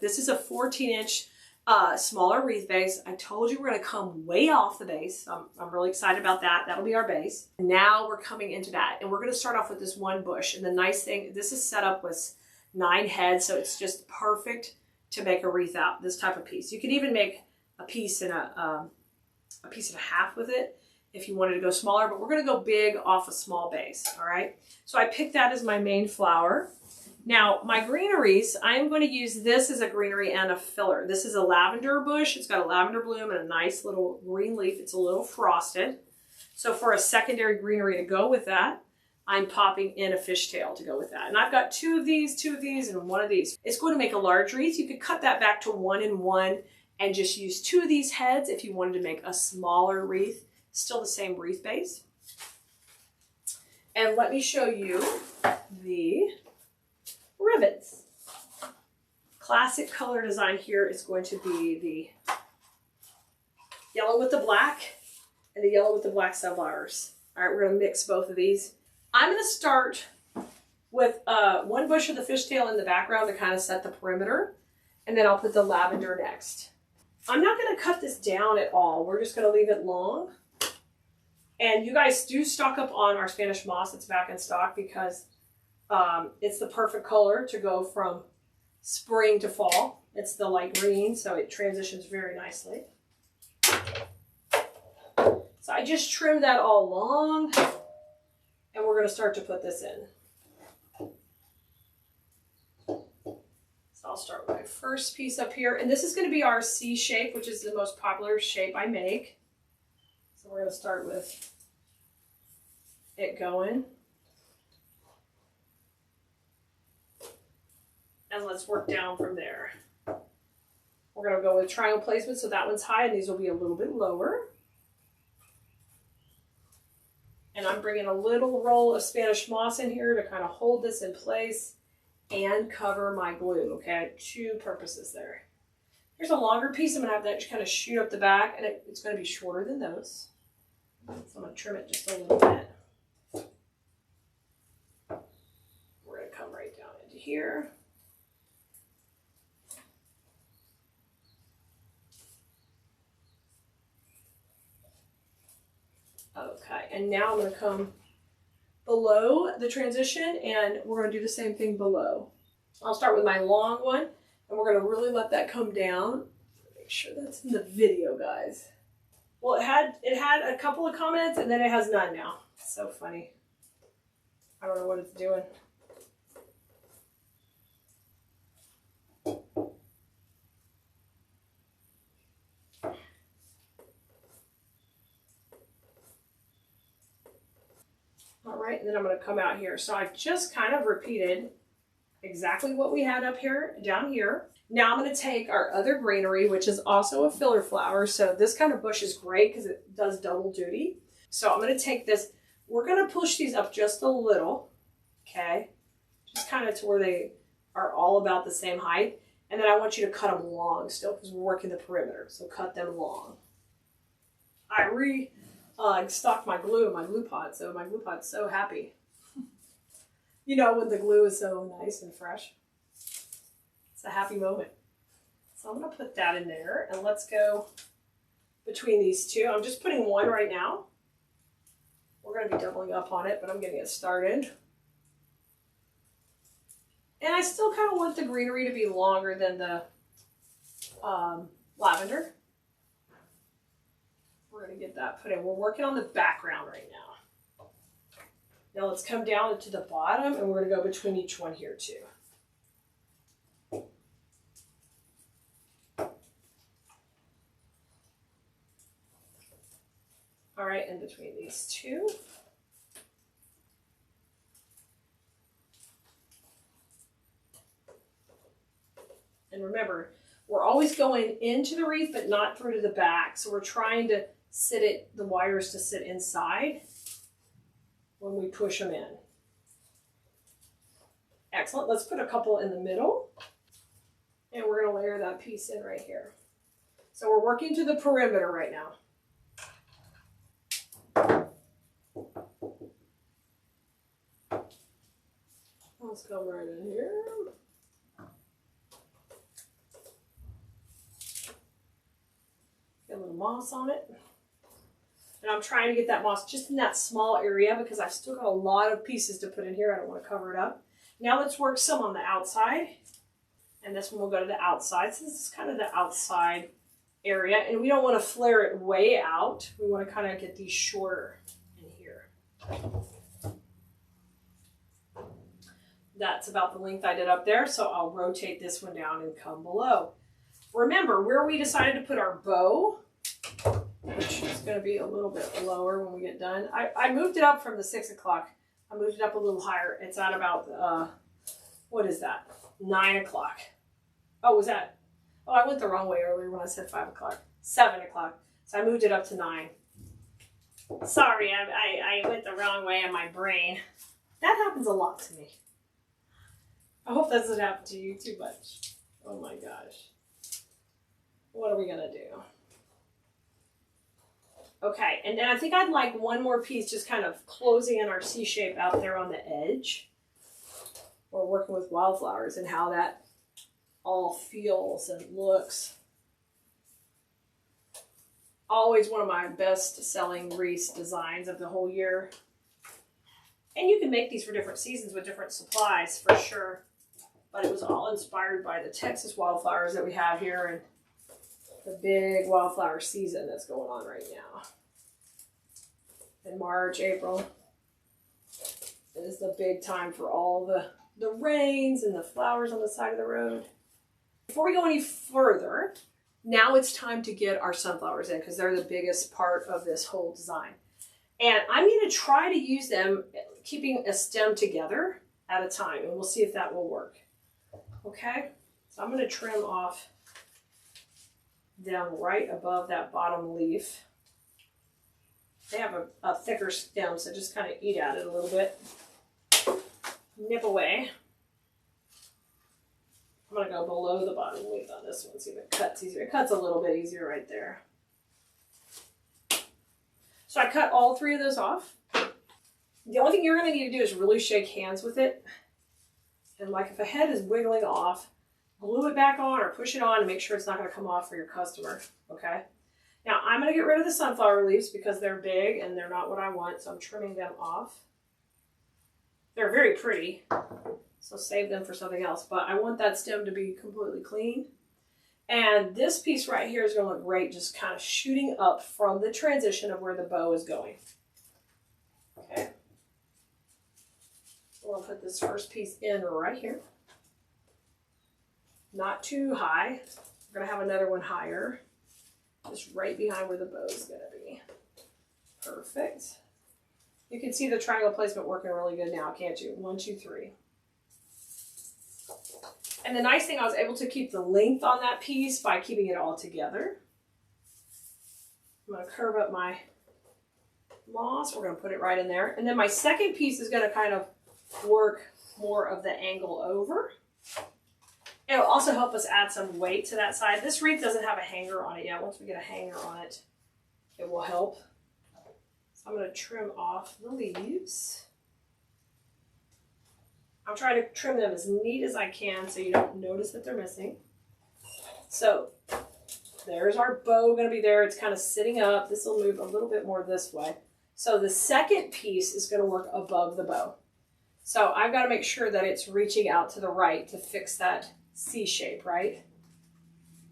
This is a 14-inch smaller wreath base. I told you we're going to come way off the base. I'm really excited about that. That'll be our base. Now we're coming into that, and we're going to start off with this one bush. And the nice thing, this is set up with 9 heads, so it's just perfect to make a wreath out, this type of piece. You can even make a piece and a piece and a half with it if you wanted to go smaller, but we're going to go big off a small base. All right. So I picked that as my main flower. Now my greeneries, I'm going to use this as a greenery and a filler. This is a lavender bush. It's got a lavender bloom and a nice little green leaf. It's a little frosted. So for a secondary greenery to go with that, I'm popping in a fishtail to go with that. And I've got 2 of these, and 1 of these. It's going to make a large wreath. You could cut that back to 1 and 1 and just use 2 of these heads if you wanted to make a smaller wreath. Still the same wreath base. And let me show you the ribbons. Classic color design here is going to be the yellow with the black and the yellow with the black sunflowers. All right, we're going to mix both of these. I'm going to start with 1 bush of the fishtail in the background to kind of set the perimeter, and then I'll put the lavender next. I'm not going to cut this down at all. We're just going to leave it long. And you guys do stock up on our Spanish moss. It's back in stock because it's the perfect color to go from spring to fall. It's the light green, so it transitions very nicely. So I just trimmed that all long, and we're going to start to put this in. So I'll start with my first piece up here, and this is going to be our C shape, which is the most popular shape I make. So we're going to start with it going. And let's work down from there. We're going to go with triangle placement, so that one's high, and these will be a little bit lower. And I'm bringing a little roll of Spanish moss in here to kind of hold this in place and cover my glue. Okay, I have 2 purposes there. Here's a longer piece. I'm going to have that just kind of shoot up the back, and it's going to be shorter than those. So I'm going to trim it just a little bit. We're going to come right down into here. Okay, and now I'm going to come below the transition, and we're going to do the same thing below. I'll start with my long one, and we're going to really let that come down. Make sure that's in the video, guys. Well, it had a couple of comments, and then it has none now. It's so funny. I don't know what it's doing. All right, and then I'm going to come out here. So I've just kind of repeated exactly what we had up here, down here. Now I'm going to take our other greenery, which is also a filler flower. So this kind of bush is great because it does double duty. So I'm going to take this. We're going to push these up just a little, okay? Just kind of to where they are all about the same height. And then I want you to cut them long still because we're working the perimeter. So cut them long. I stocked my glue in my glue pot, so my glue pot's so happy. You know, when the glue is so nice and fresh. It's a happy moment. So I'm going to put that in there, and let's go between these 2. I'm just putting 1 right now. We're going to be doubling up on it, but I'm getting it started. And I still kind of want the greenery to be longer than the lavender. We're going to get that put in. We're working on the background right now. Now let's come down to the bottom, and we're going to go between each one here too. All right, in between these 2. And remember, we're always going into the wreath, but not through to the back. So we're trying to the wires to sit inside when we push them in. Excellent. Let's put a couple in the middle. And we're going to layer that piece in right here. So we're working to the perimeter right now. Let's come right in here. moss on it. And I'm trying to get that moss just in that small area because I've still got a lot of pieces to put in here. I don't want to cover it up. Now let's work some on the outside. And this one will go to the outside. So this is kind of the outside area. And we don't want to flare it way out. We want to kind of get these shorter in here. That's about the length I did up there. So I'll rotate this one down and come below. Remember, where we decided to put our bow, which is going to be a little bit lower when we get done. I moved it up from the 6 o'clock. I moved it up a little higher. It's at about, what is that? 9 o'clock. Oh, was that? Oh, I went the wrong way earlier when I said 5 o'clock. 7 o'clock. So I moved it up to 9. Sorry, I went the wrong way in my brain. That happens a lot to me. I hope that doesn't happen to you too much. Oh my gosh. What are we going to do? Okay, and then I think I'd like one more piece just kind of closing in our C shape out there on the edge. We're working with wildflowers and how that all feels and looks. Always one of my best selling wreath designs of the whole year. And you can make these for different seasons with different supplies for sure. But it was all inspired by the Texas wildflowers that we have here and the big wildflower season that's going on right now. In March, April is the big time for all the rains and the flowers on the side of the road. Before we go any further, now it's time to get our sunflowers in because they're the biggest part of this whole design. And I'm going to try to use them keeping a stem together at a time, and we'll see if that will work. Okay, so I'm going to trim off down right above that bottom leaf. They have a thicker stem, so just kind of eat at it a little bit. Nip away. I'm going to go below the bottom leaf on this one, see if it cuts easier. It cuts a little bit easier right there. So I cut all 3 of those off. The only thing you're going to need to do is really shake hands with it. And like if a head is wiggling off, glue it back on or push it on and make sure it's not going to come off for your customer, okay? Now I'm going to get rid of the sunflower leaves because they're big and they're not what I want, so I'm trimming them off. They're very pretty, so save them for something else, but I want that stem to be completely clean. And this piece right here is going to look great just kind of shooting up from the transition of where the bow is going. Okay. We'll put this first piece in right here. Not too high. We're going to have another one higher. Just right behind where the bow is going to be. Perfect. You can see the triangle placement working really good now, can't you? 1, 2, 3. And the nice thing, I was able to keep the length on that piece by keeping it all together. I'm going to curve up my moss. We're going to put it right in there. And then my second piece is going to kind of work more of the angle over. It'll also help us add some weight to that side. This wreath doesn't have a hanger on it yet. Once we get a hanger on it, it will help. So I'm going to trim off the leaves. I'm trying to trim them as neat as I can so you don't notice that they're missing. So there's our bow going to be there. It's kind of sitting up. This will move a little bit more this way. So the second piece is going to work above the bow. So I've got to make sure that it's reaching out to the right to fix that C shape, right?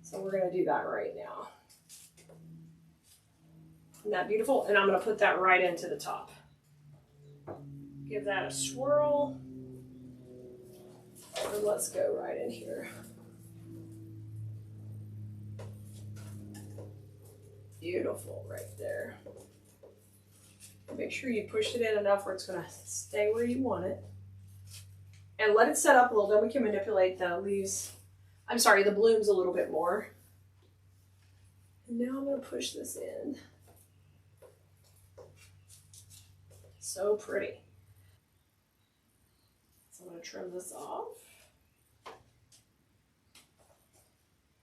So we're going to do that right now. Isn't that beautiful? And I'm going to put that right into the top. Give that a swirl. And let's go right in here. Beautiful right there. Make sure you push it in enough where it's going to stay where you want it. And let it set up a little bit. We can manipulate the leaves, I'm sorry, the blooms a little bit more. And now I'm going to push this in. So pretty. So I'm going to trim this off.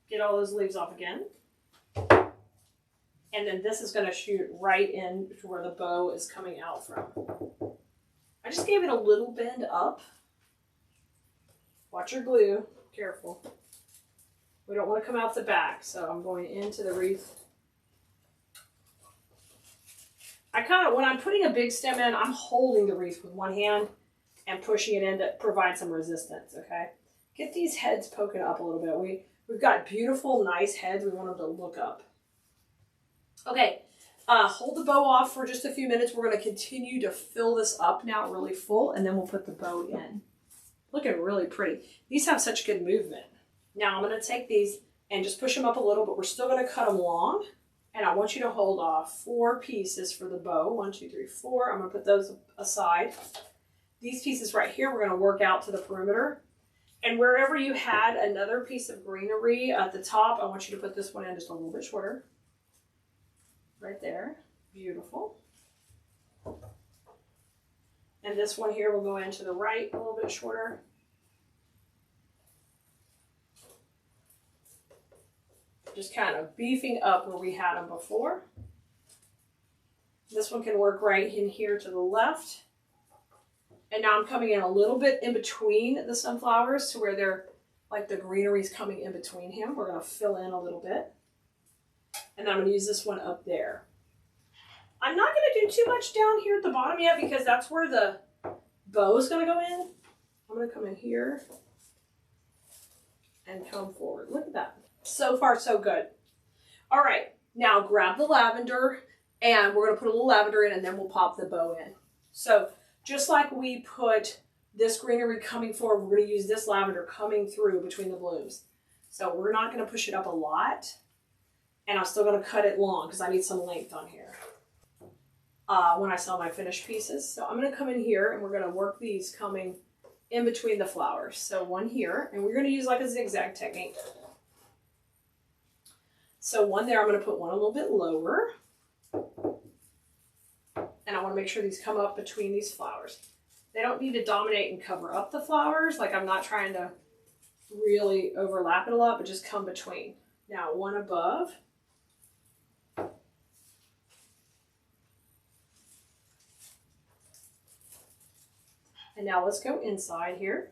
Get all those leaves off again. And then this is going to shoot right in to where the bow is coming out from. I just gave it a little bend up. Watch your glue, careful. We don't want to come out the back, so I'm going into the wreath when I'm putting a big stem in, I'm holding the wreath with one hand and pushing it in to provide some resistance, okay? Get these heads poking up a little bit. We've got beautiful, nice heads. We want them to look up. Okay, hold the bow off for just a few minutes. We're going to continue to fill this up now really full, and then we'll put the bow in. Looking really pretty. These have such good movement. Now I'm going to take these and just push them up a little, but we're still going to cut them long. And I want you to hold off 4 pieces for the bow. 1, 2, 3, 4. I'm going to put those aside. These pieces right here, we're going to work out to the perimeter. And wherever you had another piece of greenery at the top, I want you to put this one in just a little bit shorter. Right there. Beautiful. And this one here will go into the right a little bit shorter. Just kind of beefing up where we had them before. This one can work right in here to the left. And now I'm coming in a little bit in between the sunflowers to where they're like the greenery's coming in between him. We're going to fill in a little bit. And I'm going to use this one up there. I'm not going to do too much down here at the bottom yet because that's where the bow is going to go in. I'm going to come in here and come forward. Look at that. So far, so good. All right, now grab the lavender and we're going to put a little lavender in and then we'll pop the bow in. So just like we put this greenery coming forward, we're going to use this lavender coming through between the blooms. So we're not going to push it up a lot. And I'm still going to cut it long because I need some length on here when I sell my finished pieces. So I'm going to come in here and we're going to work these coming in between the flowers. So one here, and we're going to use like a zigzag technique. So one there, I'm going to put one a little bit lower. And I want to make sure these come up between these flowers. They don't need to dominate and cover up the flowers. Like I'm not trying to really overlap it a lot, but just come between. Now one above. And now let's go inside here.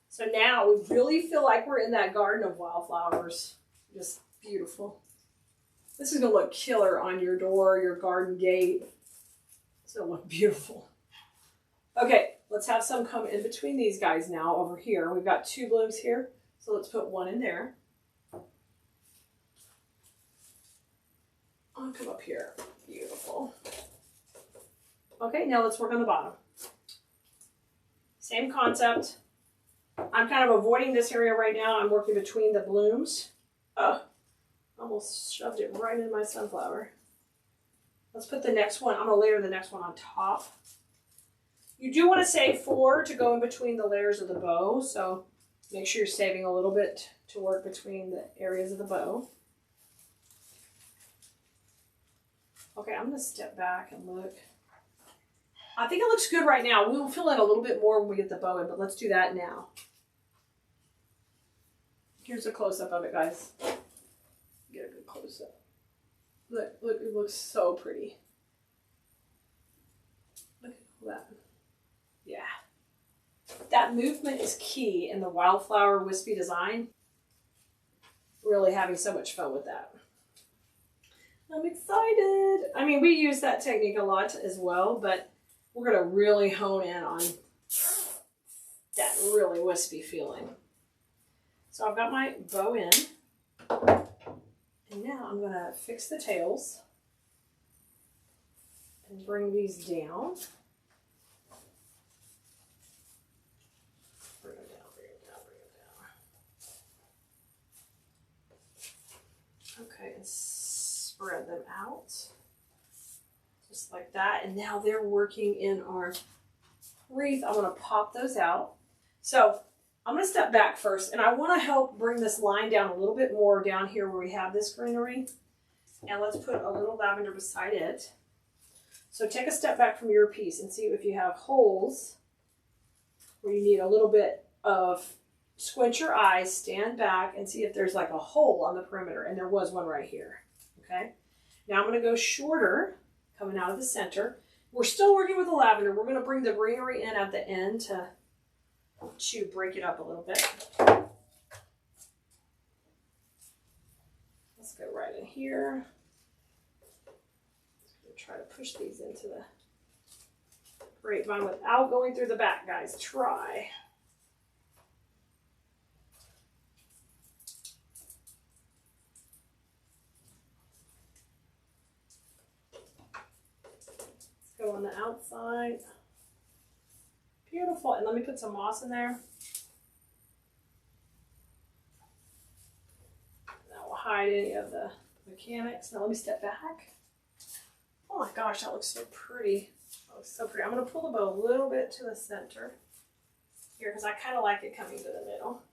So now we really feel like we're in that garden of wildflowers. Just beautiful. This is going to look killer on your door, your garden gate. It's going to look beautiful. Okay, let's have some come in between these guys now over here. We've got 2 blooms here, so let's put one in there. I'll come up here. Beautiful. Okay, now let's work on the bottom. Same concept. I'm kind of avoiding this area right now. I'm working between the blooms. Almost shoved it right in my sunflower. Let's put the next one. I'm going to layer the next one on top. You do want to save 4 to go in between the layers of the bow. So make sure you're saving a little bit to work between the areas of the bow. Okay, I'm going to step back and look. I think it looks good right now. We'll fill in a little bit more when we get the bow in, but let's do that now. Here's a close-up of it, guys. Get a good close-up. Look, it looks so pretty. Look at all that. Yeah. That movement is key in the wildflower wispy design. Really having so much fun with that. I'm excited. I mean, we use that technique a lot as well, but we're going to really hone in on that really wispy feeling. So I've got my bow in. And now I'm going to fix the tails and bring these down. Bring it down, bring it down, bring it down. Okay, and spread them out. Just like that. And now they're working in our wreath. I'm going to pop those out. So I'm going to step back first, and I want to help bring this line down a little bit more down here where we have this greenery. And let's put a little lavender beside it. So take a step back from your piece and see if you have holes where you need a little bit of, squint your eyes, stand back, and see if there's like a hole on the perimeter. And there was one right here. Okay. Now I'm going to go shorter, coming out of the center. We're still working with the lavender. We're going to bring the greenery in at the end to break it up a little bit. Let's go right in here. Try to push these into the grapevine without going through the back, guys. Try. Let's go on the outside. Beautiful. And let me put some moss in there. That will hide any of the mechanics. Now let me step back. Oh my gosh, that looks so pretty. That looks so pretty. I'm going to pull the bow a little bit to the center here because I kind of like it coming to the middle.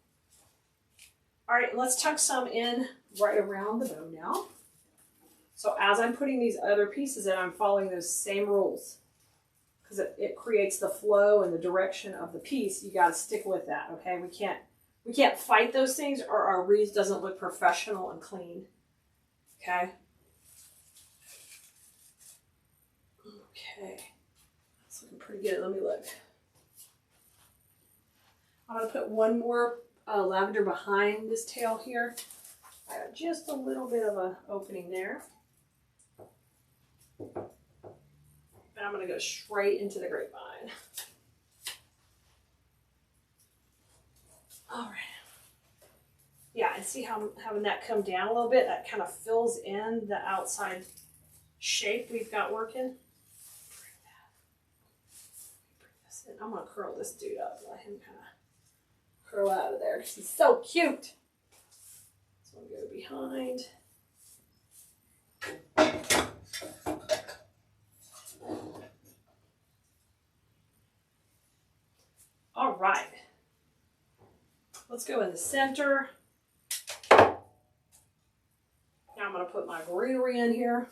All right, let's tuck some in right around the bow now. So as I'm putting these other pieces in, I'm following those same rules because it creates the flow and the direction of the piece. You got to stick with that, okay? We can't fight those things or our wreath doesn't look professional and clean, okay? Okay, that's looking pretty good. Let me look. I'm going to put one more lavender behind this tail here. I got just a little bit of an opening there. And I'm going to go straight into the grapevine. All right. Yeah, and see how I'm having that come down a little bit? That kind of fills in the outside shape we've got working. I'm going to curl this dude up. Let him kind of curl out of there because he's so cute. So I'm going to go behind. All right. Let's go in the center. Now I'm going to put my greenery in here.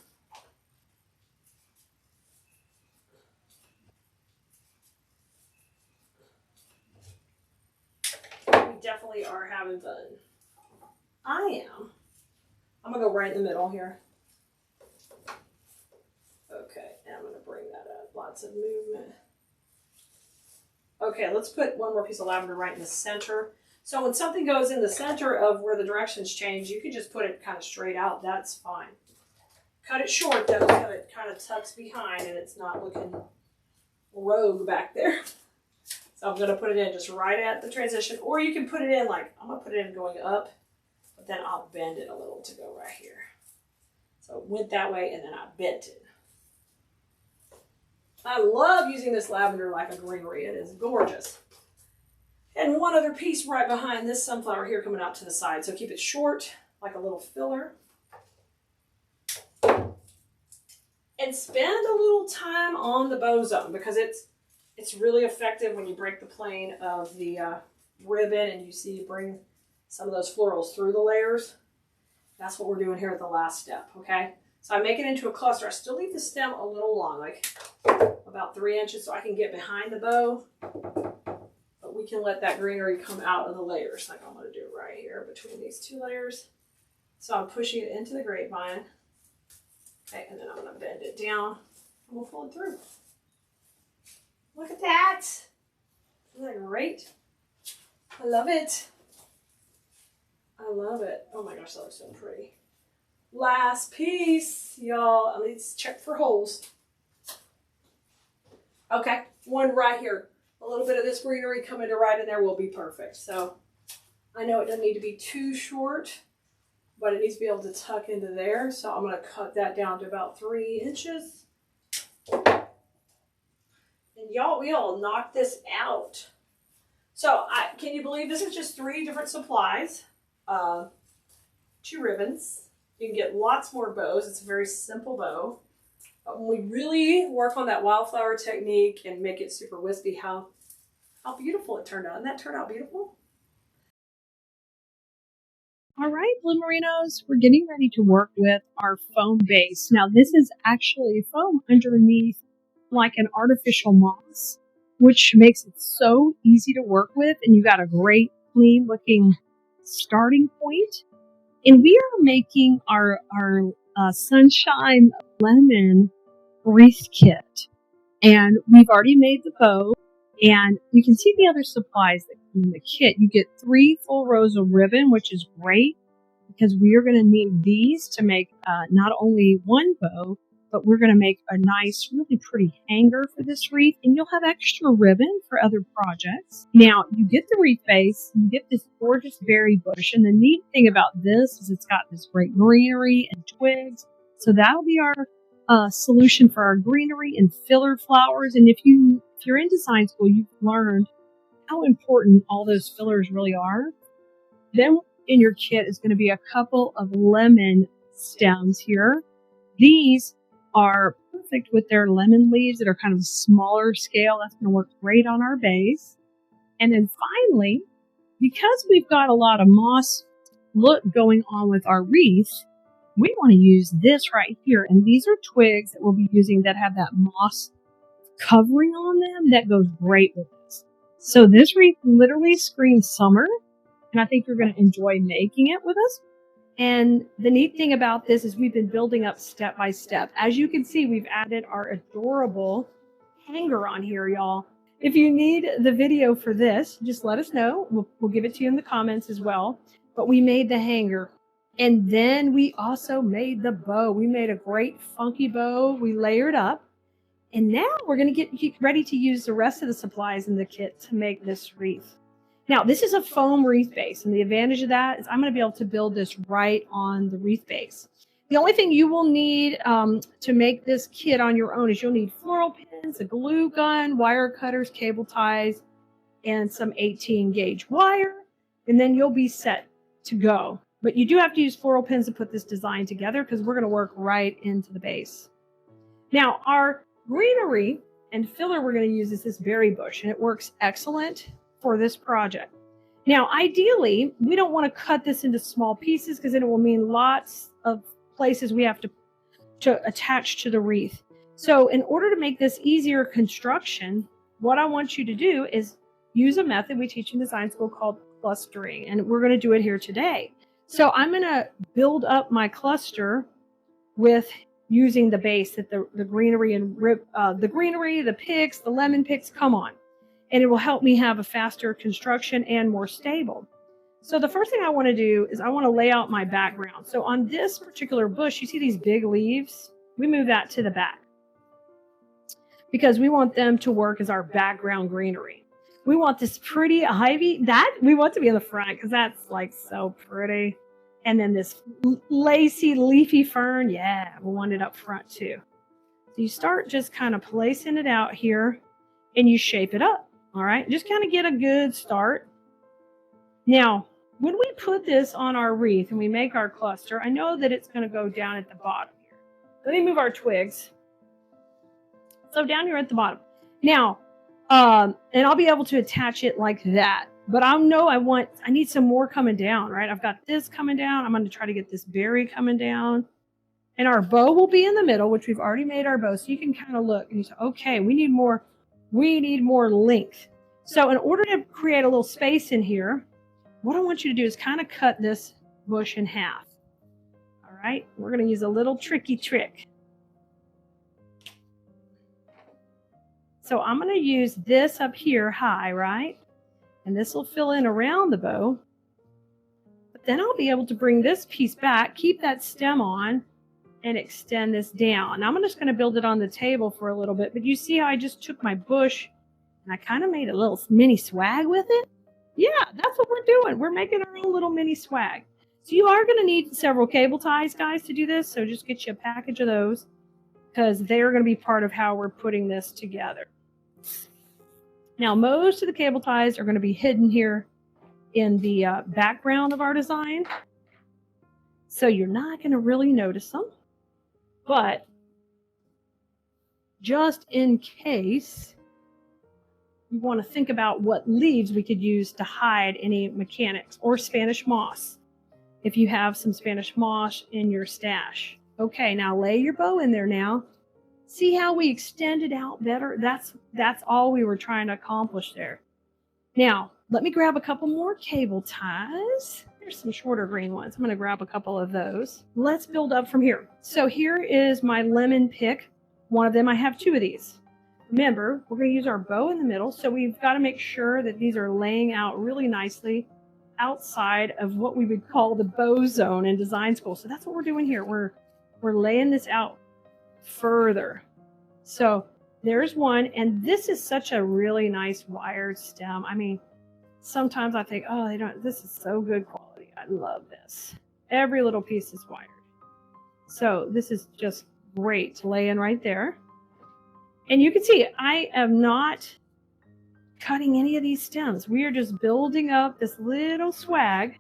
Definitely are having fun. I am. I'm gonna go right in the middle here. Okay, and I'm gonna bring that up. Lots of movement. Okay, let's put one more piece of lavender right in the center. So when something goes in the center of where the directions change, you can just put it kind of straight out. That's fine. Cut it short though, so it kind of tucks behind and it's not looking rogue back there. So I'm going to put it in just right at the transition, or you can put it in like, I'm going to put it in going up, but then I'll bend it a little to go right here. So it went that way and then I bent it. I love using this lavender like a greenery. It is gorgeous. And one other piece right behind this sunflower here coming out to the side. So keep it short, like a little filler. And spend a little time on the bow zone because it's really effective when you break the plane of the ribbon and you bring some of those florals through the layers. That's what we're doing here at the last step, okay? So I make it into a cluster. I still leave the stem a little long, like about 3 inches so I can get behind the bow. But we can let that greenery come out of the layers like I'm going to do right here between these two layers. So I'm pushing it into the grapevine. Okay, and then I'm going to bend it down and we'll pull it through. Look at that. Isn't that great? I love it. I love it. Oh my gosh, that looks so pretty. Last piece, y'all. Let's check for holes. Okay, one right here. A little bit of this greenery coming to right in there will be perfect. So I know it doesn't need to be too short, but it needs to be able to tuck into there. So I'm going to cut that down to about 3 inches. And y'all, we all knocked this out. So can you believe this is just 3 different supplies, 2 ribbons. You can get lots more bows. It's a very simple bow. But when we really work on that wildflower technique and make it super wispy, how beautiful it turned out. Doesn't that turn out beautiful? All right, Blue Merinos, we're getting ready to work with our foam base. Now, this is actually foam underneath like an artificial moss, which makes it so easy to work with, and you got a great, clean-looking starting point. And we are making our Sunshine Lemon wreath kit, and we've already made the bow. And you can see the other supplies that come in the kit. You get 3 full rows of ribbon, which is great because we are going to need these to make not only one bow, but we're going to make a nice, really pretty hanger for this wreath, and you'll have extra ribbon for other projects. Now, you get the wreath base, you get this gorgeous berry bush, and the neat thing about this is it's got this great greenery and twigs. So that'll be our solution for our greenery and filler flowers. And if you're in design school, you've learned how important all those fillers really are. Then in your kit is going to be a couple of lemon stems here. These are perfect with their lemon leaves that are kind of smaller scale. That's going to work great on our base. And then finally, because we've got a lot of moss look going on with our wreath, we want to use this right here. And these are twigs that we'll be using that have that moss covering on them that goes great with this. So this wreath literally screams summer, and I think you're going to enjoy making it with us. And the neat thing about this is we've been building up step by step. As you can see, we've added our adorable hanger on here, y'all. If you need the video for this, just let us know. We'll give it to you in the comments as well. But we made the hanger. And then we also made the bow. We made a great funky bow. We layered up. And now we're going to get ready to use the rest of the supplies in the kit to make this wreath. Now, this is a foam wreath base, and the advantage of that is I'm going to be able to build this right on the wreath base. The only thing you will need to make this kit on your own is you'll need floral pins, a glue gun, wire cutters, cable ties, and some 18 gauge wire, and then you'll be set to go. But you do have to use floral pins to put this design together because we're going to work right into the base. Now, our greenery and filler we're going to use is this berry bush, and it works excellent for this project. Now, ideally, we don't want to cut this into small pieces because then it will mean lots of places we have to attach to the wreath. So in order to make this easier construction, what I want you to do is use a method we teach in design school called clustering, and we're going to do it here today. So I'm going to build up my cluster with using the base that the greenery and the picks, the lemon picks come on. And it will help me have a faster construction and more stable. So the first thing I want to do is I want to lay out my background. So on this particular bush, you see these big leaves? We move that to the back because we want them to work as our background greenery. We want this pretty ivy, that we want to be in the front because that's like so pretty. And then this lacy leafy fern, yeah, we want it up front too. So you start just kind of placing it out here and you shape it up. All right, just kind of get a good start. Now, when we put this on our wreath and we make our cluster, I know that it's going to go down at the bottom here. Let me move our twigs. So down here at the bottom. Now, and I'll be able to attach it like that. But I know I need some more coming down, right? I've got this coming down. I'm going to try to get this berry coming down. And our bow will be in the middle, which we've already made our bow. So you can kind of look and you say, okay, we need more length. So in order to create a little space in here, what I want you to do is kind of cut this bush in half. All right, we're going to use a little tricky trick. So I'm going to use this up here high, right? And this will fill in around the bow. But then I'll be able to bring this piece back, keep that stem on, and extend this down. Now I'm just going to build it on the table for a little bit, but you see how I just took my bush and I kind of made a little mini swag with it? Yeah, that's what we're doing. We're making our own little mini swag. So you are going to need several cable ties, guys, to do this. So just get you a package of those because they're going to be part of how we're putting this together. Now, most of the cable ties are going to be hidden here in the background of our design. So you're not going to really notice them. But just in case you want to think about what leaves we could use to hide any mechanics or Spanish moss, if you have some Spanish moss in your stash. Okay, now lay your bow in there now. See how we extended out better? That's all we were trying to accomplish there. Now, let me grab a couple more cable ties. There's some shorter green ones. I'm going to grab a couple of those. Let's build up from here. So here is my lemon pick. One of them, I have two of these. Remember, we're going to use our bow in the middle, so we've got to make sure that these are laying out really nicely outside of what we would call the bow zone in design school. So that's what we're doing here. We're laying this out further. So there's one, and this is such a really nice wired stem. I mean, sometimes I think, oh, this is so good quality. I love this. Every little piece is wired. So this is just great to lay in right there. And you can see I am not cutting any of these stems. We are just building up this little swag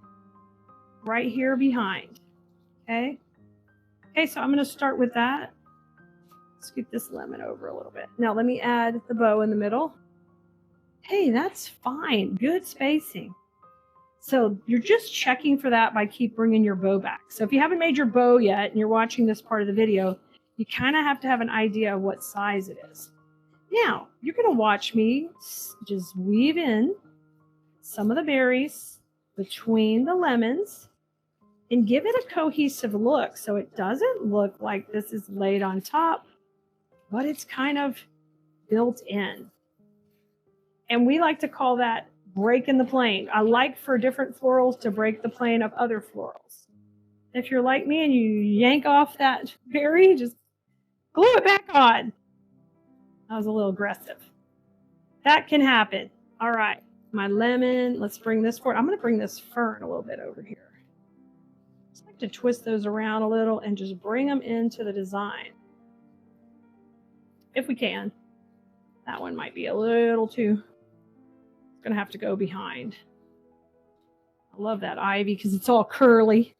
right here behind. Okay. Okay, so I'm going to start with that. Scoot this lemon over a little bit. Now let me add the bow in the middle. Hey, that's fine. Good spacing. So you're just checking for that by keep bringing your bow back. So if you haven't made your bow yet and you're watching this part of the video, you kind of have to have an idea of what size it is. Now, you're going to watch me just weave in some of the berries between the lemons and give it a cohesive look so it doesn't look like this is laid on top, but it's kind of built in. And we like to call that breaking the plane. I like for different florals to break the plane of other florals. If you're like me and you yank off that berry, just glue it back on. That was a little aggressive. That can happen. All right, my lemon, let's bring this forward. I'm going to bring this fern a little bit over here. Just like to twist those around a little and just bring them into the design. If we can. That one might be a little too, it's going to have to go behind. I love that ivy because it's all curly.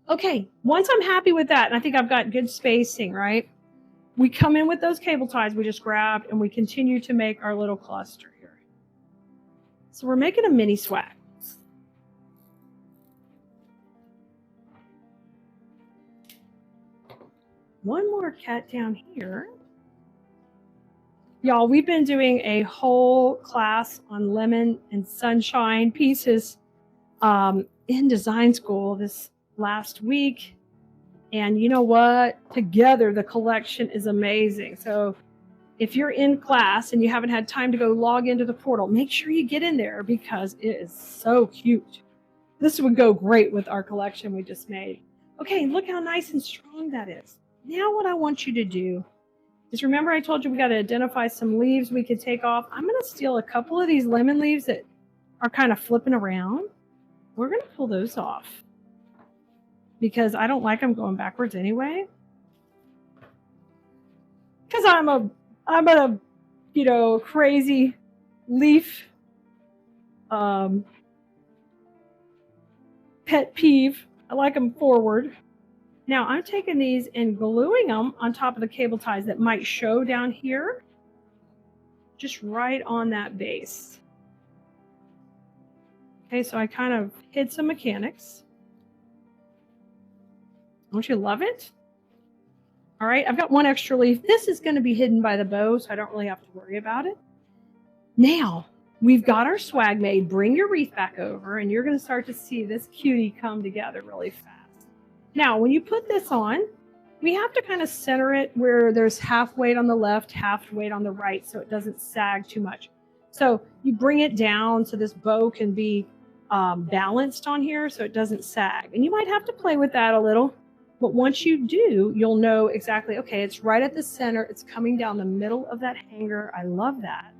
Okay, once I'm happy with that, and I think I've got good spacing, right? We come in with those cable ties we just grabbed, and we continue to make our little cluster here. So we're making a mini swag. One more cat down here. Y'all, we've been doing a whole class on lemon and sunshine pieces in design school this last week. And you know what? Together, the collection is amazing. So if you're in class and you haven't had time to go log into the portal, make sure you get in there because it is so cute. This would go great with our collection we just made. Okay, look how nice and strong that is. Now what I want you to do is, remember I told you we got to identify some leaves we could take off. I'm going to steal a couple of these lemon leaves that are kind of flipping around. We're going to pull those off, because I don't like them going backwards anyway. Because I'm a crazy leaf pet peeve. I like them forward. Now I'm taking these and gluing them on top of the cable ties that might show down here, just right on that base. Okay, so I kind of hid some mechanics. Don't you love it? All right, I've got one extra leaf. This is going to be hidden by the bow, so I don't really have to worry about it. Now, we've got our swag made. Bring your wreath back over, and you're going to start to see this cutie come together really fast. Now, when you put this on, we have to kind of center it where there's half weight on the left, half weight on the right, so it doesn't sag too much. So you bring it down so this bow can be balanced on here so it doesn't sag. And you might have to play with that a little. But once you do, you'll know exactly, okay, it's right at the center. It's coming down the middle of that hanger. I love that.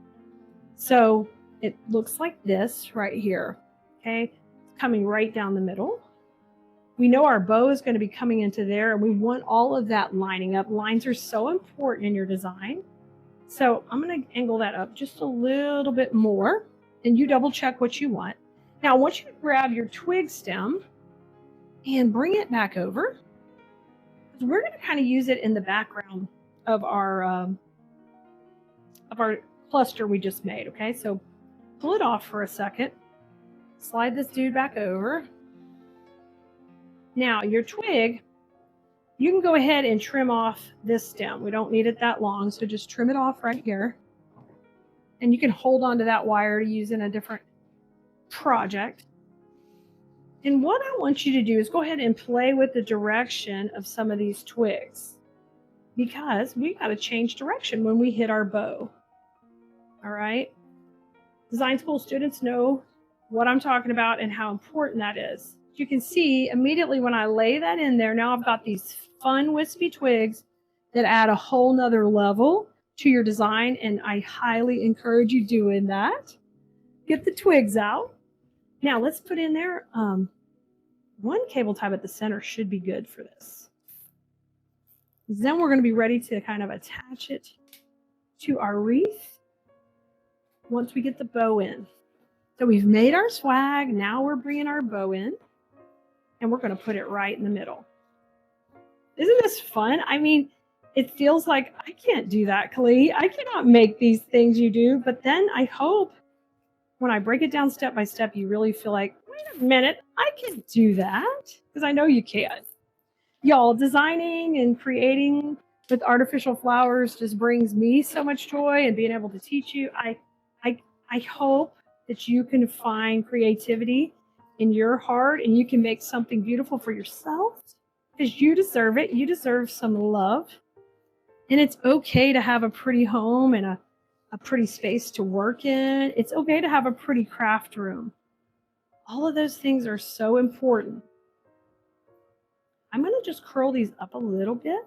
So it looks like this right here, okay? It's coming right down the middle. We know our bow is going to be coming into there, and we want all of that lining up. Lines are so important in your design. So I'm going to angle that up just a little bit more, and you double check what you want. Now, I want you to grab your twig stem and bring it back over. We're going to kind of use it in the background of our cluster we just made. Okay, so pull it off for a second. Slide this dude back over. Now your twig, you can go ahead and trim off this stem. We don't need it that long, so just trim it off right here. And you can hold on to that wire to use in a different project. And what I want you to do is go ahead and play with the direction of some of these twigs, because we got to change direction when we hit our bow. All right. Design school students know what I'm talking about and how important that is. You can see immediately when I lay that in there, now I've got these fun wispy twigs that add a whole nother level to your design, and I highly encourage you doing that. Get the twigs out. Now let's put in there, one cable tab at the center should be good for this. Then we're going to be ready to kind of attach it to our wreath once we get the bow in. So we've made our swag. Now we're bringing our bow in, and we're going to put it right in the middle. Isn't this fun? I mean, it feels like I can't do that, Keleas. I cannot make these things you do. But then I hope when I break it down step by step, you really feel like, wait a minute, I can do that. Because I know you can. Y'all, designing and creating with artificial flowers just brings me so much joy, and being able to teach you. I hope that you can find creativity in your heart and you can make something beautiful for yourself, because you deserve it. You deserve some love. And it's okay to have a pretty home and a pretty space to work in. It's okay to have a pretty craft room. All of those things are so important. I'm going to just curl these up a little bit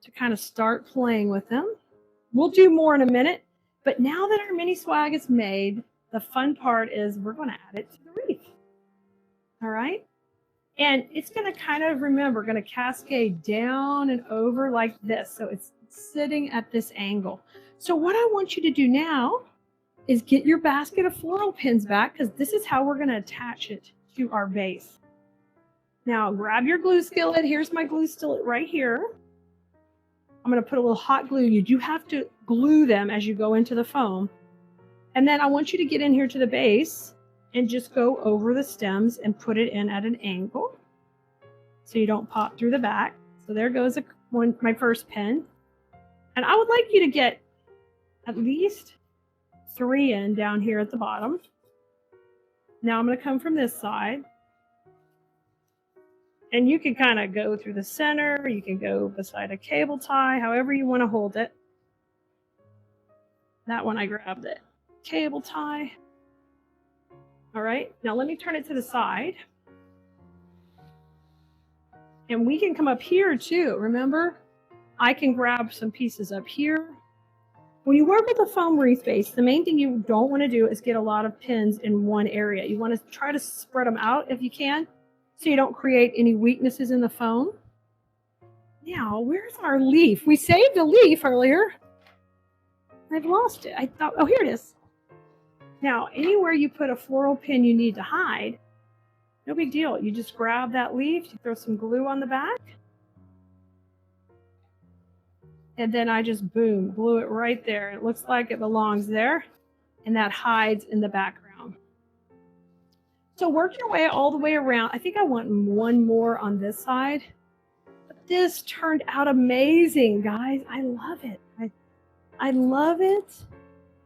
to kind of start playing with them. We'll do more in a minute, but now that our mini swag is made, the fun part is we're going to add it to the wreath. All right? And it's going to kind of, remember, going to cascade down and over like this. So it's sitting at this angle. So what I want you to do now is get your basket of floral pins back, because this is how we're going to attach it to our base. Now grab your glue skillet. Here's my glue skillet right here. I'm going to put a little hot glue. You do have to glue them as you go into the foam. And then I want you to get in here to the base and just go over the stems and put it in at an angle so you don't pop through the back. So there goes my first pin. And I would like you to get at least 3 in down here at the bottom. Now I'm going to come from this side. And you can kind of go through the center. You can go beside a cable tie, however you want to hold it. That one I grabbed it. Cable tie. All right, now let me turn it to the side. And we can come up here too. Remember, I can grab some pieces up here. When you work with a foam wreath base, the main thing you don't want to do is get a lot of pins in one area. You want to try to spread them out if you can, so you don't create any weaknesses in the foam. Now, where's our leaf? We saved a leaf earlier. I've lost it. I thought, oh, here it is. Now, anywhere you put a floral pin you need to hide, no big deal. You just grab that leaf, you throw some glue on the back, and then I just, boom, glue it right there. It looks like it belongs there, and that hides in the background. So work your way all the way around. I think I want one more on this side. But this turned out amazing, guys. I love it. I love it.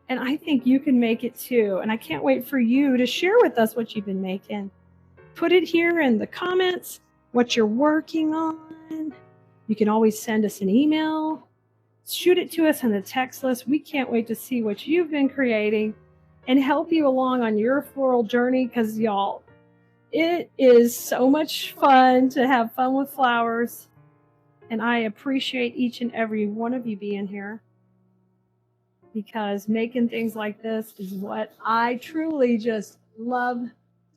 And I think you can make it too. And I can't wait for you to share with us what you've been making. Put it here in the comments, what you're working on. You can always send us an email. Shoot it to us in the text list. We can't wait to see what you've been creating and help you along on your floral journey, because y'all, it is so much fun to have fun with flowers. And I appreciate each and every one of you being here, because making things like this is what I truly just love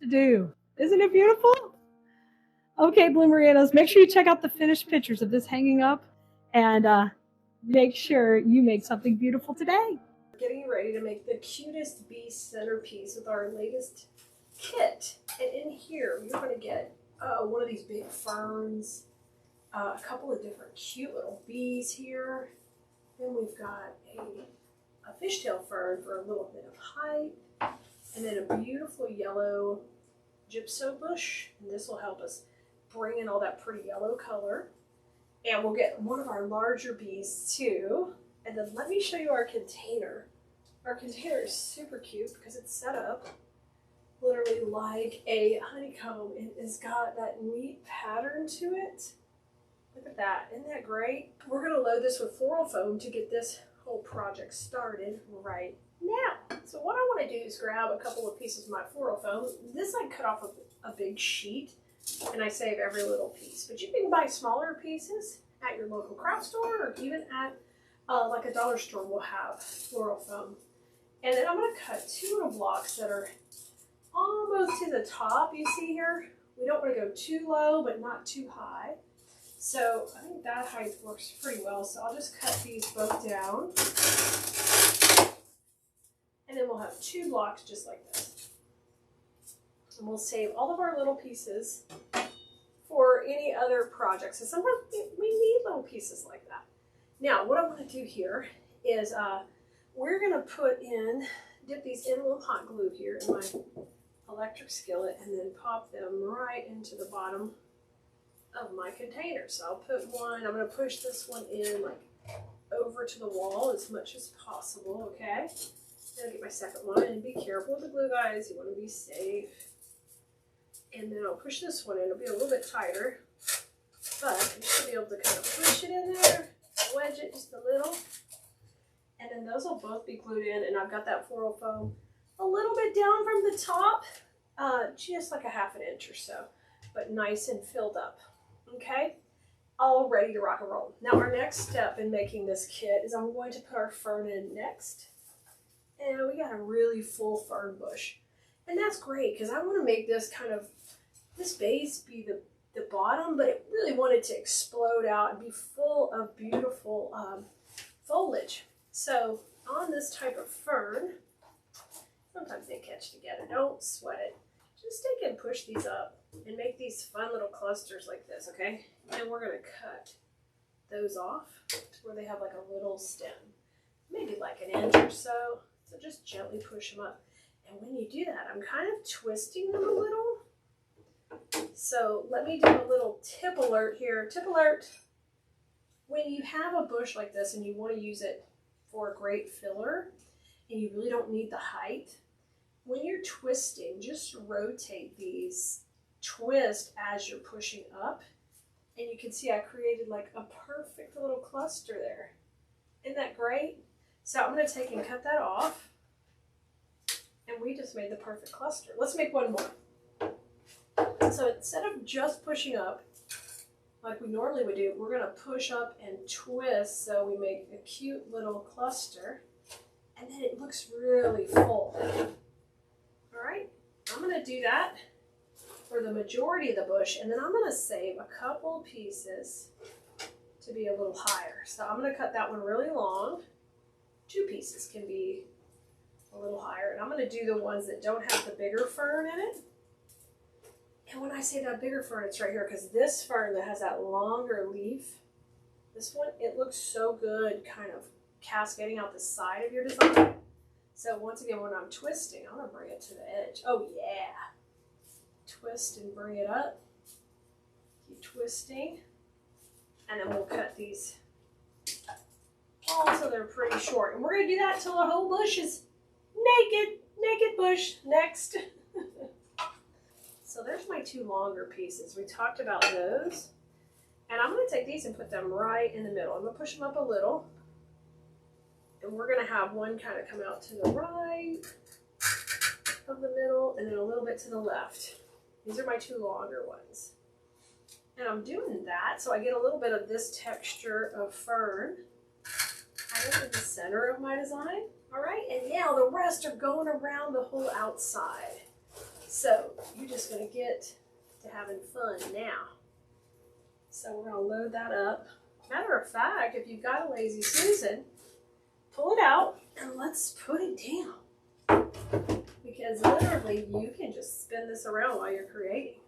to do. Isn't it beautiful? Okay, Bloomerinos, make sure you check out the finished pictures of this hanging up, and make sure you make something beautiful today. We're getting ready to make the cutest bee centerpiece with our latest kit. And in here, you're going to get one of these big ferns, a couple of different cute little bees here. Then we've got a fishtail fern for a little bit of height, and then a beautiful yellow gypso bush. And this will help us bring in all that pretty yellow color. And we'll get one of our larger bees too. And then let me show you our container. Our container is super cute because it's set up literally like a honeycomb, and it's got that neat pattern to it. Look at that, isn't that great? We're gonna load this with floral foam to get this whole project started right now. So what I wanna do is grab a couple of pieces of my floral foam. This I cut off a big sheet, and I save every little piece. But you can buy smaller pieces, at your local craft store, or even at like a dollar store will have floral foam. And then I'm going to cut 2 little blocks that are almost to the top, you see here. We don't want to go too low, but not too high. So I think that height works pretty well. So I'll just cut these both down. And then we'll have 2 blocks just like this. And we'll save all of our little pieces for any other projects. So sometimes we need little pieces like that. Now, what I want to do here is we're going to dip these in a little hot glue here in my electric skillet, and then pop them right into the bottom of my container. So I'll put one, I'm going to push this one in like over to the wall as much as possible, okay? Then I'll get my second one, and be careful with the glue, guys. You want to be safe. And then I'll push this one in. It'll be a little bit tighter, but you should be able to kind of push it in there, wedge it just a little. And then those will both be glued in, and I've got that floral foam a little bit down from the top, just like a ½ inch or so, but nice and filled up, okay? All ready to rock and roll. Now our next step in making this kit is I'm going to put our fern in next. And we got a really full fern bush. And that's great, because I want to make this this base be the bottom, but it really wanted to explode out and be full of beautiful foliage. So on this type of fern, sometimes they catch together, don't sweat it. Just take and push these up and make these fun little clusters like this, okay? And we're gonna cut those off to where they have like a little stem, maybe like an inch or so. So just gently push them up. And when you do that, I'm kind of twisting them a little. So let me do a little tip alert here. Tip alert, when you have a bush like this and you want to use it for a great filler and you really don't need the height, when you're twisting, just rotate these, twist as you're pushing up. And you can see I created like a perfect little cluster there. Isn't that great? So I'm going to take and cut that off. And we just made the perfect cluster. Let's make one more. So instead of just pushing up, like we normally would do, we're going to push up and twist so we make a cute little cluster. And then it looks really full. All right, I'm going to do that for the majority of the bush. And then I'm going to save a couple pieces to be a little higher. So I'm going to cut that one really long. 2 pieces can be a little higher. And I'm going to do the ones that don't have the bigger fern in it. And when I say that bigger fern, it's right here, because this fern that has that longer leaf, this one, it looks so good kind of cascading out the side of your design. So once again, when I'm twisting, I'm going to bring it to the edge. Oh yeah. Twist and bring it up. Keep twisting. And then we'll cut these all so they're pretty short. And we're going to do that until the whole bush is naked. Naked bush. Next. So there's my 2 longer pieces. We talked about those. And I'm going to take these and put them right in the middle. I'm going to push them up a little. And we're going to have one kind of come out to the right of the middle and then a little bit to the left. These are my 2 longer ones. And I'm doing that so I get a little bit of this texture of fern kind of in the center of my design. All right, and now the rest are going around the whole outside. So you're just going to get to having fun now. So we're going to load that up. Matter of fact, if you've got a Lazy Susan, pull it out and let's put it down. Because literally you can just spin this around while you're creating.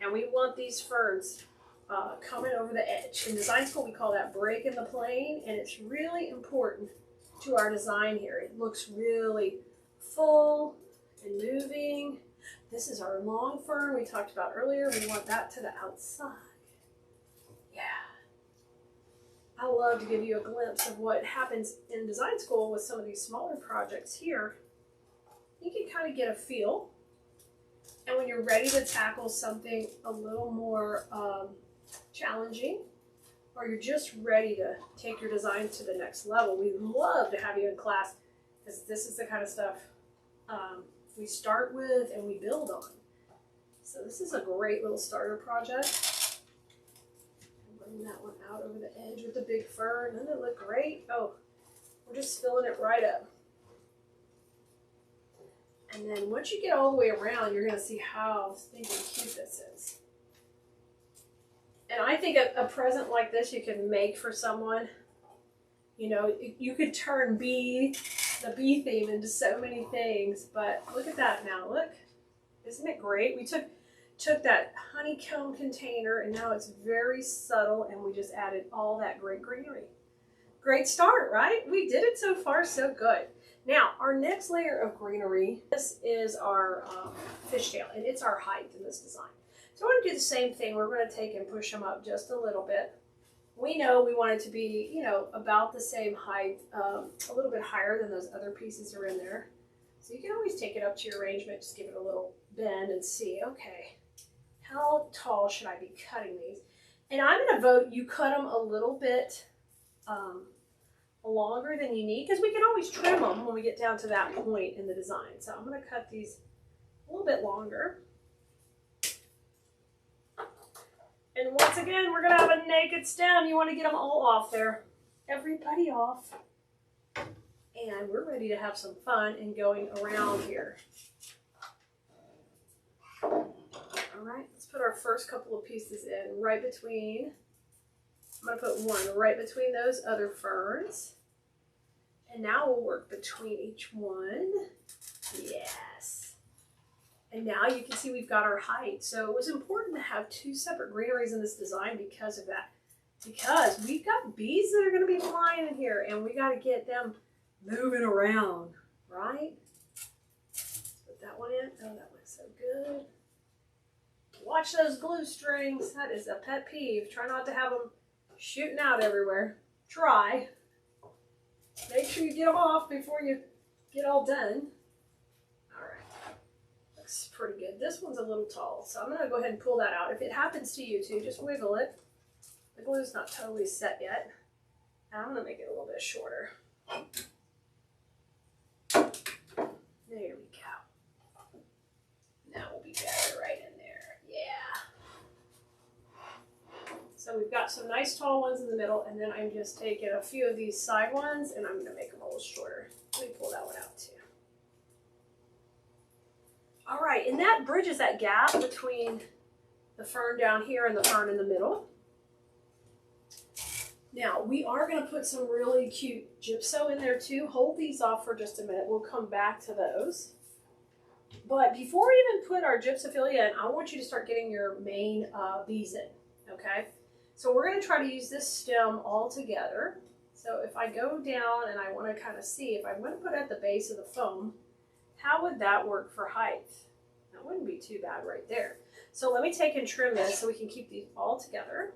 And we want these ferns coming over the edge. In design school, we call that breaking the plane, and it's really important to our design here. It looks really full and moving. This is our long fern we talked about earlier. We want that to the outside. Yeah. I love to give you a glimpse of what happens in design school with some of these smaller projects here. You can kind of get a feel. And when you're ready to tackle something a little more challenging, or you're just ready to take your design to the next level, we love to have you in class, because this is the kind of stuff we start with and we build on. So this is a great little starter project. I'm bring that one out over the edge with the big fern. Doesn't it look great? Oh, we're just filling it right up. And then once you get all the way around, you're going to see how stinking cute this is. And I think a present like this you can make for someone. You know, you could turn the bee theme into so many things. But look at that now. Look. Isn't it great? We took that honeycomb container and now it's very subtle and we just added all that great greenery. Great start, right? We did it so far, so good. Now, our next layer of greenery, this is our fishtail, and it's our height in this design. So we're going to do the same thing. We're going to take and push them up just a little bit. We know we want it to be, you know, about the same height, a little bit higher than those other pieces are in there. So you can always take it up to your arrangement, just give it a little bend and see, okay, how tall should I be cutting these? And I'm going to vote you cut them a little bit longer than you need, because we can always trim them when we get down to that point in the design. So I'm going to cut these a little bit longer. And once again, we're going to have a naked stem. You want to get them all off there. Everybody off. And we're ready to have some fun and going around here. All right, let's put our first couple of pieces in right between. I'm going to put one right between those other ferns. And now we'll work between each one. Yes. And now you can see we've got our height. So it was important to have two separate greeneries in this design because of that. Because we've got bees that are going to be flying in here and we got to get them moving around, right? Let's put that one in. Oh, that looks so good. Watch those glue strings. That is a pet peeve. Try not to have them shooting out everywhere. Try. Make sure you get them off before you get all done. All right. Looks pretty good. This one's a little tall, so I'm going to go ahead and pull that out. If it happens to you too, just wiggle it. The glue's not totally set yet. And I'm going to make it a little bit shorter. There we go. Now we'll be better right in there. Yeah. So we've got some nice tall ones in the middle, and then I'm just taking a few of these side ones and I'm going to make them a little shorter. Let me pull that one out too. All right, and that bridges that gap between the fern down here and the fern in the middle. Now, we are going to put some really cute gypso in there too. Hold these off for just a minute. We'll come back to those. But before we even put our gypsophilia in, I want you to start getting your main bees in, okay? So we're going to try to use this stem all together. So if I go down and I want to kind of see, if I want to put it at the base of the foam, how would that work for height? That wouldn't be too bad right there. So let me take and trim this so we can keep these all together.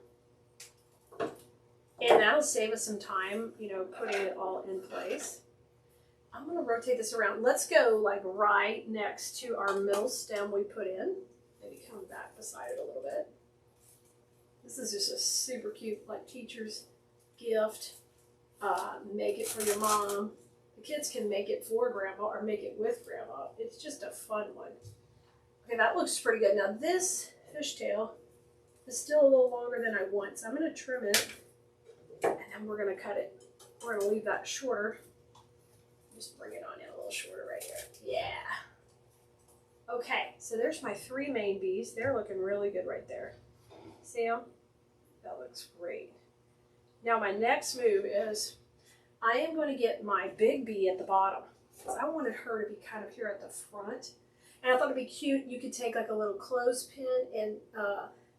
And that'll save us some time, you know, putting it all in place. I'm going to rotate this around. Let's go like right next to our middle stem we put in. Maybe come back beside it a little bit. This is just a super cute, like, teacher's gift. Make it for your mom. The kids can make it for grandma or make it with grandma. It's just a fun one. Okay, that looks pretty good. Now this fishtail is still a little longer than I want, so I'm going to trim it. And then we're going to cut it. We're going to leave that shorter. Just bring it on in a little shorter right here. Yeah. Okay, so there's my three main bees. They're looking really good right there. See them? That looks great. Now my next move is I am going to get my big bee at the bottom, because I wanted her to be kind of here at the front. And I thought it'd be cute. You could take like a little clothespin and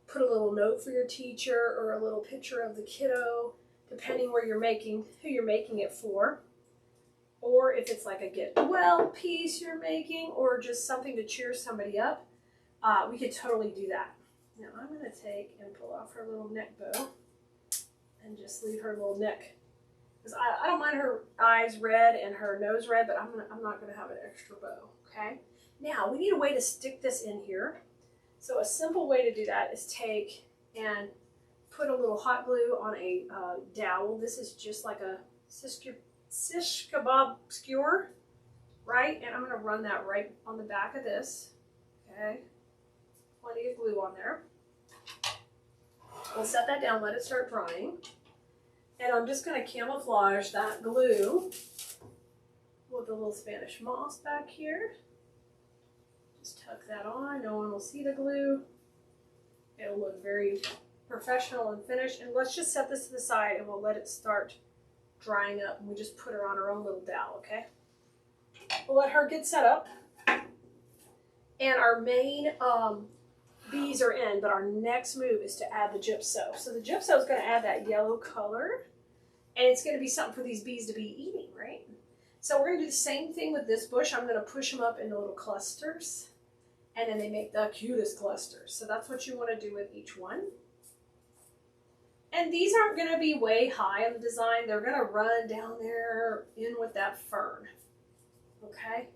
put a little note for your teacher or a little picture of the kiddo, depending where you're making, who you're making it for. Or if it's like a get well piece you're making, or just something to cheer somebody up, we could totally do that. Now I'm going to take and pull off her little neck bow and just leave her little neck. Because I don't mind her eyes red and her nose red, but I'm not going to have an extra bow, okay? Now we need a way to stick this in here. So a simple way to do that is take and put a little hot glue on a dowel. This is just like a shish kebab skewer, right? And I'm going to run that right on the back of this, okay? Plenty of glue on there. We'll we'll set that down, let it start drying. And I'm just going to camouflage that glue with a little Spanish moss back here. Just tuck that on, no one will see the glue. It'll look very professional and finished. And let's just set this to the side and we'll let it start drying up. And we just put her on her own little dowel, okay? We'll let her get set up. And our main bees are in, but our next move is to add the gypso. So the gypso is going to add that yellow color, and it's going to be something for these bees to be eating, right? So we're going to do the same thing with this bush. I'm going to push them up into little clusters, and then they make the cutest clusters. So that's what you want to do with each one. And these aren't going to be way high in the design. They're going to run down there in with that fern, okay?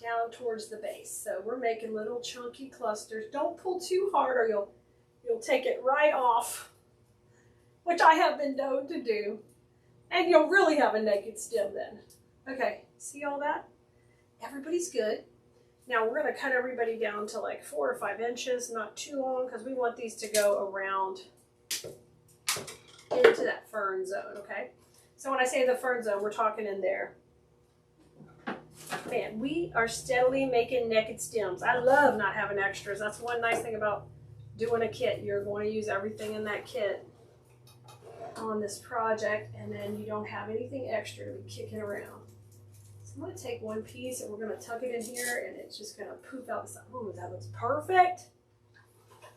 Down towards the base. So we're making little chunky clusters. Don't pull too hard or you'll take it right off, which I have been known to do. And you'll really have a naked stem then. Okay, see all that? Everybody's good. Now we're going to cut everybody down to like 4 or 5 inches, not too long, because we want these to go around into that fern zone, okay? So when I say the fern zone, we're talking in there. Man, we are steadily making naked stems. I love not having extras. That's one nice thing about doing a kit. You're going to use everything in that kit on this project, and then you don't have anything extra to be kicking around. So I'm going to take one piece and we're going to tuck it in here, and it's just going to poof out the side. Ooh, that looks perfect.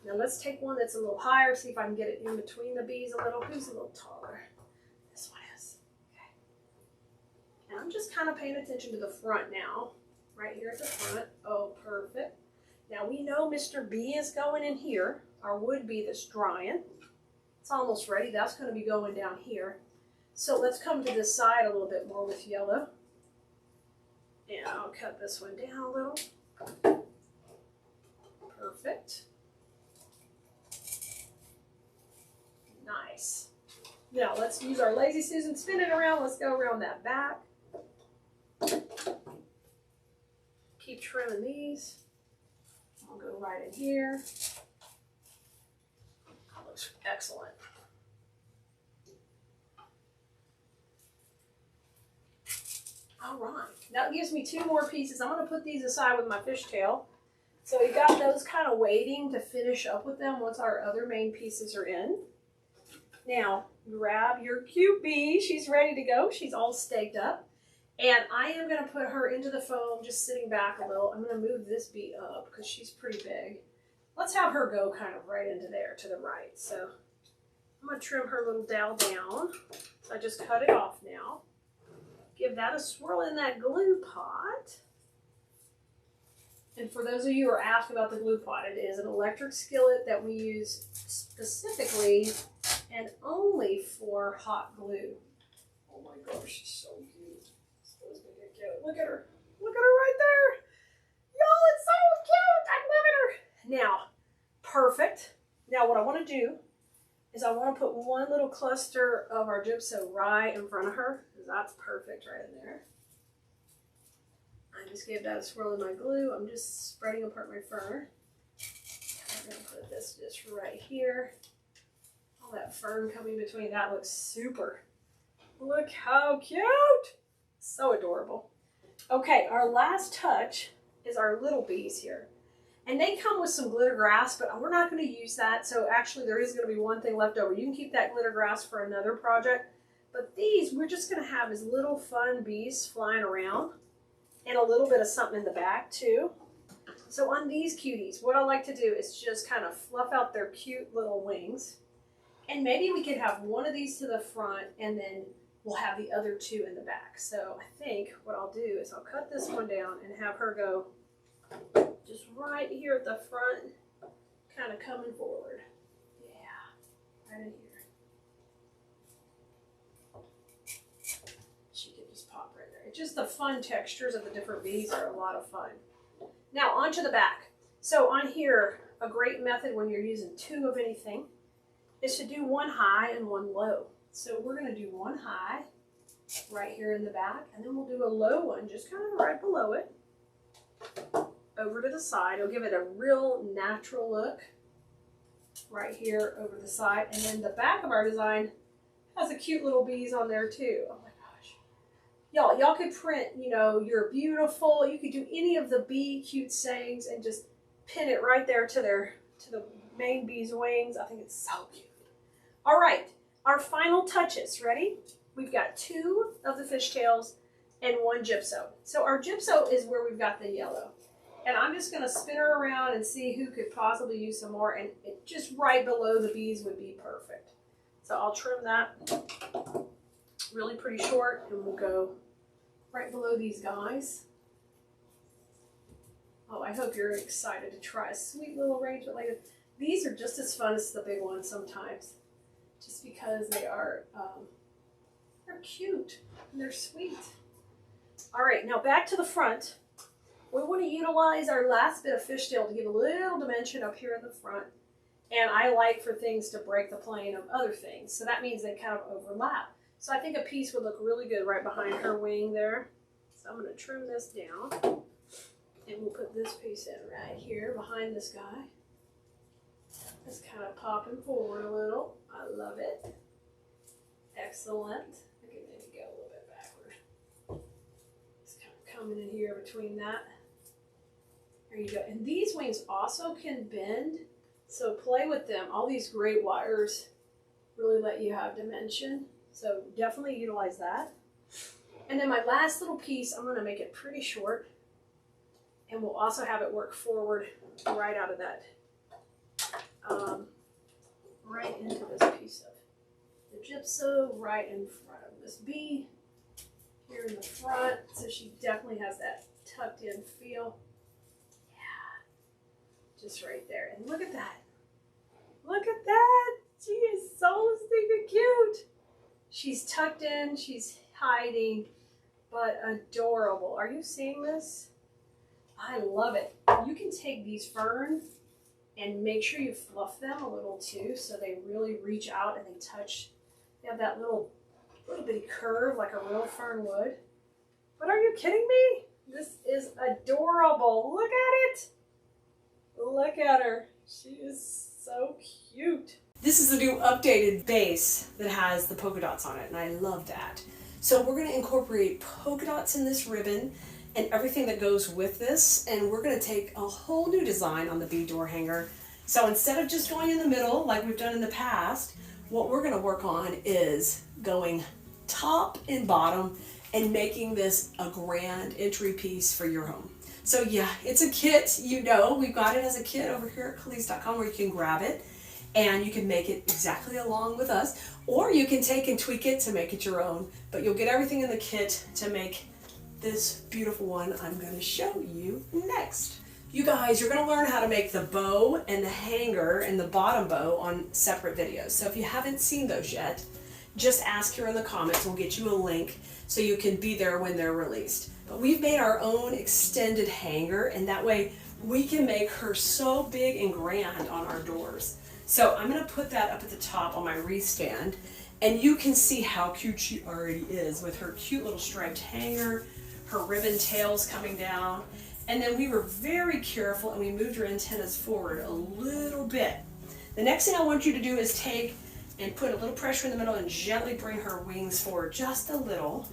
Now let's take one that's a little higher, see if I can get it in between the bees a little. Who's a little taller? This one is. Okay. And I'm just kind of paying attention to the front now. Right here at the front. Oh, perfect. Now we know Mr. B is going in here. Our wood bee that's drying. It's almost ready. That's going to be going down here. So let's come to this side a little bit more with yellow. And I'll cut this one down a little. Perfect. Nice. Now let's use our Lazy Susan, spin it around. Let's go around that back. Keep trimming these. I'll go right in here. That looks excellent. All right, that gives me 2 more pieces. I'm going to put these aside with my fishtail. So we got those kind of waiting to finish up with them once our other main pieces are in. Now, grab your cute bee. She's ready to go. She's all staked up. And I am going to put her into the foam, just sitting back a little. I'm going to move this bee up because she's pretty big. Let's have her go kind of right into there to the right. So I'm going to trim her little dowel down. So I just cut it off now. Give that a swirl in that glue pot. And for those of you who are asked about the glue pot, it is an electric skillet that we use specifically and only for hot glue. Oh my gosh, she's so cute. Look at her. Look at her right there. Y'all, it's so cute. I'm loving her. Now, perfect. Now what I want to do is I want to put one little cluster of our gypso right in front of her. That's perfect right in there. I just gave that a swirl in my glue. I'm just spreading apart my fern. I'm going to put this just right here. All that fern coming between. That looks super. Look how cute. So adorable. Okay, our last touch is our little bees here. And they come with some glitter grass, but we're not going to use that. So actually there is going to be one thing left over. You can keep that glitter grass for another project. But these, we're just going to have as little fun bees flying around. And a little bit of something in the back too. So on these cuties, what I like to do is just kind of fluff out their cute little wings. And maybe we could have one of these to the front and then we'll have the other 2 in the back. So I think what I'll do is I'll cut this one down and have her go just right here at the front, kind of coming forward. Yeah, right in here. Just the fun textures of the different bees are a lot of fun. Now onto the back. So on here, a great method when you're using 2 of anything is to do one high and one low. So we're going to do one high right here in the back, and then we'll do a low one just kind of right below it, over to the side. It'll give it a real natural look right here over the side. And then the back of our design has a cute little bees on there too. Oh my gosh. Y'all could print, you know, you're beautiful. You could do any of the bee cute sayings and just pin it right there to the main bee's wings. I think it's so cute. All right, our final touches. Ready? We've got 2 of the fishtails and 1 gypso. So our gypso is where we've got the yellow. And I'm just gonna spin her around and see who could possibly use some more, and it just right below the bees would be perfect. So I'll trim that really pretty short, and we'll go right below these guys. Oh, I hope you're excited to try a sweet little arrangement like this. These are just as fun as the big ones sometimes, just because they are, they're cute and they're sweet. All right, now back to the front. We want to utilize our last bit of fishtail to give a little dimension up here in the front. And I like for things to break the plane of other things. So that means they kind of overlap. So I think a piece would look really good right behind her wing there. So I'm going to trim this down. And we'll put this piece in right here behind this guy. Just kind of popping forward a little. I love it. Excellent. I can maybe go a little bit backward. Just kind of coming in here between that. There you go. And these wings also can bend, so play with them. All these great wires really let you have dimension, so definitely utilize that. And then my last little piece, I'm going to make it pretty short, and we'll also have it work forward right out of that, right into this piece of the gypso, right in front of this bee, here in the front, so she definitely has that tucked in feel. Just right there. And look at that. Look at that. She is so stinking cute. She's tucked in. She's hiding. But adorable. Are you seeing this? I love it. You can take these ferns and make sure you fluff them a little too, so they really reach out and they touch. They have that little bitty curve like a real fern would. But are you kidding me? This is adorable. Look at it. Look at her. She is so cute. This is the new updated base that has the polka dots on it, and I love that. So we're going to incorporate polka dots in this ribbon and everything that goes with this, and we're going to take a whole new design on the bee door hanger. So instead of just going in the middle like we've done in the past, what we're going to work on is going top and bottom and making this a grand entry piece for your home. So yeah, it's a kit, you know, we've got it as a kit over here at Keleas.com where you can grab it and you can make it exactly along with us, or you can take and tweak it to make it your own, but you'll get everything in the kit to make this beautiful one I'm going to show you next. You guys, you're going to learn how to make the bow and the hanger and the bottom bow on separate videos. So if you haven't seen those yet, just ask here in the comments. We'll get you a link so you can be there when they're released. But we've made our own extended hanger, and that way we can make her so big and grand on our doors. So I'm going to put that up at the top on my wreath stand, and you can see how cute she already is with her cute little striped hanger, her ribbon tails coming down. And then we were very careful and we moved her antennas forward a little bit. The next thing I want you to do is take and put a little pressure in the middle and gently bring her wings forward just a little,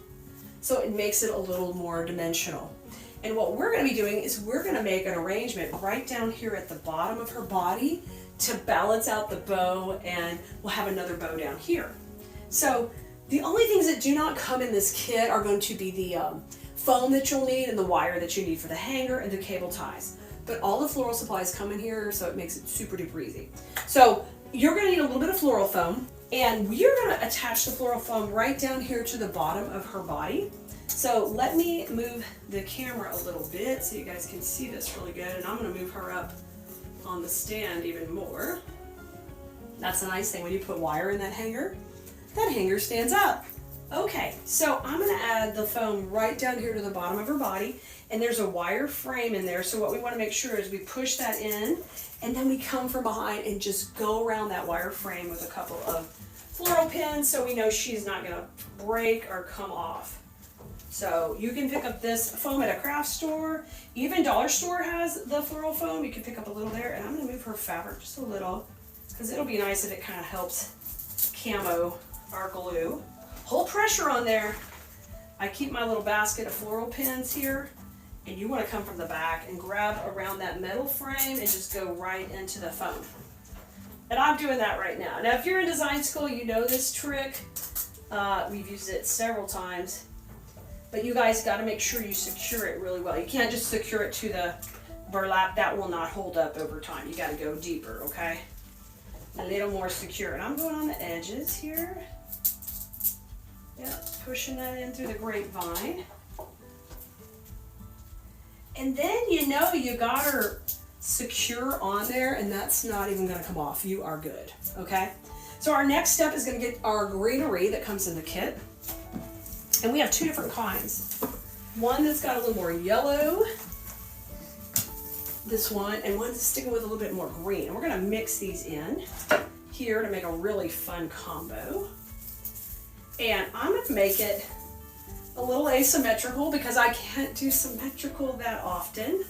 so it makes it a little more dimensional. And what we're going to be doing is we're going to make an arrangement right down here at the bottom of her body to balance out the bow, and we'll have another bow down here. So the only things that do not come in this kit are going to be the foam that you'll need and the wire that you need for the hanger and the cable ties. But all the floral supplies come in here, so it makes it super duper easy. So you're going to need a little bit of floral foam, and we're going to attach the floral foam right down here to the bottom of her body. So let me move the camera a little bit so you guys can see this really good, and I'm going to move her up on the stand even more. That's a nice thing when you put wire in that hanger stands up. Okay, so I'm going to add the foam right down here to the bottom of her body, and there's a wire frame in there, so what we want to make sure is we push that in, and then we come from behind and just go around that wire frame with a couple of floral pins so we know she's not going to break or come off. So you can pick up this foam at a craft store. Even Dollar Store has the floral foam. You can pick up a little there, and I'm going to move her fabric just a little because it'll be nice if it kind of helps camo our glue. Hold pressure on there. I keep my little basket of floral pins here, and you want to come from the back and grab around that metal frame and just go right into the foam. And I'm doing that right now. Now, if you're in design school, you know this trick. We've used it several times, but you guys got to make sure you secure it really well. You can't just secure it to the burlap. That will not hold up over time. You got to go deeper, okay? A little more secure. And I'm going on the edges here. Yep, pushing that in through the grapevine. And then you know you got her secure on there, and that's not even going to come off. You are good, okay? So our next step is going to get our greenery that comes in the kit. And we have two different kinds. One that's got a little more yellow, this one, and one that's sticking with a little bit more green. And we're going to mix these in here to make a really fun combo. And I'm going to make it a little asymmetrical because I can't do symmetrical that often,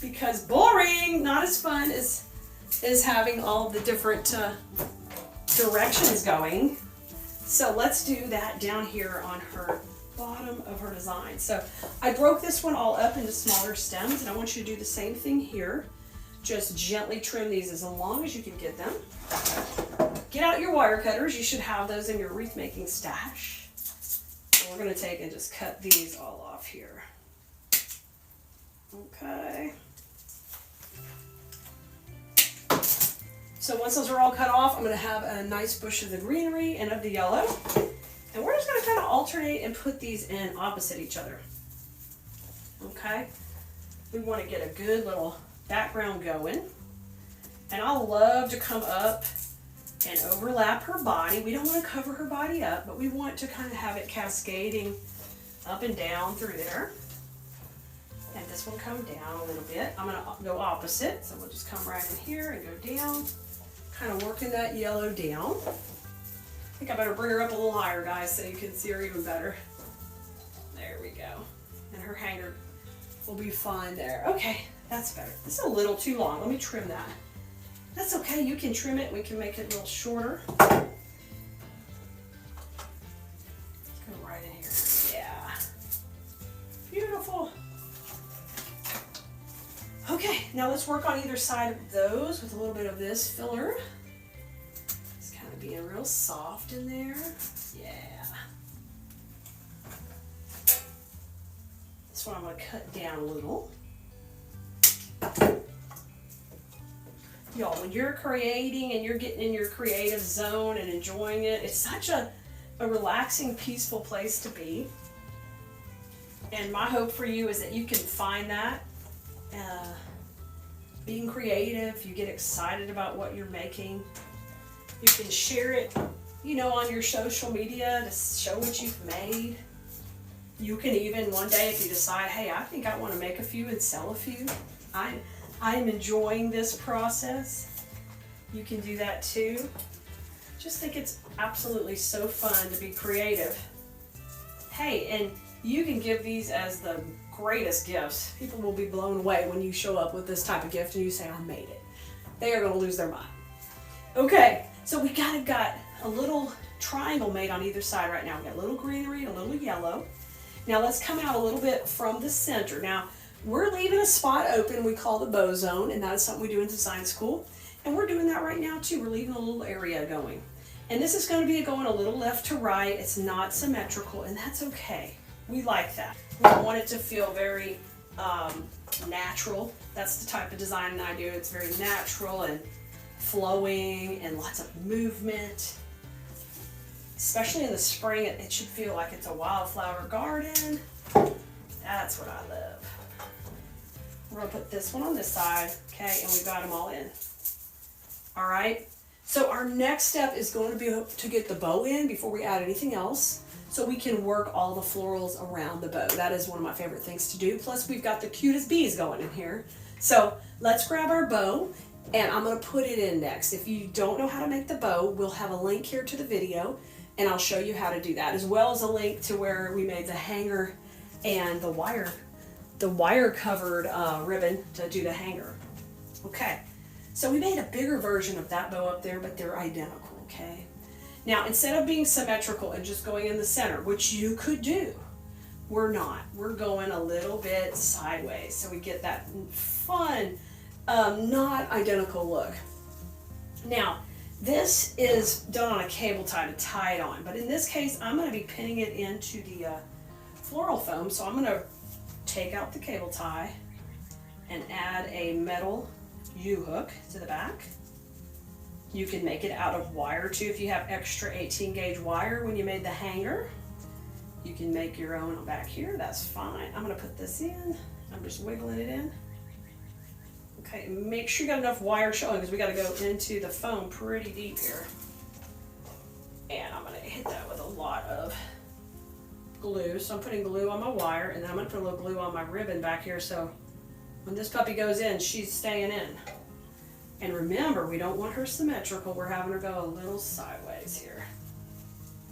because boring, not as fun as having all the different directions going. So let's do that down here on her bottom of her design. So I broke this one all up into smaller stems, and I want you to do the same thing here. Just gently trim these as long as you can get them. Get out your wire cutters. You should have those in your wreath making stash. And we're going to take and just cut these all off here. Okay. So once those are all cut off, I'm going to have a nice bush of the greenery and of the yellow. And we're just going to kind of alternate and put these in opposite each other. Okay. We want to get a good little background going. And I love to come up and overlap her body. We don't want to cover her body up, but we want to kind of have it cascading up and down through there. And this will come down a little bit. I'm going to go opposite, so we'll just come right in here and go down, kind of working that yellow down. I think I better bring her up a little higher, guys, so you can see her even better. There we go. And her hanger will be fine there. Okay, that's better. This is a little too long. Let me trim that. That's okay, you can trim it. We can make it a little shorter. Let's go right in here. Yeah. Beautiful. Okay, now let's work on either side of those with a little bit of this filler. It's kind of being real soft in there. Yeah. This one I'm going to cut down a little. Y'all, when you're creating and you're getting in your creative zone and enjoying it, it's such a relaxing, peaceful place to be. And my hope for you is that you can find that. Being creative, you get excited about what you're making. You can share it, you know, on your social media to show what you've made. You can even one day, if you decide, hey, I think I want to make a few and sell a few. I'm enjoying this process. You can do that too. Just think it's absolutely so fun to be creative. Hey, and you can give these as the greatest gifts. People will be blown away when you show up with this type of gift and you say, I made it. They are going to lose their mind. Okay, so we got a little triangle made on either side right now. We got a little greenery, a little yellow. Now let's come out a little bit from the center. Now, we're leaving a spot open we call the bow zone, and that is something we do in design school. And we're doing that right now too. We're leaving a little area going. And this is going to be going a little left to right. It's not symmetrical, and that's okay. We like that. We want it to feel very natural. That's the type of design I do. It's very natural and flowing and lots of movement. Especially in the spring, it should feel like it's a wildflower garden. That's what I love. We're going to put this one on this side, okay, and we've got them all in. All right, so our next step is going to be to get the bow in before we add anything else, so we can work all the florals around the bow. That is one of my favorite things to do. Plus, we've got the cutest bees going in here. So let's grab our bow, and I'm going to put it in next. If you don't know how to make the bow, we'll have a link here to the video, and I'll show you how to do that, as well as a link to where we made the hanger and the wire covered ribbon to do the hanger. Okay, So we made a bigger version of that bow up there, but they're identical, okay? Now, instead of being symmetrical and just going in the center, which you could do, we're not. We're going a little bit sideways, so we get that fun, not identical look. Now, this is done on a cable tie to tie it on, but in this case, I'm going to be pinning it into the floral foam, so I'm going to take out the cable tie and add a metal U-hook to the back. You can make it out of wire too if you have extra 18 gauge wire when you made the hanger. You can make your own back here, that's fine. I'm gonna put this in, I'm just wiggling it in. Okay, make sure you got enough wire showing because we gotta go into the foam pretty deep here. And I'm gonna hit that with a lot of glue. So I'm putting glue on my wire, and then I'm gonna put a little glue on my ribbon back here so when this puppy goes in, she's staying in. And remember, we don't want her symmetrical, we're having her go a little sideways here.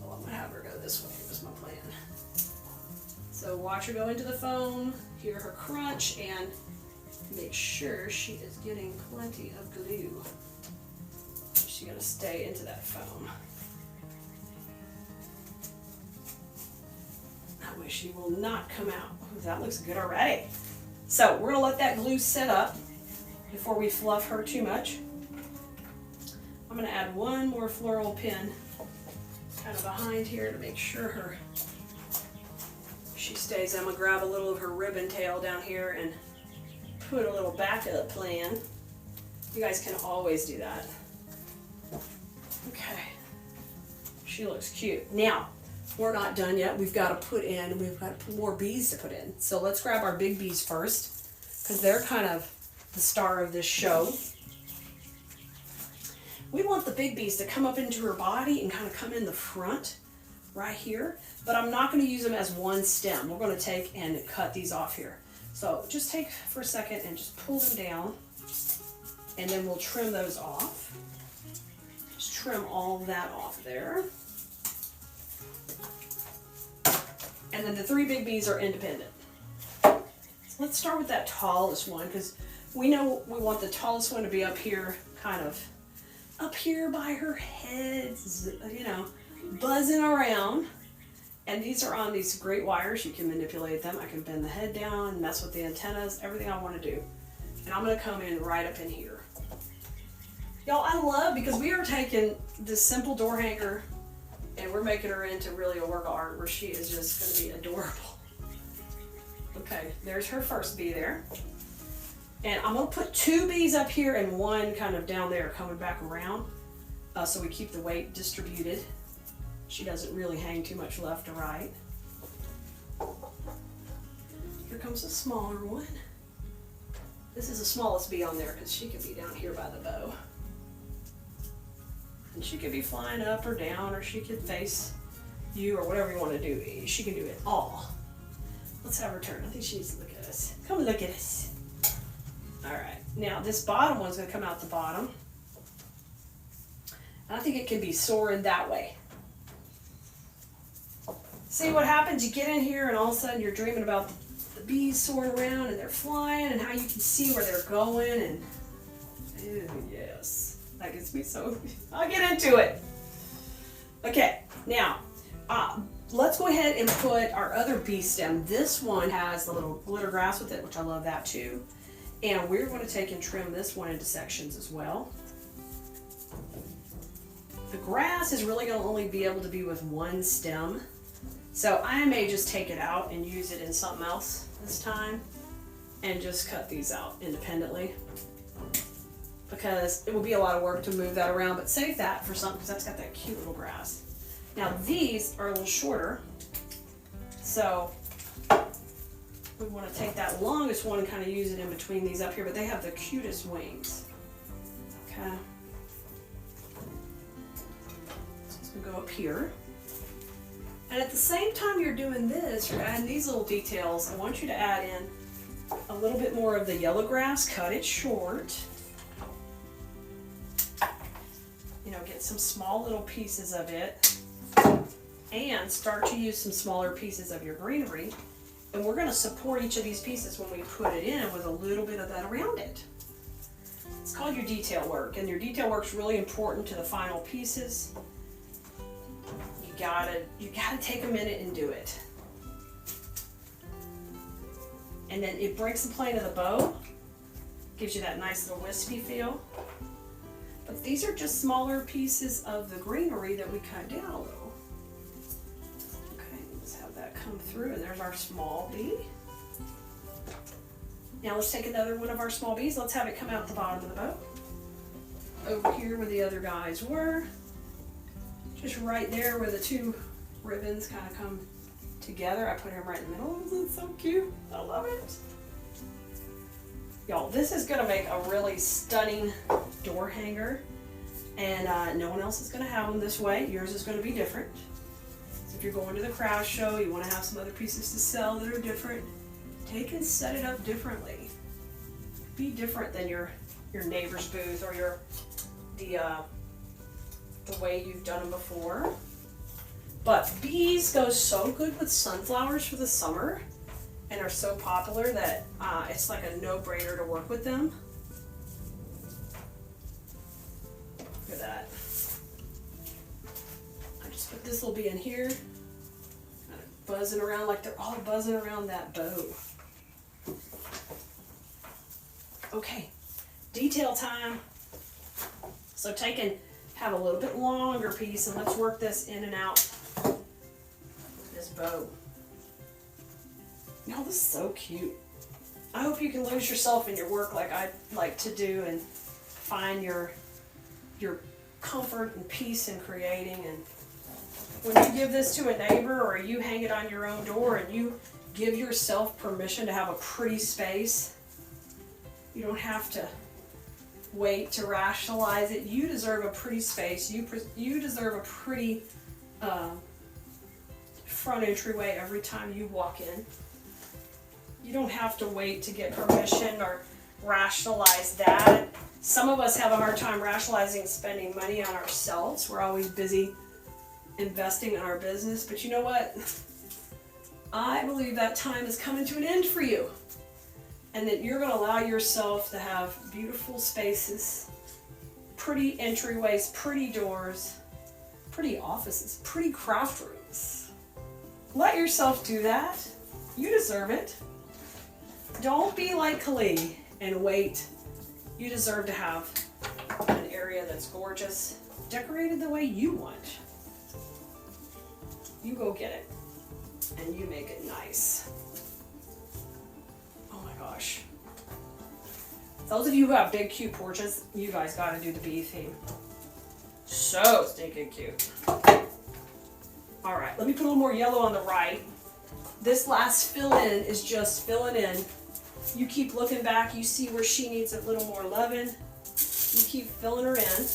Well, I'm gonna have her go this way, was my plan. So watch her go into the foam, hear her crunch, and make sure she is getting plenty of glue. She's gonna stay into that foam. That way she will not come out. Ooh, that looks good already. So we're gonna let that glue set up before we fluff her too much. I'm gonna add one more floral pin kind of behind here to make sure she stays. I'm gonna grab a little of her ribbon tail down here and put a little backup plan. You guys can always do that. Okay, she looks cute. Now, we're not done yet. We've got more bees to put in. So let's grab our big bees first, because they're kind of the star of this show. We want the big bees to come up into her body and kind of come in the front right here, but I'm not going to use them as one stem. We're going to take and cut these off here. So just take for a second and just pull them down, and then we'll trim those off. Just trim all that off there. And then the three big bees are independent. So let's start with that tallest one, because we know we want the tallest one to be up here, kind of up here by her head, you know, buzzing around. And these are on these great wires. You can manipulate them. I can bend the head down, mess with the antennas, everything I want to do. And I'm going to come in right up in here. Y'all, I love, because we are taking this simple door hanger and we're making her into really a work of art where she is just going to be adorable. Okay, there's her first bee there. And I'm going to put two bees up here and one kind of down there coming back around, so we keep the weight distributed. She doesn't really hang too much left or right. Here comes a smaller one. This is the smallest bee on there because she could be down here by the bow. And she could be flying up or down, or she could face you, or whatever you want to do. She can do it all. Let's have her turn. I think she needs to look at us. Come look at us. All right, now this bottom one's gonna come out the bottom. And I think it can be soaring that way. See what happens? You get in here and all of a sudden you're dreaming about the bees soaring around and they're flying and how you can see where they're going, and ew, yes, that gets me so, I'll get into it. Okay, now, let's go ahead and put our other bee stem. This one has the little glitter grass with it, which I love that too. And we're going to take and trim this one into sections as well. The grass is really going to only be able to be with one stem. So I may just take it out and use it in something else this time and just cut these out independently, because it will be a lot of work to move that around, but save that for something because that's got that cute little grass. Now these are a little shorter, so we want to take that longest one and kind of use it in between these up here, but they have the cutest wings. Okay. So it's going to go up here. And at the same time you're doing this, you're adding these little details. I want you to add in a little bit more of the yellow grass, cut it short. You know, get some small little pieces of it. And start to use some smaller pieces of your greenery. And we're going to support each of these pieces when we put it in with a little bit of that around it. It's called your detail work, and your detail work's really important to the final pieces. You gotta take a minute and do it. And then it breaks the plane of the bow, gives you that nice little wispy feel. But these are just smaller pieces of the greenery that we cut down a little. Okay, let's have that come through, and there's our small bee. Now let's take another one of our small bees. Let's have it come out the bottom of the bow. Over here where the other guys were. Just right there where the two ribbons kind of come together. I put him right in the middle. Isn't it so cute? I love it. Y'all, this is gonna make a really stunning door hanger. And no one else is gonna have them this way. Yours is gonna be different. So if you're going to the craft show, you wanna have some other pieces to sell that are different, take and set it up differently. Be different than your neighbor's booth or the way you've done them before. But bees go so good with sunflowers for the summer and are so popular that it's like a no-brainer to work with them. Look at that. I just put this little bee in here, kind of buzzing around like they're all buzzing around that bow. Okay, detail time. So have a little bit longer piece and let's work this in and out this bow. Y'all, this is so cute. I hope you can lose yourself in your work like I like to do and find your comfort and peace in creating. And when you give this to a neighbor or you hang it on your own door and you give yourself permission to have a pretty space, you don't have to wait to rationalize it. You deserve a pretty space. You deserve a pretty front entryway every time you walk in. You don't have to wait to get permission or rationalize that. Some of us have a hard time rationalizing spending money on ourselves. We're always busy investing in our business. But you know what? I believe that time is coming to an end for you. And that you're going to allow yourself to have beautiful spaces, pretty entryways, pretty doors, pretty offices, pretty craft rooms. Let yourself do that. You deserve it. Don't be like Keleas and wait. You deserve to have an area that's gorgeous, decorated the way you want. You go get it, and you make it nice. Oh my gosh. Those of you who have big, cute porches, you guys gotta do the bee theme. So stinking cute. All right, let me put a little more yellow on the right. This last fill in is just filling in. You keep looking back, you see where she needs a little more loving. You keep filling her in.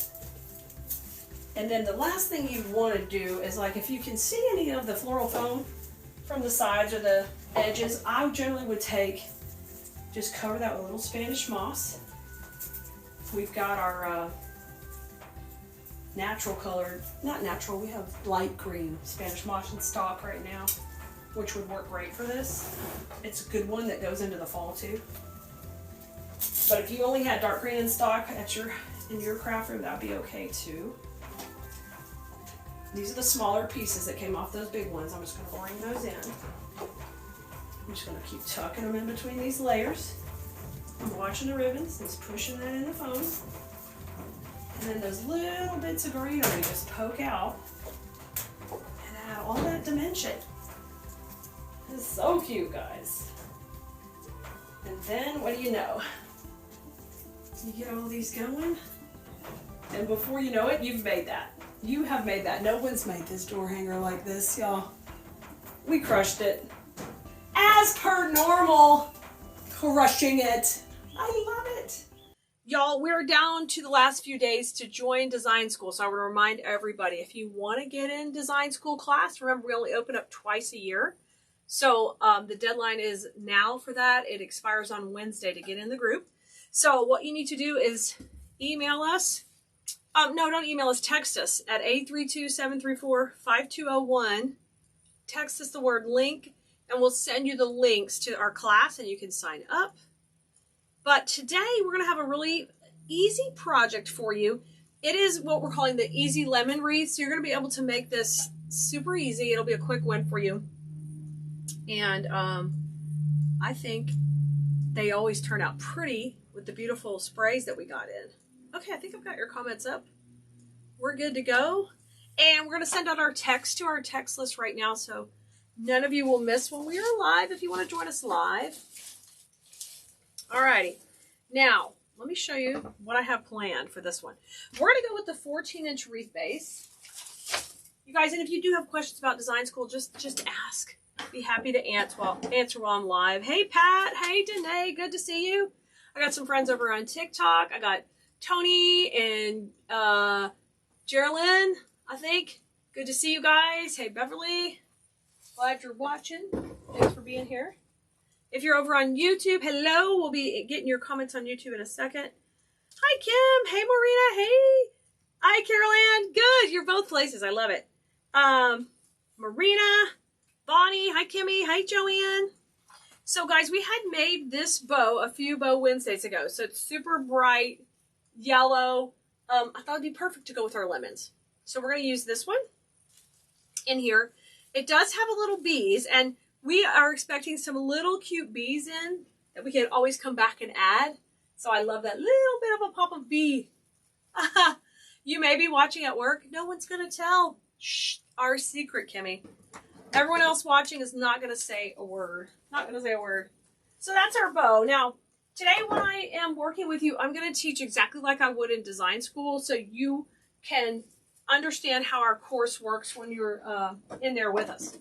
And then the last thing you want to do is, like, if you can see any of the floral foam from the sides or the edges, I generally would just cover that with a little Spanish moss. We've got our natural colored, not natural, we have light green Spanish moss in stock right now, which would work great for this. It's a good one that goes into the fall too. But if you only had dark green in stock in your craft room, that'd be okay too. These are the smaller pieces that came off those big ones. I'm just going to bring those in. I'm just going to keep tucking them in between these layers. I'm watching the ribbons, just pushing that in the foam. And then those little bits of greenery just poke out and add all that dimension. This is so cute, guys. And then, what do you know? You get all these going, and before you know it, you've made that. You have made that. No one's made this door hanger like this, y'all. We crushed it. As per normal, crushing it. I love it. Y'all, we're down to the last few days to join design school. So I want to remind everybody, if you want to get in design school class, remember we only open up twice a year. So the deadline is now for that. It expires on Wednesday to get in the group. So what you need to do is email us. No, don't email us. Text us at 832-734-5201. Text us the word link, and we'll send you the links to our class, and you can sign up. But today we're going to have a really easy project for you. It is what we're calling the easy lemon wreath. So you're going to be able to make this super easy. It'll be a quick win for you. And I think they always turn out pretty with the beautiful sprays that we got in. Okay, I think I've got your comments up. We're good to go. And we're going to send out our text to our text list right now, so none of you will miss when we are live if you want to join us live. Alrighty. Now, let me show you what I have planned for this one. We're going to go with the 14-inch wreath base. You guys, and if you do have questions about design school, just ask. Be happy to answer while I'm live. Hey, Pat. Hey, Danae. Good to see you. I got some friends over on TikTok. I got Tony and Geraldine, I think. Good to see you guys. Hey, Beverly. Glad you're watching. Thanks for being here. If you're over on YouTube, hello. We'll be getting your comments on YouTube in a second. Hi, Kim. Hey, Marina. Hey. Hi, Carol Ann. Good. You're both places. I love it. Marina, Bonnie. Hi, Kimmy. Hi, Joanne. So, guys, we had made this bow a few Bow Wednesdays ago. So, it's super bright yellow. I thought it'd be perfect to go with our lemons. So, we're going to use this one in here. It does have a little bees, and we are expecting some little cute bees in that we can always come back and add. So I love that little bit of a pop of bee. You may be watching at work. No one's going to tell. Shh, our secret, Kimmy. Everyone else watching is not going to say a word. Not going to say a word. So that's our bow. Now, today when I am working with you, I'm going to teach exactly like I would in design school so you can understand how our course works when you're in there with us.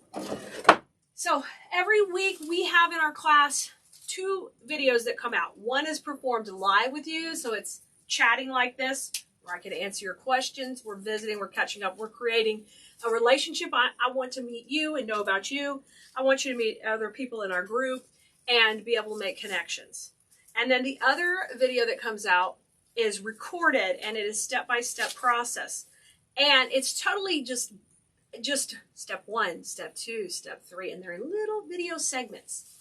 So every week we have in our class 2 videos that come out. One is performed live with you, so it's chatting like this, where I can answer your questions. We're visiting, we're catching up, we're creating a relationship. I want to meet you and know about you. I want you to meet other people in our group and be able to make connections. And then the other video that comes out is recorded, and it is step-by-step process. And it's totally just step 1, step 2, step 3, and they're in little video segments.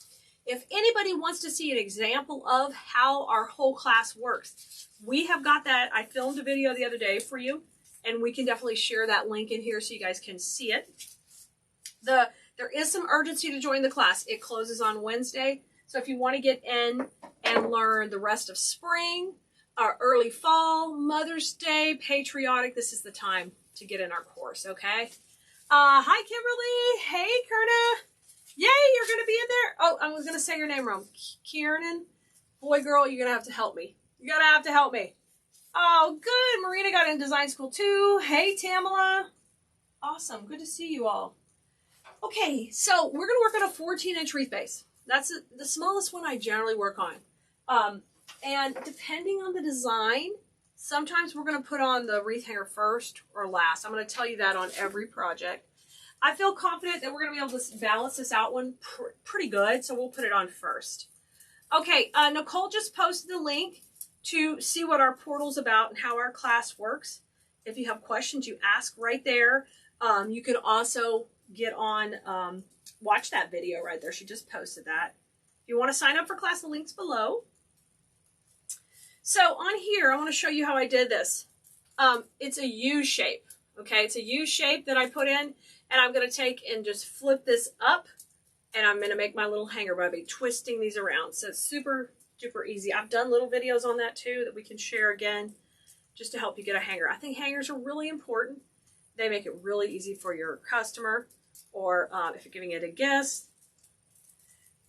If anybody wants to see an example of how our whole class works, we have got that. I filmed a video the other day for you, and we can definitely share that link in here so you guys can see it. There is some urgency to join the class. It closes on Wednesday. So if you want to get in and learn the rest of spring, our early fall, Mother's Day, patriotic, this is the time to get in our course, okay? Hi, Kimberly. Hey, Kerna. Yay, you're going to be in there. Oh, I was going to say your name wrong. Kiernan. Boy, girl, you're going to have to help me. You're going to have to help me. Oh, good. Marina got in design school, too. Hey, Tamala. Awesome. Good to see you all. Okay, so we're going to work on a 14-inch wreath base. That's the smallest one I generally work on. And depending on the design, sometimes we're going to put on the wreath hanger first or last. I'm going to tell you that on every project. I feel confident that we're going to be able to balance this out one pretty good, so we'll put it on first. Okay, Nicole just posted the link to see what our portal's about and how our class works. If you have questions, you ask right there. You can also get on, watch that video right there. She just posted that. If you want to sign up for class, the link's below. So on here, I want to show you how I did this. It's a U shape, okay? It's a U shape that I put in, and I'm going to take and just flip this up, and I'm going to make my little hanger by twisting these around. So it's super duper easy. I've done little videos on that too that we can share again just to help you get a hanger. I think hangers are really important. They make it really easy for your customer, or if you're giving it a guest.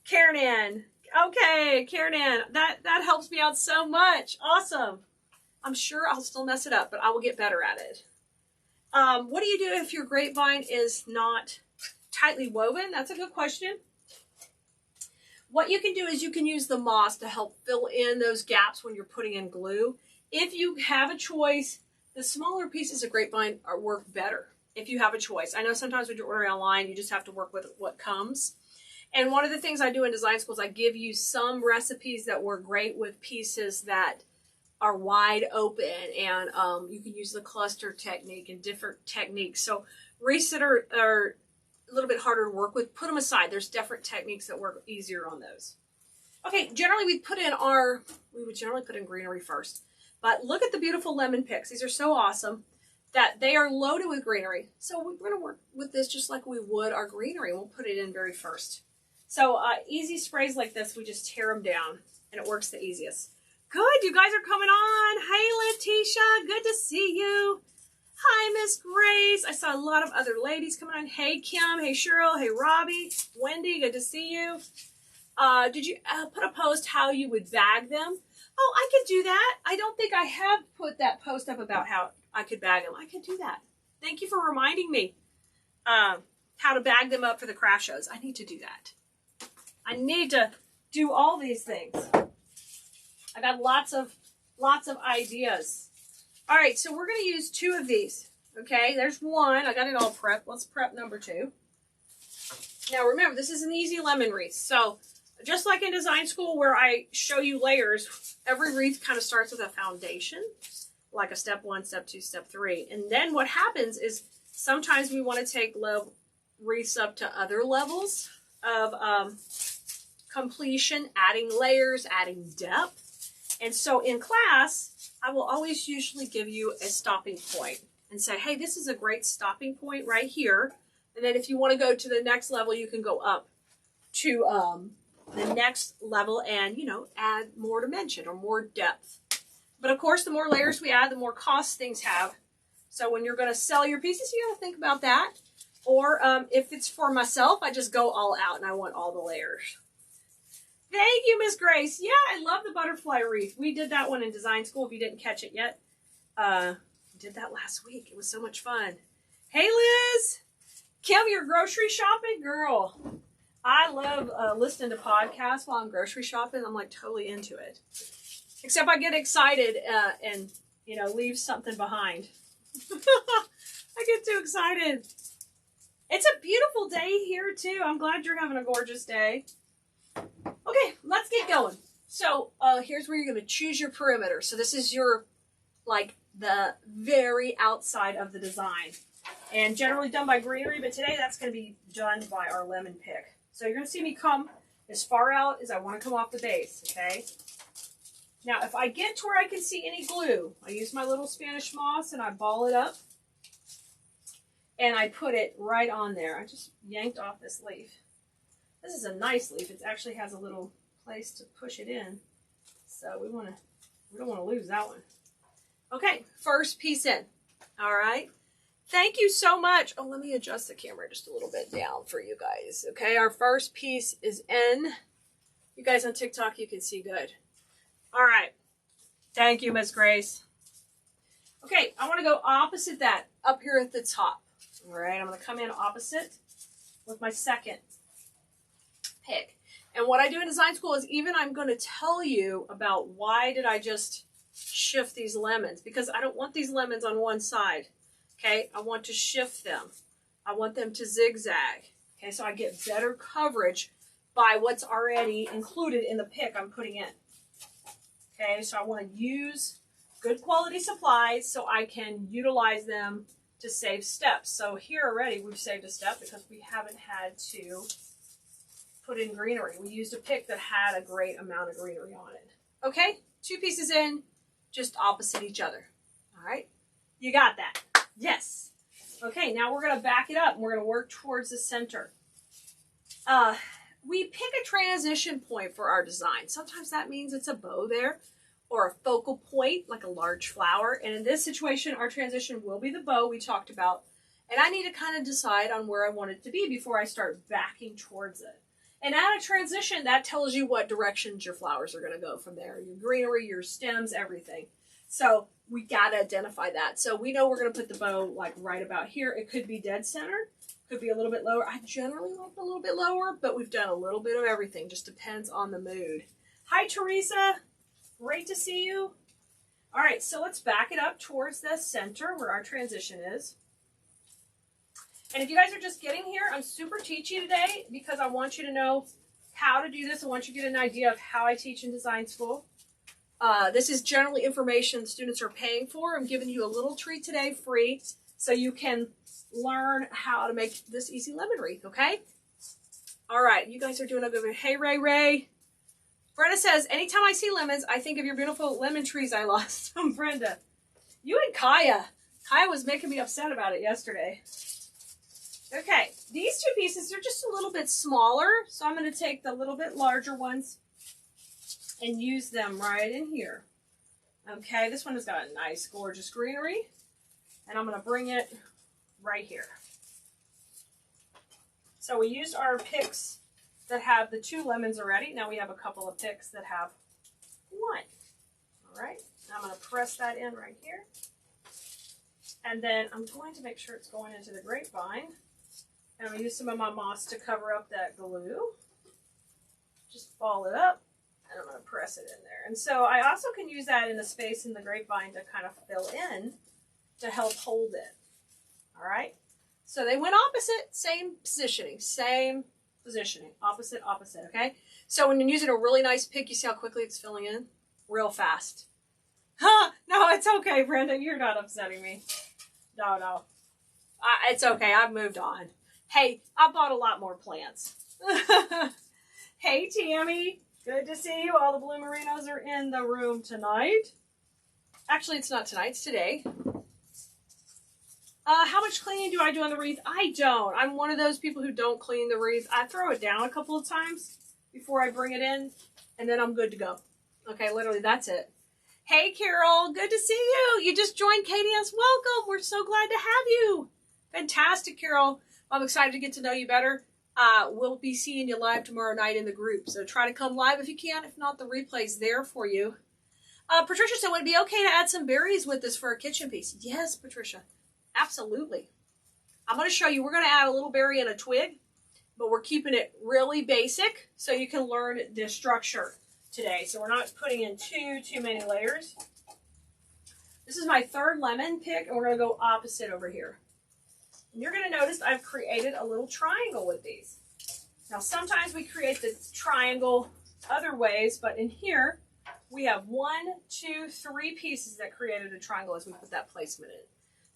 Karen, okay, Karen, that helps me out so much. Awesome. I'm sure I'll still mess it up, but I will get better at it. What do you do if your grapevine is not tightly woven? That's a good question. What you can do is you can use the moss to help fill in those gaps when you're putting in glue. If you have a choice, the smaller pieces of grapevine work better if you have a choice. I know sometimes when you're ordering online, you just have to work with what comes. And one of the things I do in design school is I give you some recipes that work great with pieces that are wide open, and you can use the cluster technique and different techniques. So wreaths that are a little bit harder to work with, put them aside. There's different techniques that work easier on those. Okay, generally we would generally put in greenery first. But look at the beautiful lemon picks. These are so awesome that they are loaded with greenery. So we're going to work with this just like we would our greenery. We'll put it in very first. So easy sprays like this, we just tear them down and it works the easiest. Good, you guys are coming on. Hey, Letitia, good to see you. Hi, Miss Grace. I saw a lot of other ladies coming on. Hey, Kim. Hey, Cheryl. Hey, Robbie. Wendy, good to see you. Did you put a post how you would bag them? Oh, I could do that. I don't think I have put that post up about how I could bag them. I could do that. Thank you for reminding me how to bag them up for the craft shows. I need to do that. I need to do all these things. I got lots of ideas. All right, so we're going to use 2 of these. Okay, there's 1. I got it all prepped. Let's prep number 2. Now remember, this is an easy lemon wreath. So just like in design school where I show you layers, every wreath kind of starts with a foundation, like a step 1, step 2, step 3. And then what happens is sometimes we want to take wreaths up to other levels of completion, adding layers, adding depth. And so in class, I will always usually give you a stopping point and say, hey, this is a great stopping point right here. And then if you want to go to the next level, you can go up to the next level and, you know, add more dimension or more depth. But of course, the more layers we add, the more cost things have. So when you're going to sell your pieces, you got to think about that. Or if it's for myself, I just go all out and I want all the layers. Thank you, Miss Grace. Yeah, I love the butterfly wreath. We did that one in design school if you didn't catch it yet. We did that last week. It was so much fun. Hey, Liz. Kim, you're grocery shopping? Girl, I love listening to podcasts while I'm grocery shopping. I'm like totally into it. Except I get excited and, you know, leave something behind. I get too excited. It's a beautiful day here, too. I'm glad you're having a gorgeous day. Okay, let's get going. So here's where you're going to choose your perimeter. So this is your, like, the very outside of the design. And generally done by greenery, but today that's going to be done by our lemon pick. So you're going to see me come as far out as I want to come off the base, okay? Now, if I get to where I can see any glue, I use my little Spanish moss and I ball it up. And I put it right on there. I just yanked off this leaf. This is a nice leaf. It actually has a little place to push it in. So we don't want to lose that one. Okay, first piece in. All right. Thank you so much. Oh, let me adjust the camera just a little bit down for you guys. Okay, our first piece is in. You guys on TikTok, you can see good. All right. Thank you, Miss Grace. Okay, I want to go opposite that up here at the top. All right, I'm going to come in opposite with my second pick. And what I do in design school is even I'm going to tell you about why did I just shift these lemons, because I don't want these lemons on one side. Okay, I want to shift them. I want them to zigzag. Okay, so I get better coverage by what's already included in the pick I'm putting in. Okay, so I want to use good quality supplies so I can utilize them to save steps. So here already we've saved a step because we haven't had to put in greenery. We used a pick that had a great amount of greenery on it. Okay, 2 pieces in, just opposite each other. All right, you got that. Yes. Okay, now we're going to back it up and we're going to work towards the center. We pick a transition point for our design. Sometimes that means it's a bow there or a focal point like a large flower. And in this situation, our transition will be the bow we talked about. And I need to kind of decide on where I want it to be before I start backing towards it. And at a transition, that tells you what directions your flowers are going to go from there. Your greenery, your stems, everything. So we got to identify that. So we know we're going to put the bow like right about here. It could be dead center. Could be a little bit lower. I generally like a little bit lower, but we've done a little bit of everything. Just depends on the mood. Hi, Teresa. Great to see you. All right, so let's back it up towards the center where our transition is. And if you guys are just getting here, I'm super teachy today because I want you to know how to do this. I want you to get an idea of how I teach in design school. This is generally information students are paying for. I'm giving you a little treat today free so you can learn how to make this easy lemon wreath, okay? All right, you guys are doing a good one. Hey, Ray. Brenda says, anytime I see lemons, I think of your beautiful lemon trees I lost. Brenda, you and Kaya. Kaya was making me upset about it yesterday. Okay, these two pieces are just a little bit smaller, so I'm going to take the little bit larger ones and use them right in here. Okay, this one has got a nice, gorgeous greenery, and I'm going to bring it right here. So we used our picks that have the 2 lemons already. Now we have a couple of picks that have 1. All right, I'm going to press that in right here. And then I'm going to make sure it's going into the grapevine. And I'm going to use some of my moss to cover up that glue. Just ball it up, and I'm going to press it in there. And so I also can use that in a space in the grapevine to kind of fill in to help hold it. All right. So they went opposite, same positioning, opposite, opposite, okay? So when you're using a really nice pick, you see how quickly it's filling in? Real fast. Huh? No, it's okay, Brenda. You're not upsetting me. No. It's okay. I've moved on. Hey, I bought a lot more plants. Hey, Tammy. Good to see you. All the bloomerinos are in the room tonight. Actually, it's not tonight. It's today. How much cleaning do I do on the wreath? I don't. I'm one of those people who don't clean the wreath. I throw it down a couple of times before I bring it in, and then I'm good to go. Okay, literally, that's it. Hey, Carol. Good to see you. You just joined Keleas. Welcome. We're so glad to have you. Fantastic, Carol. I'm excited to get to know you better. We'll be seeing you live tomorrow night in the group, so try to come live if you can. If not, the replay's there for you. Patricia said, would it be okay to add some berries with this for a kitchen piece? Yes, Patricia. Absolutely. I'm going to show you. We're going to add a little berry and a twig, but we're keeping it really basic so you can learn the structure today. So we're not putting in too many layers. This is my 3rd lemon pick, and we're going to go opposite over here. And you're going to notice I've created a little triangle with these. Now, sometimes we create the triangle other ways, but in here, we have 1, 2, 3 pieces that created a triangle as we put that placement in.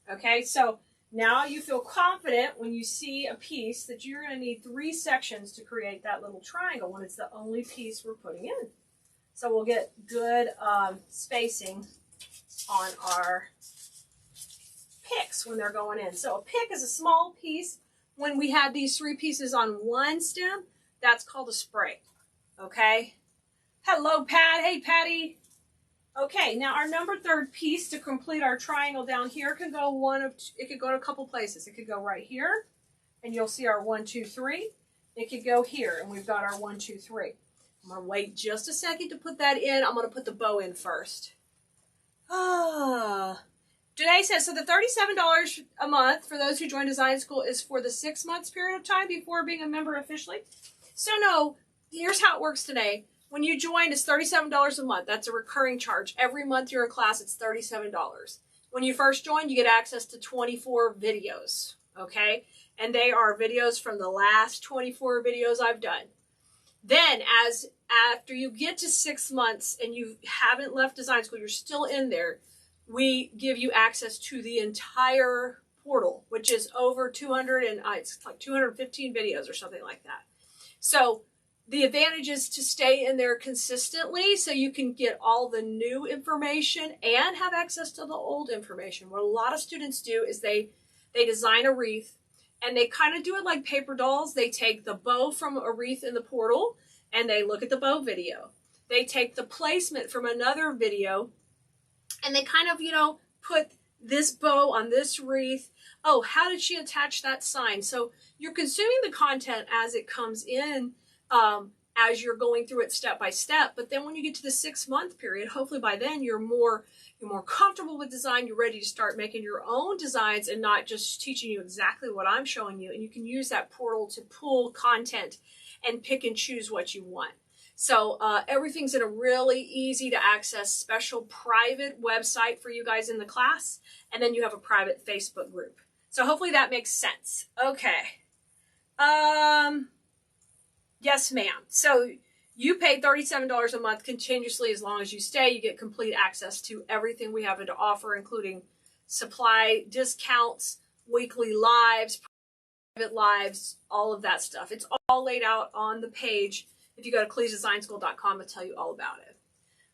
Okay, so now you feel confident when you see a piece that you're going to need 3 sections to create that little triangle when it's the only piece we're putting in. So we'll get good spacing on our picks when they're going in. So a pick is a small piece. When we have these 3 pieces on one stem, that's called a spray. Okay? Hello, Pat. Hey, Patty. Okay, now our number 3rd piece to complete our triangle down here can go it could go to a couple places. It could go right here, and you'll see our 1, 2, 3. It could go here, and we've got our 1, 2, 3. I'm going to wait just a second to put that in. I'm going to put the bow in first. Janae says, so the $37 a month for those who join design school is for the 6 months period of time before being a member officially? So no, here's how it works today. When you join, it's $37 a month. That's a recurring charge. Every month you're in class, it's $37. When you first join, you get access to 24 videos, okay? And they are videos from the last 24 videos I've done. Then, after you get to 6 months and you haven't left design school, you're still in there, we give you access to the entire portal, which is over 200 and it's like 215 videos or something like that. So the advantage is to stay in there consistently so you can get all the new information and have access to the old information. What a lot of students do is they design a wreath and they kind of do it like paper dolls. They take the bow from a wreath in the portal and they look at the bow video. They take the placement from another video and they kind of, put this bow on this wreath. Oh, how did she attach that sign? So you're consuming the content as it comes in, as you're going through it step by step. But then when you get to the 6 month period, hopefully by then you're more comfortable with design. You're ready to start making your own designs and not just teaching you exactly what I'm showing you. And you can use that portal to pull content and pick and choose what you want. So everything's in a really easy to access special private website for you guys in the class. And then you have a private Facebook group. So hopefully that makes sense. Okay. Yes, ma'am. So you pay $37 a month continuously as long as you stay. You get complete access to everything we have to offer, including supply discounts, weekly lives, private lives, all of that stuff. It's all laid out on the page. If you go to KeleasDesignSchool.com, it'll tell you all about it.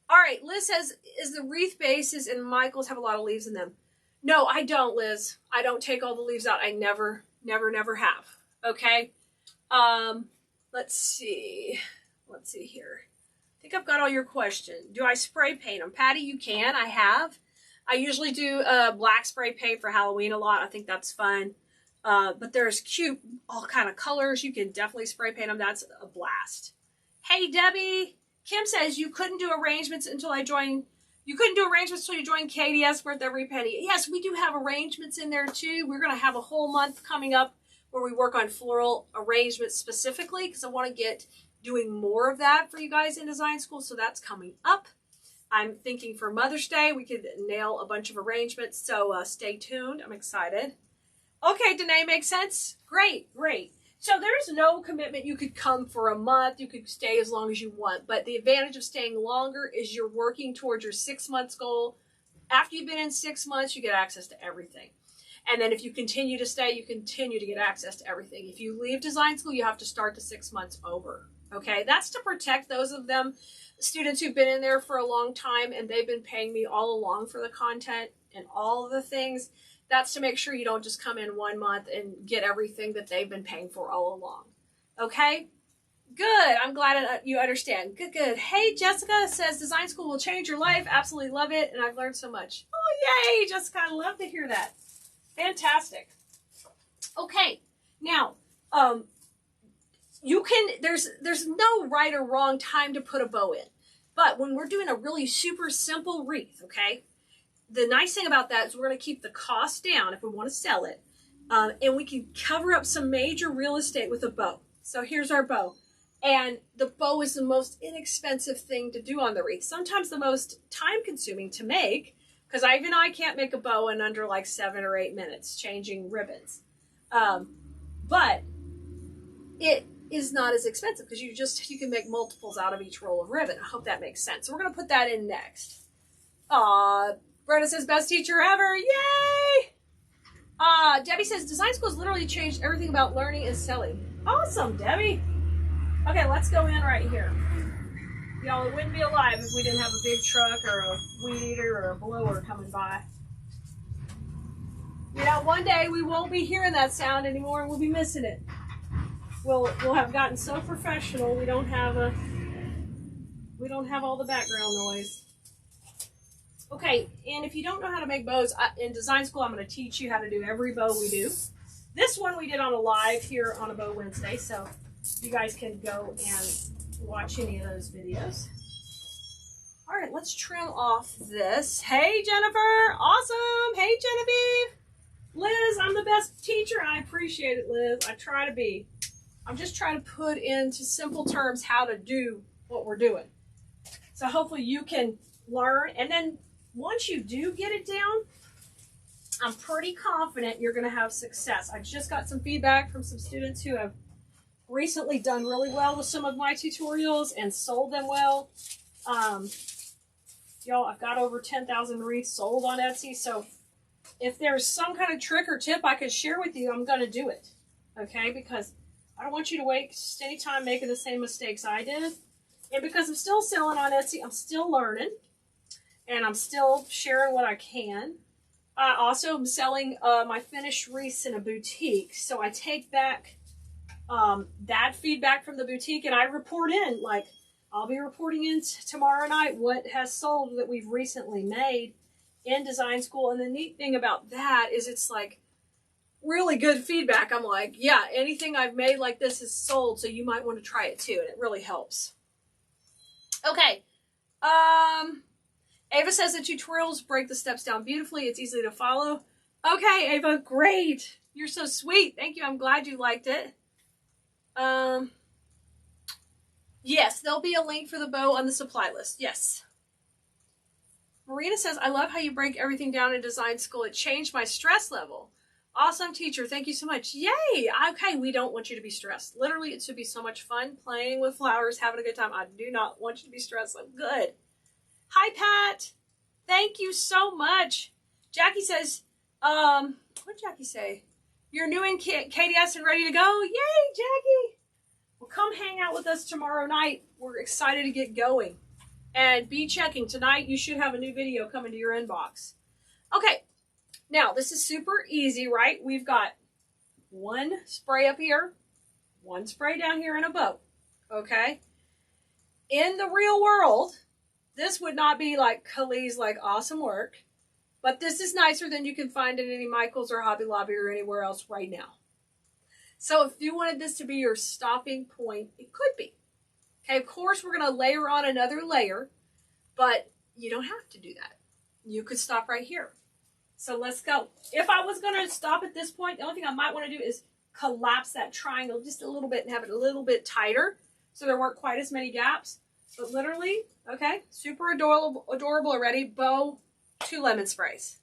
All right, Liz says, is the wreath bases and Michael's have a lot of leaves in them? No, I don't, Liz. I don't take all the leaves out. I never have. Okay. Let's see here. I think I've got all your questions. Do I spray paint them? Patty, you can. I have. I usually do black spray paint for Halloween a lot. I think that's fun. But there's cute, all kind of colors. You can definitely spray paint them. That's a blast. Hey, Debbie. Kim says you couldn't do arrangements until I joined. You couldn't do arrangements until you joined Keleas Worth Every Penny. Yes, we do have arrangements in there too. We're going to have a whole month coming up where we work on floral arrangements specifically because I want to get doing more of that for you guys in design school. So that's coming up. I'm thinking for Mother's Day, we could nail a bunch of arrangements. So stay tuned. I'm excited. Okay, Danae, makes sense? Great, great. So there's no commitment. You could come for a month. You could stay as long as you want. But the advantage of staying longer is you're working towards your 6 months goal. After you've been in 6 months, you get access to everything. And then if you continue to stay, you continue to get access to everything. If you leave design school, you have to start the 6 months over. Okay, that's to protect those of them, students who've been in there for a long time and they've been paying me all along for the content and all of the things. That's to make sure you don't just come in 1 month and get everything that they've been paying for all along. Okay? Good. I'm glad you understand. Good, good. Hey, Jessica says design school will change your life. Absolutely love it. And I've learned so much. Oh, yay, Jessica. I love to hear that. Fantastic. Okay. Now, there's no right or wrong time to put a bow in. But when we're doing a really super simple wreath, okay, the nice thing about that is we're going to keep the cost down if we want to sell it. And we can cover up some major real estate with a bow. So here's our bow. And the bow is the most inexpensive thing to do on the wreath. Sometimes the most time consuming to make, because even I can't make a bow in under like 7 or 8 minutes changing ribbons. But it is not as expensive because you can make multiples out of each roll of ribbon. I hope that makes sense. So we're going to put that in next. Brenda says, best teacher ever. Yay! Debbie says, design school's literally changed everything about learning and selling. Awesome, Debbie. Okay, let's go in right here. Y'all, it wouldn't be alive if we didn't have a big truck or a weed eater or a blower coming by. You know, one day we won't be hearing that sound anymore and we'll be missing it. We'll have gotten so professional we don't have all the background noise. Okay, and if you don't know how to make bows, in design school, I'm going to teach you how to do every bow we do. This one we did on a live here on a Bow Wednesday, so you guys can go and watch any of those videos. All right, let's trim off this. Hey, Jennifer. Awesome. Hey, Genevieve. Liz, I'm the best teacher. I appreciate it, Liz. I try to be. I'm just trying to put into simple terms how to do what we're doing. So hopefully you can learn, and then once you do get it down, I'm pretty confident you're going to have success. I just got some feedback from some students who have recently done really well with some of my tutorials and sold them well. Y'all, I've got over 10,000 wreaths sold on Etsy, so if there's some kind of trick or tip I could share with you, I'm going to do it, okay? Because I don't want you to waste any time making the same mistakes I did. And because I'm still selling on Etsy, I'm still learning. And I'm still sharing what I can. I also am selling my finished wreaths in a boutique. So I take back that feedback from the boutique and I report in. Like, I'll be reporting in tomorrow night what has sold that we've recently made in design school. And the neat thing about that is it's like really good feedback. I'm like, yeah, anything I've made like this is sold, so you might want to try it too. And it really helps. Okay. Ava says the tutorials break the steps down beautifully. It's easy to follow. Okay, Ava, great. You're so sweet. Thank you. I'm glad you liked it. Yes, there'll be a link for the bow on the supply list. Yes. Marina says, I love how you break everything down in design school. It changed my stress level. Awesome, teacher. Thank you so much. Yay. Okay, we don't want you to be stressed. Literally, it should be so much fun playing with flowers, having a good time. I do not want you to be stressed. I'm good. Hi, Pat. Thank you so much. Jackie says, what did Jackie say? You're new in Keleas and ready to go? Yay, Jackie. Well, come hang out with us tomorrow night. We're excited to get going. And be checking. Tonight, you should have a new video coming to your inbox. Okay, now this is super easy, right? We've got one spray up here, one spray down here in a boat, okay? In the real world, this would not be like Keleas, like awesome work, but this is nicer than you can find in any Michael's or Hobby Lobby or anywhere else right now. So if you wanted this to be your stopping point, it could be. Okay, of course, we're going to layer on another layer, but you don't have to do that. You could stop right here. So let's go. If I was going to stop at this point, the only thing I might want to do is collapse that triangle just a little bit and have it a little bit tighter so there weren't quite as many gaps. But literally, okay, super adorable already. Bow, 2 lemon sprays.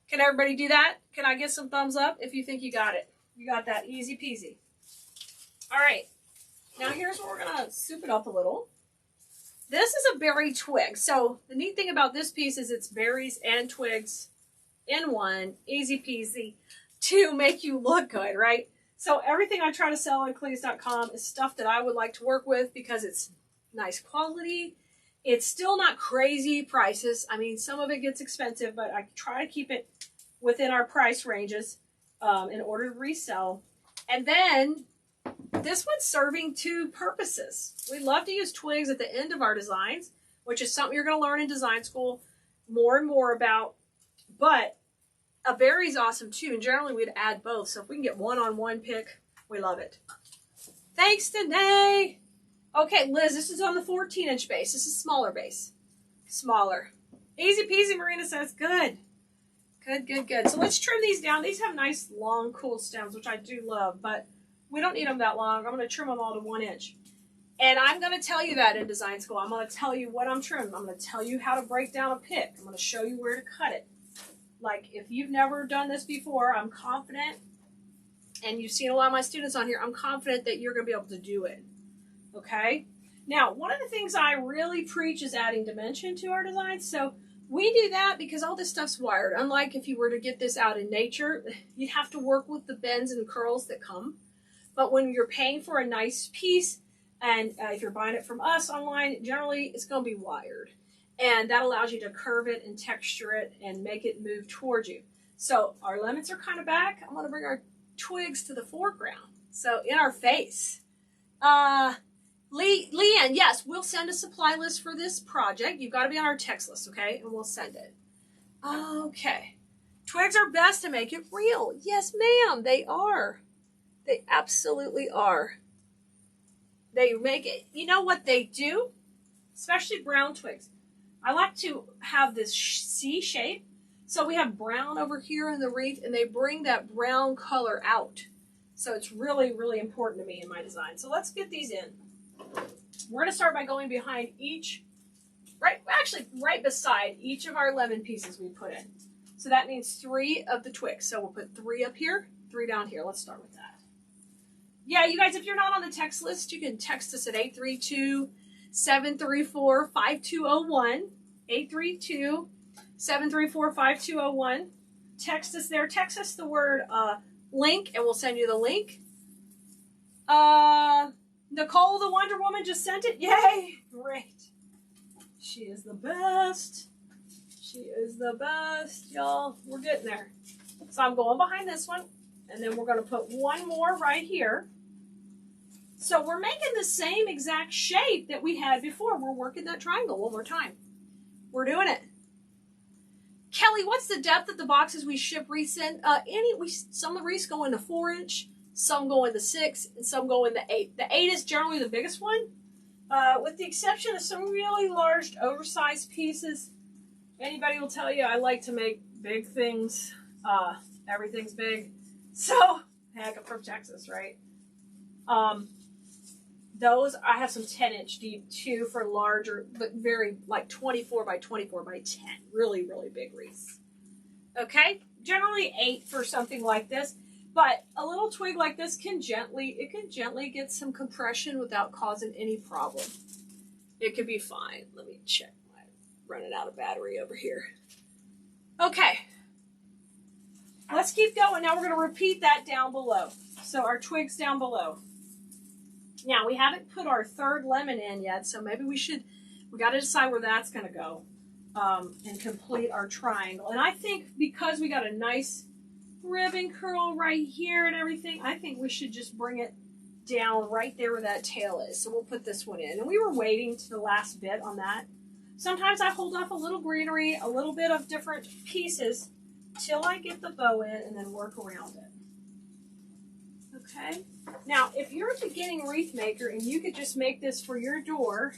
Can everybody do that? Can I get some thumbs up if you think you got it? You got that easy peasy. All right. Now here's where we're going to soup it up a little. This is a berry twig. So the neat thing about this piece is it's berries and twigs in one. Easy peasy to make you look good, right? So everything I try to sell on Keleas.com is stuff that I would like to work with because it's nice quality. It's still not crazy prices. I mean, some of it gets expensive, but I try to keep it within our price ranges in order to resell. And then this one's serving 2 purposes. We love to use twigs at the end of our designs, which is something you're going to learn in design school more and more about. But a berry's awesome too, and generally we'd add both. So if we can get one-on-one pick, we love it. Thanks, Danae. Okay, Liz, this is on the 14-inch base. This is smaller base. Smaller. Easy peasy, Marina says. Good. Good, good, good. So let's trim these down. These have nice, long, cool stems, which I do love, but we don't need them that long. I'm going to trim them all to 1 inch. And I'm going to tell you that in design school. I'm going to tell you what I'm trimming. I'm going to tell you how to break down a pick. I'm going to show you where to cut it. Like, if you've never done this before, I'm confident, and you've seen a lot of my students on here, I'm confident that you're going to be able to do it. Okay? Now, one of the things I really preach is adding dimension to our designs. So we do that because all this stuff's wired. Unlike if you were to get this out in nature, you'd have to work with the bends and curls that come. But when you're paying for a nice piece, and if you're buying it from us online, generally it's going to be wired. And that allows you to curve it and texture it and make it move towards you. So our lemons are kind of back. I'm going to bring our twigs to the foreground. So in our face. Leanne, yes, we'll send a supply list for this project. You've got to be on our text list, okay? And we'll send it. Okay. Twigs are best to make it real. Yes, ma'am, they are. They absolutely are. They make it, you know what they do? Especially brown twigs. I like to have this C shape. So we have brown over here in the wreath, and they bring that brown color out. So it's really, really important to me in my design. So let's get these in. We're going to start by going behind each, right beside each of our lemon pieces we put in. So that means 3 of the twigs. So we'll put 3 up here, 3 down here. Let's start with that. Yeah, you guys, if you're not on the text list, you can text us at 832-734-5201. 832-734-5201. Text us there. Text us the word link, and we'll send you the link. Nicole, the Wonder Woman, just sent it. Yay! Great. She is the best. She is the best, y'all. We're getting there. So I'm going behind this one, and then we're going to put 1 more right here. So we're making the same exact shape that we had before. We're working that triangle one more time. We're doing it. Kelly, what's the depth of the boxes we ship wreaths in? Some of the wreaths go in the 4-inch, some go in the 6, and some go in the 8. The 8 is generally the biggest one, with the exception of some really large, oversized pieces. Anybody will tell you I like to make big things. Everything's big. So, heck, I'm from Texas, right? Those, I have some 10-inch deep too for larger, but very, like 24 by 24 by 10. Really, really big wreaths. Okay? Generally 8 for something like this. But a little twig like this can gently get some compression without causing any problem. It could be fine. Let me check. I'm running out of battery over here. Okay. Let's keep going. Now we're going to repeat that down below. So our twigs down below. Now, we haven't put our third lemon in yet, so maybe we got to decide where that's going to go and complete our triangle. And I think because we got a nice ribbon curl right here and everything, I think we should just bring it down right there where that tail is. So we'll put this one in. And we were waiting to the last bit on that. Sometimes I hold off a little greenery, a little bit of different pieces till I get the bow in and then work around it. Okay. Now, if you're a beginning wreath maker and you could just make this for your door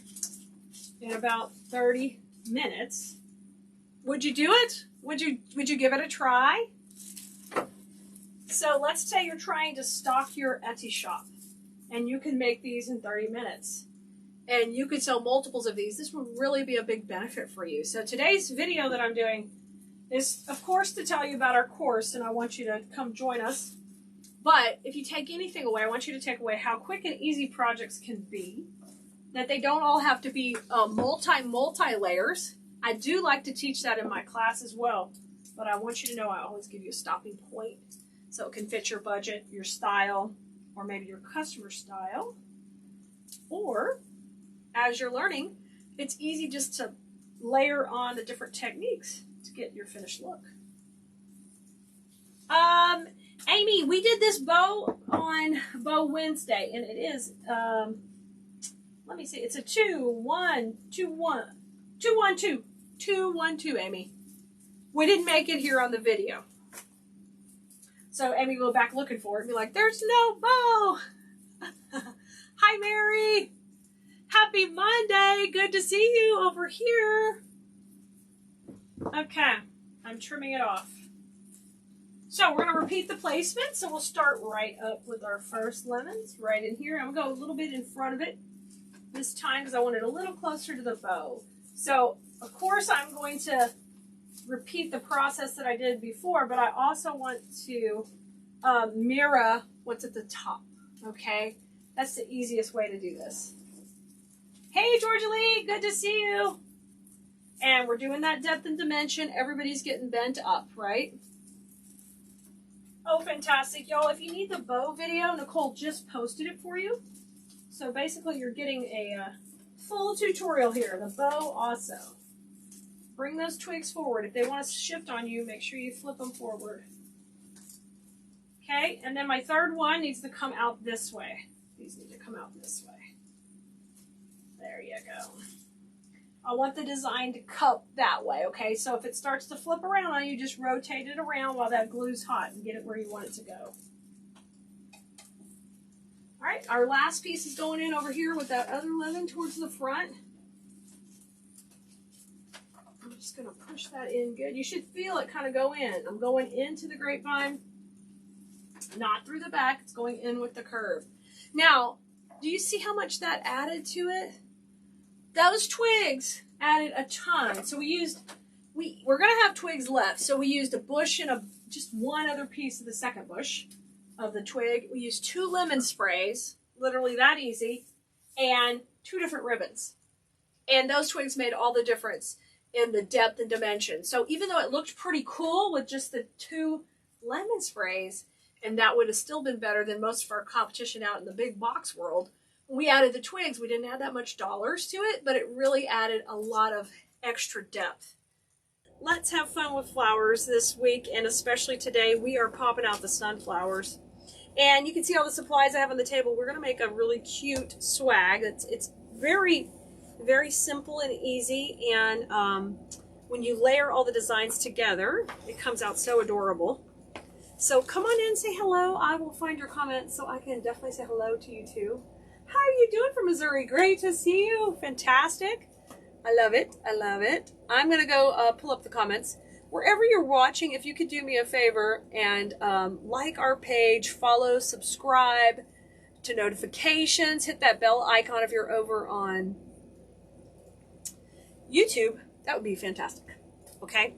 in about 30 minutes, would you do it? Would you give it a try? So let's say you're trying to stock your Etsy shop and you can make these in 30 minutes and you could sell multiples of these. This would really be a big benefit for you. So today's video that I'm doing is, of course, to tell you about our course, and I want you to come join us. But if you take anything away, I want you to take away how quick and easy projects can be, that they don't all have to be multi layers. I do like to teach that in my class as well, but I want you to know I always give you a stopping point so it can fit your budget, your style, or maybe your customer style. Or as you're learning, it's easy just to layer on the different techniques to get your finished look. Amy, we did this bow on Bow Wednesday, and it is, let me see, it's a 2-1-2-1-2-1-2, Amy. We didn't make it here on the video. So Amy will go back looking for it and be like, there's no bow. Hi, Mary. Happy Monday. Good to see you over here. Okay, I'm trimming it off. So we're going to repeat the placement. So we'll start right up with our first lemons right in here. I'm going to go a little bit in front of it this time because I want it a little closer to the bow. So, of course, I'm going to repeat the process that I did before, but I also want to mirror what's at the top, okay? That's the easiest way to do this. Hey, Georgia Lee, good to see you. And we're doing that depth and dimension. Everybody's getting bent up, right? Oh, fantastic. Y'all, if you need the bow video, Nicole just posted it for you. So basically, you're getting a full tutorial here. The bow also. Bring those twigs forward. If they want to shift on you, make sure you flip them forward. Okay, and then my third one needs to come out this way. These need to come out this way. There you go. I want the design to cup that way, okay? So if it starts to flip around on you, just rotate it around while that glue's hot and get it where you want it to go. All right, our last piece is going in over here with that other lemon towards the front. I'm just going to push that in good. You should feel it kind of go in. I'm going into the grapevine, not through the back. It's going in with the curve. Now, do you see how much that added to it? Those twigs added a ton. So we're going to have twigs left. So we used a bush and just one other piece of the second bush of the twig. We used 2 lemon sprays, literally that easy, and 2 different ribbons. And those twigs made all the difference in the depth and dimension. So even though it looked pretty cool with just the 2 lemon sprays, and that would have still been better than most of our competition out in the big box world, when we added the twigs, we didn't add that much dollars to it, but it really added a lot of extra depth. Let's have fun with flowers this week, and especially today. We are popping out the sunflowers. And you can see all the supplies I have on the table. We're going to make a really cute swag. It's very, very simple and easy, and when you layer all the designs together, it comes out so adorable. So come on in, say hello. I will find your comments so I can definitely say hello to you too. How are you doing from Missouri? Great to see you. Fantastic. I love it. I love it. I'm going to go pull up the comments. Wherever you're watching, if you could do me a favor and like our page, follow, subscribe to notifications, hit that bell icon if you're over on YouTube, that would be fantastic. Okay?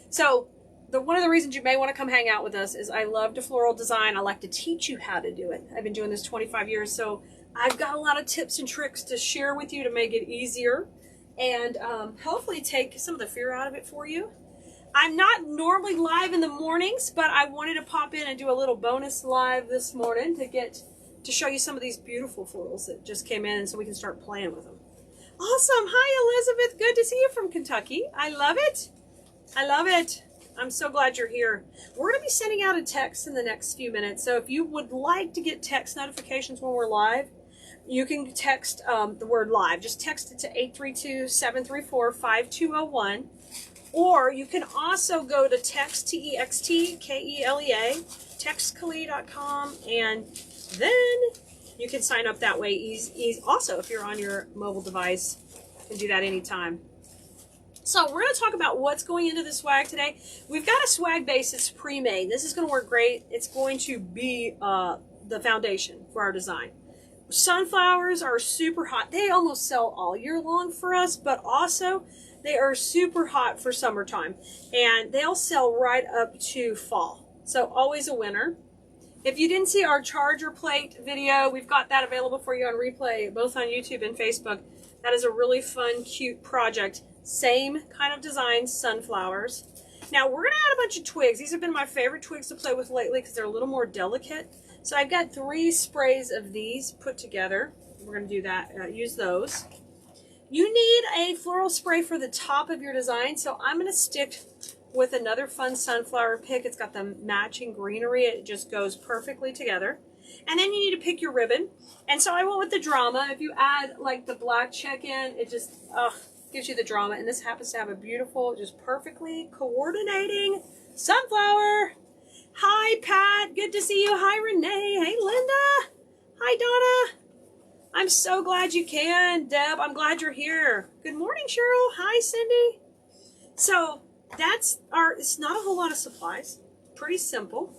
So one of the reasons you may want to come hang out with us is I love to floral design. I like to teach you how to do it. I've been doing this 25 years, so I've got a lot of tips and tricks to share with you to make it easier and hopefully take some of the fear out of it for you. I'm not normally live in the mornings, but I wanted to pop in and do a little bonus live this morning to get to show you some of these beautiful florals that just came in, and so we can start playing with them. Awesome. Hi, Elizabeth. Good to see you from Kentucky. I love it. I love it. I'm so glad you're here. We're going to be sending out a text in the next few minutes. So if you would like to get text notifications when we're live, you can text the word live. Just text it to 832-734-5201. Or you can also go to text, T-E-X-T-K-E-L-E-A, textkelea.com, and then you can sign up that way. Also, if you're on your mobile device, you can do that anytime. So we're going to talk about what's going into the swag today. We've got a swag base that's pre-made. This is going to work great. It's going to be the foundation for our design. Sunflowers are super hot. They almost sell all year long for us, but also they are super hot for summertime. And they'll sell right up to fall. So always a winner. If you didn't see our charger plate video, we've got that available for you on replay, both on YouTube and Facebook. That is a really fun, cute project. Same kind of design, sunflowers. Now we're going to add a bunch of twigs. These have been my favorite twigs to play with lately because they're a little more delicate. So I've got 3 sprays of these put together. We're going to do that, use those. You need a floral spray for the top of your design. So I'm going to stick with another fun sunflower pick. It's got the matching greenery. It just goes perfectly together. And then you need to pick your ribbon. And so I went with the drama. If you add like the black check in, it just gives you the drama. And this happens to have a beautiful, just perfectly coordinating sunflower. Hi, Pat. Good to see you. Hi, Renee. Hey, Linda. Hi, Donna. I'm so glad you can. Deb, I'm glad you're here. Good morning, Cheryl. Hi, Cindy. So that's it's not a whole lot of supplies. Pretty simple.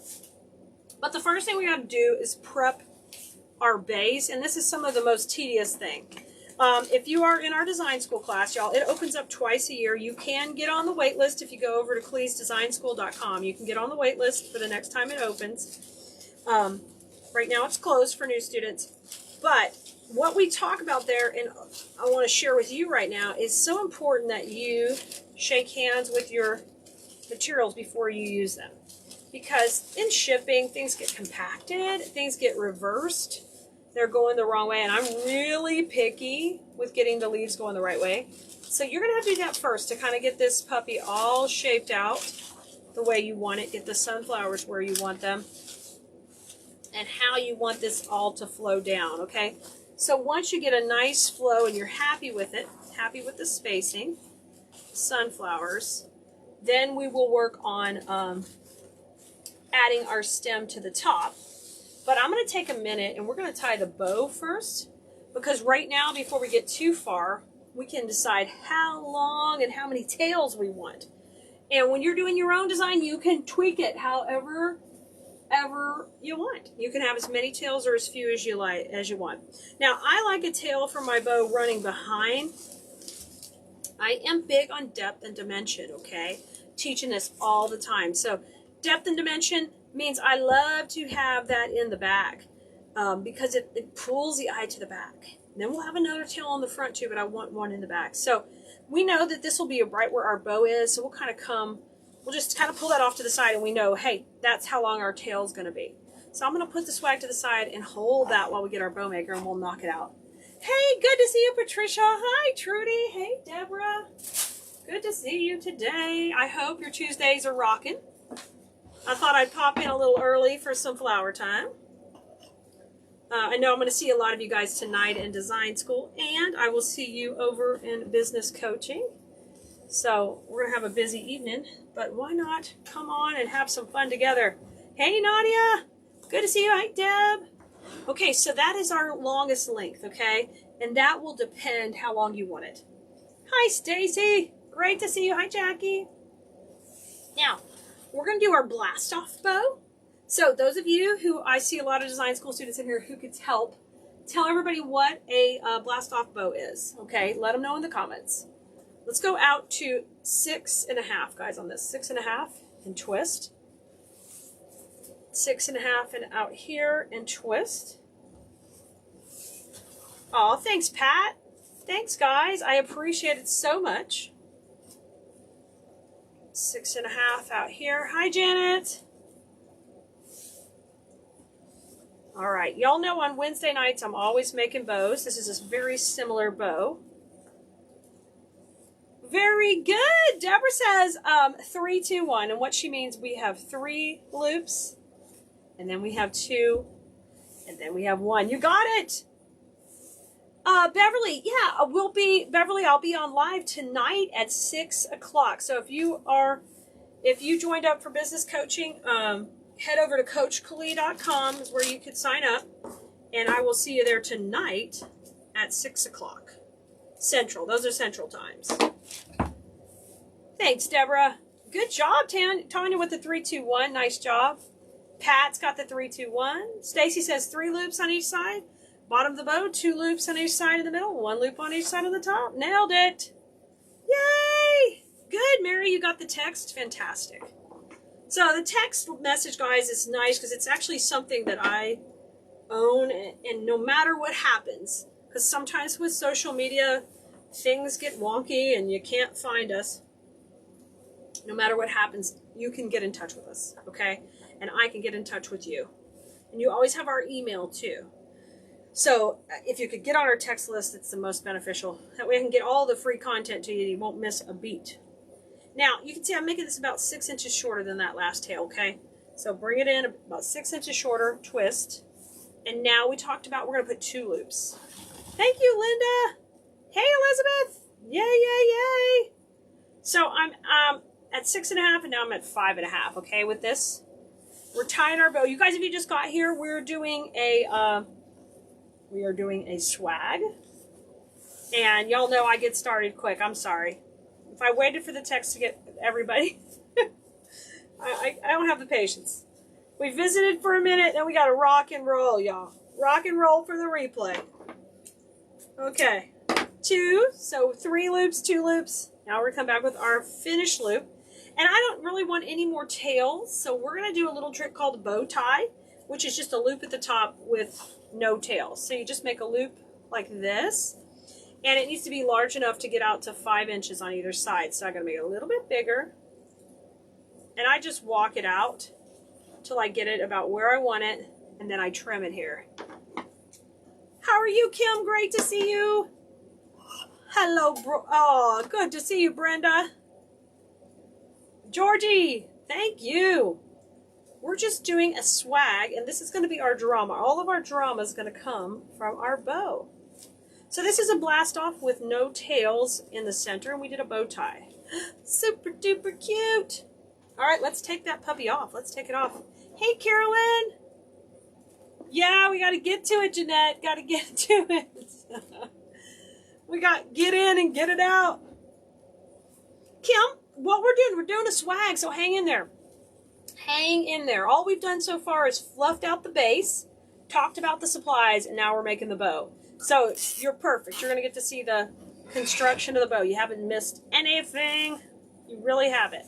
But the first thing we got to do is prep our base. And this is some of the most tedious thing. If you are in our design school class, y'all, it opens up twice a year. You can get on the wait list if you go over to KeleasDesignSchool.com. You can get on the wait list for the next time it opens. Right now it's closed for new students. But what we talk about there, and I want to share with you right now, is so important that you shake hands with your materials before you use them. Because in shipping, things get compacted, things get reversed. They're going the wrong way, and I'm really picky with getting the leaves going the right way. So you're going to have to do that first to kind of get this puppy all shaped out the way you want it, get the sunflowers where you want them, and how you want this all to flow down, okay? So once you get a nice flow and you're happy with it, happy with the spacing, sunflowers, then we will work on adding our stem to the top. But I'm going to take a minute and we're going to tie the bow first, because right now, before we get too far, we can decide how long and how many tails we want. And when you're doing your own design, you can tweak it however you want. You can have as many tails or as few as you want. Now, I like a tail for my bow running behind. I am big on depth and dimension, okay? Teaching this all the time. So depth and dimension means I love to have that in the back because it pulls the eye to the back. And then we'll have another tail on the front too, but I want one in the back. So we know that this will be right where our bow is. So we'll just kind of pull that off to the side, and we know, hey, that's how long our tail is going to be. So I'm going to put the swag to the side and hold that while we get our bow maker, and we'll knock it out. Hey, good to see you, Patricia. Hi, Trudy. Hey, Deborah. Good to see you today. I hope your Tuesdays are rocking. I thought I'd pop in a little early for some flower time. I know I'm going to see a lot of you guys tonight in design school, and I will see you over in business coaching. So we're going to have a busy evening, but why not come on and have some fun together? Hey, Nadia. Good to see you. Hi, Deb. Okay, so that is our longest length, okay? And that will depend how long you want it. Hi, Stacy. Great to see you. Hi, Jackie. Now, we're going to do our blast off bow. So those of you who, I see a lot of design school students in here who could help, tell everybody what a blast off bow is, okay? Let them know in the comments. Let's go out to 6.5, guys, on this. 6.5 and twist. 6.5 and out here and twist. Oh, thanks, Pat. Thanks, guys. I appreciate it so much. 6.5 out here. Hi, Janet. All right, y'all know on Wednesday nights I'm always making bows. This is a very similar bow. Very good. Deborah says 3, 2, 1. And what she means, we have 3 loops, and then we have 2, and then we have 1. You got it. Beverly, yeah, Beverly, I'll be on live tonight at 6 o'clock. So if you joined up for business coaching, head over to coachkele.com is where you could sign up, and I will see you there tonight at 6 o'clock Central. Those are Central times. Thanks, Deborah. Good job, Tanya, with the 3, 2, 1. Nice job. Pat's got the 3, 2, 1. Stacy says 3 loops on each side. Bottom of the bow, 2 loops on each side in the middle, 1 loop on each side of the top. Nailed it. Yay! Good, Mary, you got the text. Fantastic. So the text message, guys, is nice because it's actually something that I own, and no matter what happens, because sometimes with social media, things get wonky and you can't find us. No matter what happens, you can get in touch with us, okay? And I can get in touch with you. And you always have our email, too. So if you could get on our text list, it's the most beneficial. That way I can get all the free content to you. You won't miss a beat. Now, you can see I'm making this about 6 inches shorter than that last tail, okay? So bring it in about 6 inches shorter, twist. And now we talked about we're going to put 2 loops. Thank you, Linda. Hey, Elizabeth. Yay, yay, yay. So I'm at 6.5, and now I'm at 5.5, okay, with this. We're tying our bow. You guys, if you just got here, we're doing a swag. And y'all know I get started quick. I'm sorry. If I waited for the text to get everybody, I don't have the patience. We visited for a minute, then we got to rock and roll, y'all. Rock and roll for the replay. Okay. 2, so 3 loops, 2 loops. Now we're going to come back with our finished loop. And I don't really want any more tails, so we're going to do a little trick called a bow tie, which is just a loop at the top with no tails. So you just make a loop like this, and it needs to be large enough to get out to 5 inches on either side. So I'm going to make it a little bit bigger, and I just walk it out till I get it about where I want it, and then I trim it here. How are you, Kim? Great to see you. Hello, bro. Oh, good to see you, Brenda. Georgie, thank you. We're just doing a swag, and this is going to be our drama. All of our drama is going to come from our bow. So this is a blast off with no tails in the center, and we did a bow tie. Super duper cute. All right, let's take that puppy off. Let's take it off. Hey, Carolyn. Yeah, we got to get to it, Jeanette. Got to get to it. We got get in and get it out. Kim, what we're doing a swag, so hang in there. Hang in there. All we've done so far is fluffed out the base, talked about the supplies, and now we're making the bow. So you're perfect. You're going to get to see the construction of the bow. You haven't missed anything. You really haven't.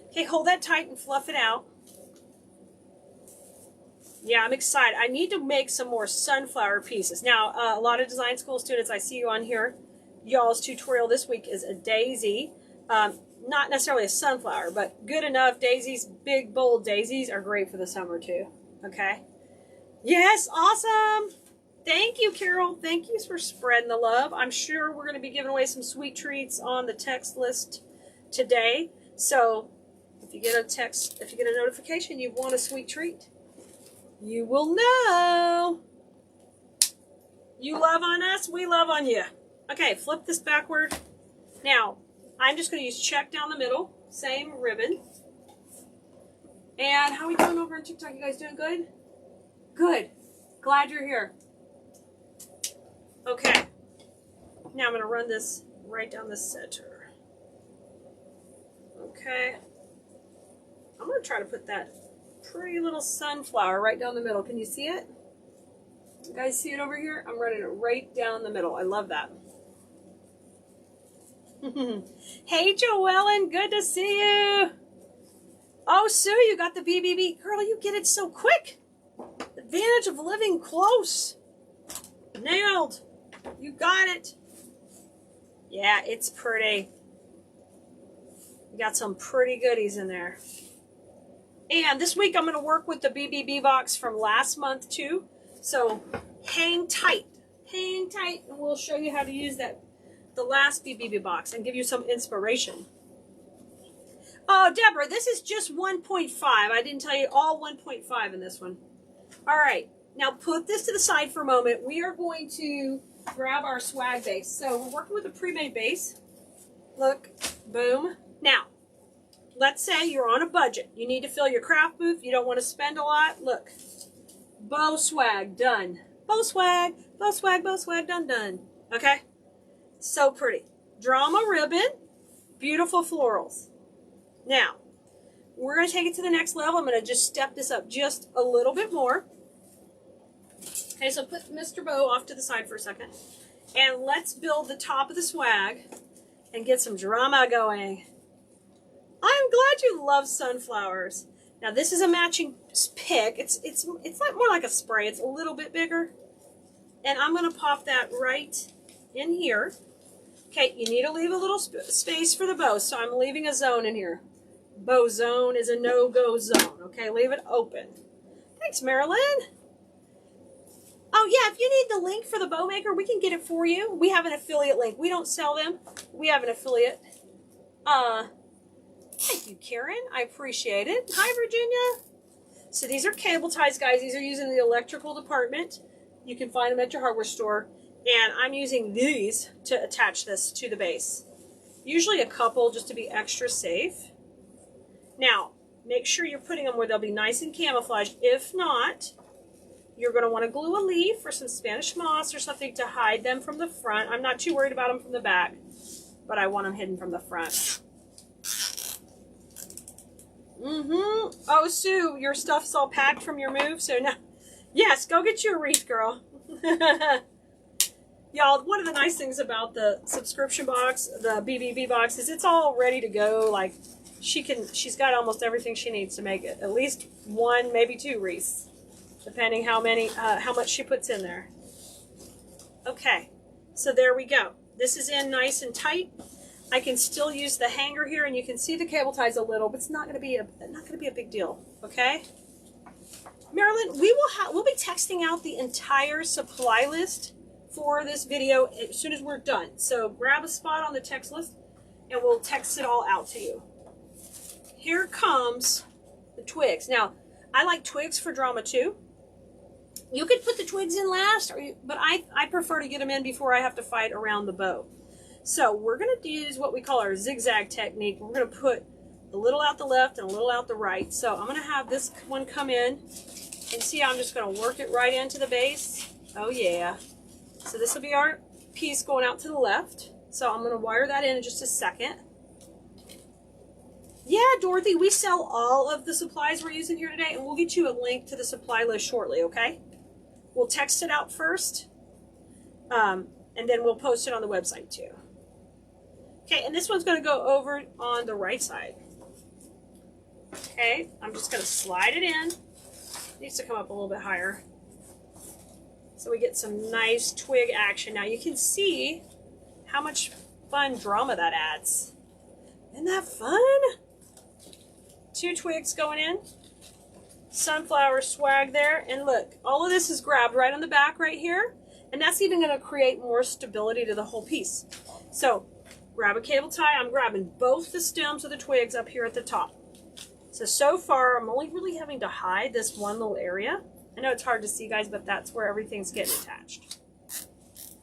Okay, hold that tight and fluff it out. Yeah, I'm excited. I need to make some more sunflower pieces. Now, a lot of design school students, I see you on here. Y'all's tutorial this week is a daisy. Not necessarily a sunflower, but good enough daisies. Big, bold daisies are great for the summer, too. Okay? Yes, awesome. Thank you, Carol. Thank you for spreading the love. I'm sure we're going to be giving away some sweet treats on the text list today. So, if you get a text, if you get a notification, you want a sweet treat, you will know. You love on us, we love on you. Okay, flip this backward. Now, I'm just going to use check down the middle, same ribbon. And how are we doing over on TikTok? You guys doing good? Good. Glad you're here. Okay. Now I'm going to run this right down the center. Okay. I'm going to try to put that pretty little sunflower right down the middle. Can you see it? You guys see it over here? I'm running it right down the middle. I love that. Hey, Joellen, good to see you. Oh, Sue, you got the BBB. Girl, you get it so quick. Advantage of living close. Nailed. You got it. Yeah, it's pretty. You got some pretty goodies in there. And this week I'm going to work with the BBB box from last month, too. So hang tight, and we'll show you how to use the last BB box and give you some inspiration. Oh, Deborah, this is just 1.5. I didn't tell you all 1.5 in this one. All right, now put this to the side for a moment. We are going to grab our swag base. So we're working with a pre-made base. Look, boom. Now, let's say you're on a budget. You need to fill your craft booth. You don't want to spend a lot. Look, bow swag, done. Bow swag, done. Okay? So pretty. Drama ribbon, beautiful florals. Now, we're going to take it to the next level. I'm going to just step this up just a little bit more. Okay, so put Mr. Bow off to the side for a second. And let's build the top of the swag and get some drama going. I'm glad you love sunflowers. Now, this is a matching pick. It's like more like a spray. It's a little bit bigger. And I'm going to pop that right in here. Okay, you need to leave a little space for the bow, so I'm leaving a zone in here. Bow zone is a no-go zone, okay? Leave it open. Thanks, Marilyn. Oh, yeah, if you need the link for the bow maker, we can get it for you. We have an affiliate link. We don't sell them. We have an affiliate. Thank you, Karen. I appreciate it. Hi, Virginia. So these are cable ties, guys. These are used in the electrical department. You can find them at your hardware store. And I'm using these to attach this to the base. Usually a couple just to be extra safe. Now, make sure you're putting them where they'll be nice and camouflaged. If not, you're going to want to glue a leaf or some Spanish moss or something to hide them from the front. I'm not too worried about them from the back, but I want them hidden from the front. Oh, Sue, your stuff's all packed from your move, so now, yes, go get you a wreath, girl. Y'all, one of the nice things about the subscription box, the BBB box, is it's all ready to go. Like, she's got almost everything she needs to make it. At least one, maybe two wreaths, depending how much she puts in there. Okay, so there we go. This is in nice and tight. I can still use the hanger here, and you can see the cable ties a little, but it's not going to be a big deal. Okay, Marilyn, we'll be texting out the entire supply list for this video as soon as we're done. So grab a spot on the text list, and we'll text it all out to you. Here comes the twigs. Now, I like twigs for drama too. You could put the twigs in last, but I prefer to get them in before I have to fight around the bow. So we're going to use what we call our zigzag technique. We're going to put a little out the left and a little out the right. So I'm going to have this one come in, and see how I'm just going to work it right into the base. Oh yeah. So this will be our piece going out to the left. So I'm going to wire that in just a second. Yeah, Dorothy, we sell all of the supplies we're using here today, and we'll get you a link to the supply list shortly, okay? We'll text it out first, and then we'll post it on the website too. Okay, and this one's going to go over on the right side. Okay, I'm just going to slide it in. It needs to come up a little bit higher, so we get some nice twig action. Now you can see how much fun drama that adds. Isn't that fun? 2 twigs going in. Sunflower swag there. And look, all of this is grabbed right on the back right here. And that's even going to create more stability to the whole piece. So grab a cable tie. I'm grabbing both the stems of the twigs up here at the top. So far, I'm only really having to hide this one little area. I know it's hard to see, guys, but that's where everything's getting attached.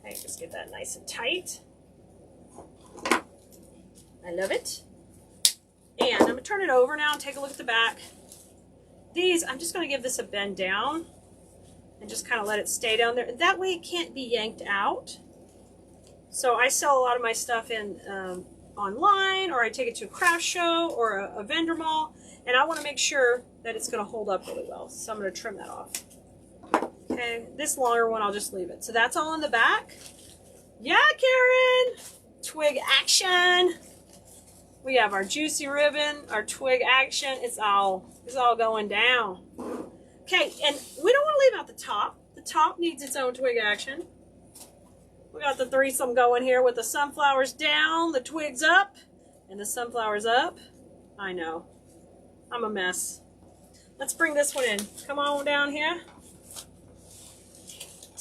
Okay, just get that nice and tight. I love it. And I'm going to turn it over now and take a look at the back. These, I'm just going to give this a bend down and just kind of let it stay down there. That way it can't be yanked out. So I sell a lot of my stuff in online, or I take it to a craft show or a vendor mall, and I want to make sure that it's going to hold up really well. So I'm going to trim that off. Okay, this longer one, I'll just leave it. So that's all in the back. Yeah, Karen! Twig action! We have our juicy ribbon, our twig action. It's all going down. Okay, and we don't want to leave out the top. The top needs its own twig action. We got the threesome going here with the sunflowers down, the twigs up, and the sunflowers up. I know. I'm a mess. Let's bring this one in. Come on down here.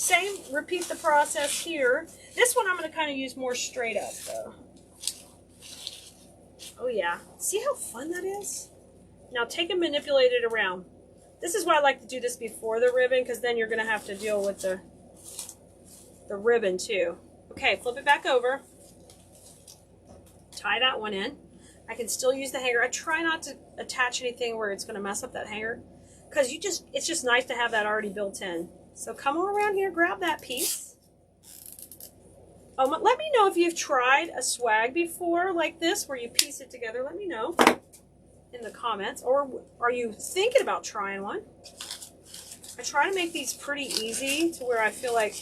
Same, repeat the process here. This one I'm going to kind of use more straight up though. Oh yeah, see how fun that is? Now take and manipulate it around. This is why I like to do this before the ribbon, because then you're going to have to deal with the ribbon too. Okay, flip it back over. Tie that one in. I can still use the hanger. I try not to attach anything where it's going to mess up that hanger, because it's just nice to have that already built in. So come on around here, grab that piece. Let me know if you've tried a swag before like this, where you piece it together. Let me know in the comments. Or are you thinking about trying one? I try to make these pretty easy to where I feel like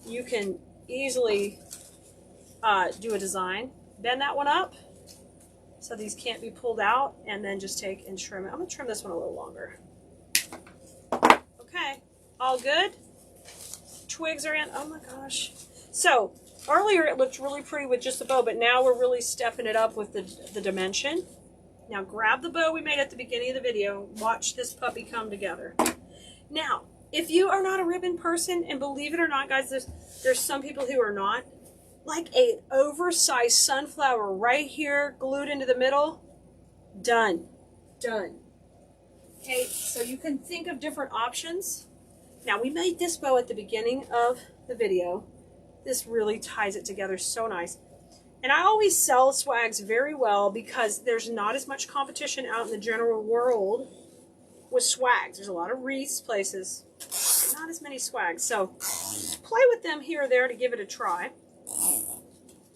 you can easily do a design. Bend that one up so these can't be pulled out, and then just take and trim it. I'm going to trim this one a little longer. Okay, all good. Twigs are in. Oh my gosh. So earlier it looked really pretty with just the bow, but now we're really stepping it up with the dimension. Now grab the bow we made at the beginning of the video. Watch this puppy come together. Now, if you are not a ribbon person, and believe it or not, guys, there's some people who are not, like an oversized sunflower right here glued into the middle, done. Done. Okay, so you can think of different options. Now, we made this bow at the beginning of the video. This really ties it together so nice. And I always sell swags very well because there's not as much competition out in the general world with swags. There's a lot of wreaths places, not as many swags. So play with them here or there to give it a try.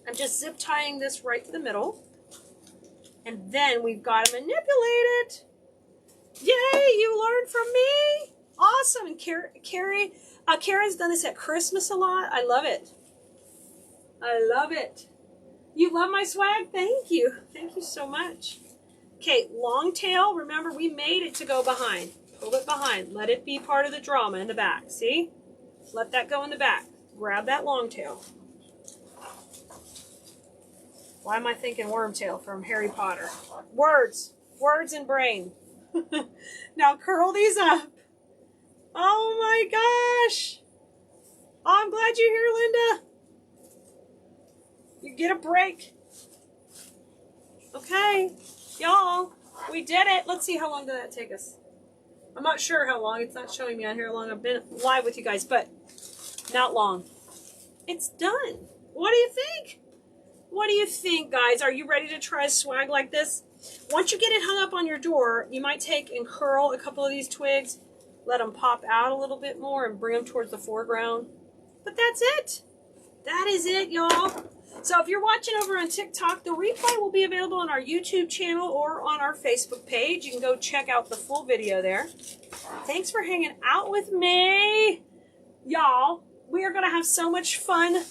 I'm just zip tying this right to the middle. And then we've got to manipulate it. Yay, you learned from me. Awesome. And Karen's done this at Christmas a lot. I love it. I love it. You love my swag? Thank you. Thank you so much. Okay, long tail. Remember, we made it to go behind. Pull it behind. Let it be part of the drama in the back. See? Let that go in the back. Grab that long tail. Why am I thinking wormtail from Harry Potter? Words. Words and brain. Now curl these up. Oh my gosh. Oh, I'm glad you're here, Linda. You get a break. Okay, y'all, we did it. Let's see how long did that take us. I'm not sure how long. It's not showing me on here how long I've been live with you guys, but not long. It's done. What do you think? What do you think, guys? Are you ready to try a swag like this? Once you get it hung up on your door, you might take and curl a couple of these twigs, let them pop out a little bit more, and bring them towards the foreground. But that's it. That is it, y'all. So if you're watching over on TikTok, the replay will be available on our YouTube channel or on our Facebook page. You can go check out the full video there. Thanks for hanging out with me. Y'all, we are going to have so much fun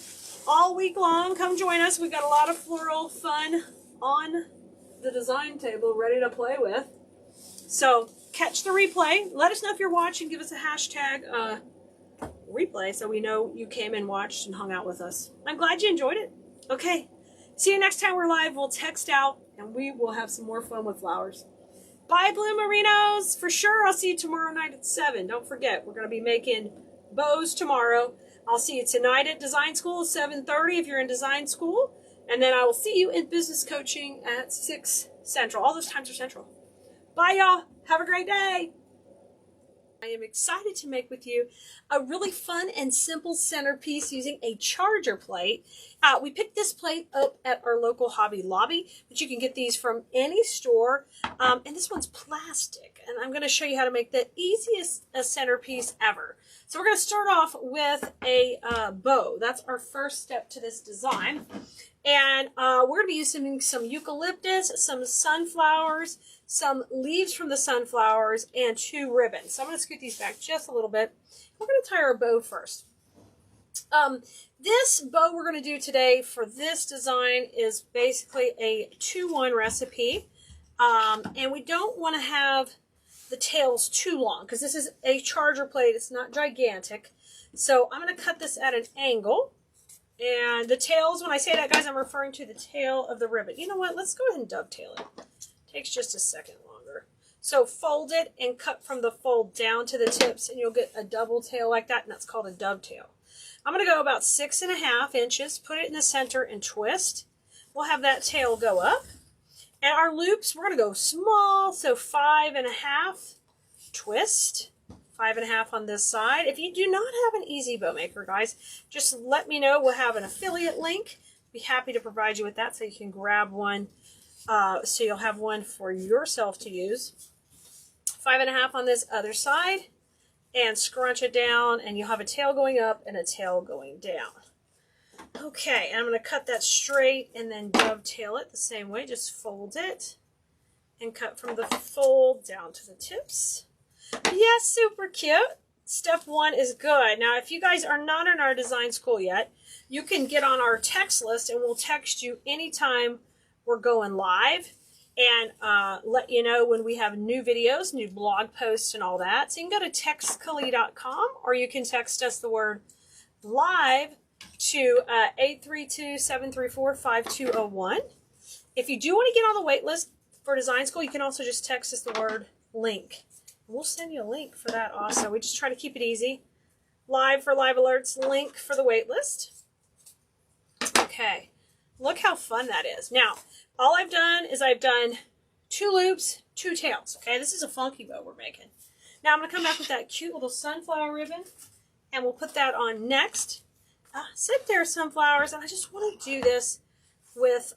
all week long. Come join us. We've got a lot of floral fun on the design table ready to play with. So catch the replay. Let us know if you're watching. Give us a hashtag replay so we know you came and watched and hung out with us. I'm glad you enjoyed it. Okay, see you next time we're live. We'll text out and we will have some more fun with flowers. Bye, Blue Merinos. For sure, I'll see you tomorrow night at 7. Don't forget, we're going to be making bows tomorrow. I'll see you tonight at Design School, 7:30 if you're in Design School. And then I will see you in Business Coaching at 6 Central. All those times are Central. Bye, y'all. Have a great day. I am excited to make with you a really fun and simple centerpiece using a charger plate. We picked this plate up at our local Hobby Lobby, but you can get these from any store. And this one's plastic, and I'm going to show you how to make the easiest centerpiece ever. So we're going to start off with a bow. That's our first step to this design. And we're going to be using some eucalyptus, some sunflowers, some leaves from the sunflowers, and 2 ribbons. So I'm going to scoot these back just a little bit. We're going to tie our bow first. This bow we're going to do today for this design is basically a 2-1 recipe. And we don't want to have the tails too long because this is a charger plate. It's not gigantic. So I'm going to cut this at an angle. And the tails, when I say that, guys, I'm referring to the tail of the ribbon. You know what? Let's go ahead and dovetail it. Takes just a second longer. So fold it and cut from the fold down to the tips, and you'll get a double tail like that, and that's called a dovetail. I'm going to go about 6.5 inches, put it in the center and twist. We'll have that tail go up. And our loops, we're going to go small, so 5.5, twist, 5.5 on this side. If you do not have an easy bow maker, guys, just let me know. We'll have an affiliate link. Be happy to provide you with that so you can grab one, so you'll have one for yourself to use. 5.5 on this other side, and scrunch it down, and you'll have a tail going up and a tail going down. Okay, and I'm going to cut that straight and then dovetail it the same way. Just fold it and cut from the fold down to the tips. Yes, super cute. Step 1 is good. Now, if you guys are not in our design school yet, you can get on our text list, and we'll text you anytime we're going live, and let you know when we have new videos, new blog posts, and all that. So you can go to textkele.com, or you can text us the word live to 832-734-5201. If you do want to get on the wait list for design school, you can also just text us the word link. We'll send you a link for that also. We just try to keep it easy. Live for live alerts, link for the wait list. Okay, look how fun that is. Now, all I've done is I've done 2 loops, 2 tails. Okay, this is a funky bow we're making. Now I'm going to come back with that cute little sunflower ribbon, and we'll put that on next. Sit there, sunflowers, and I just want to do this with,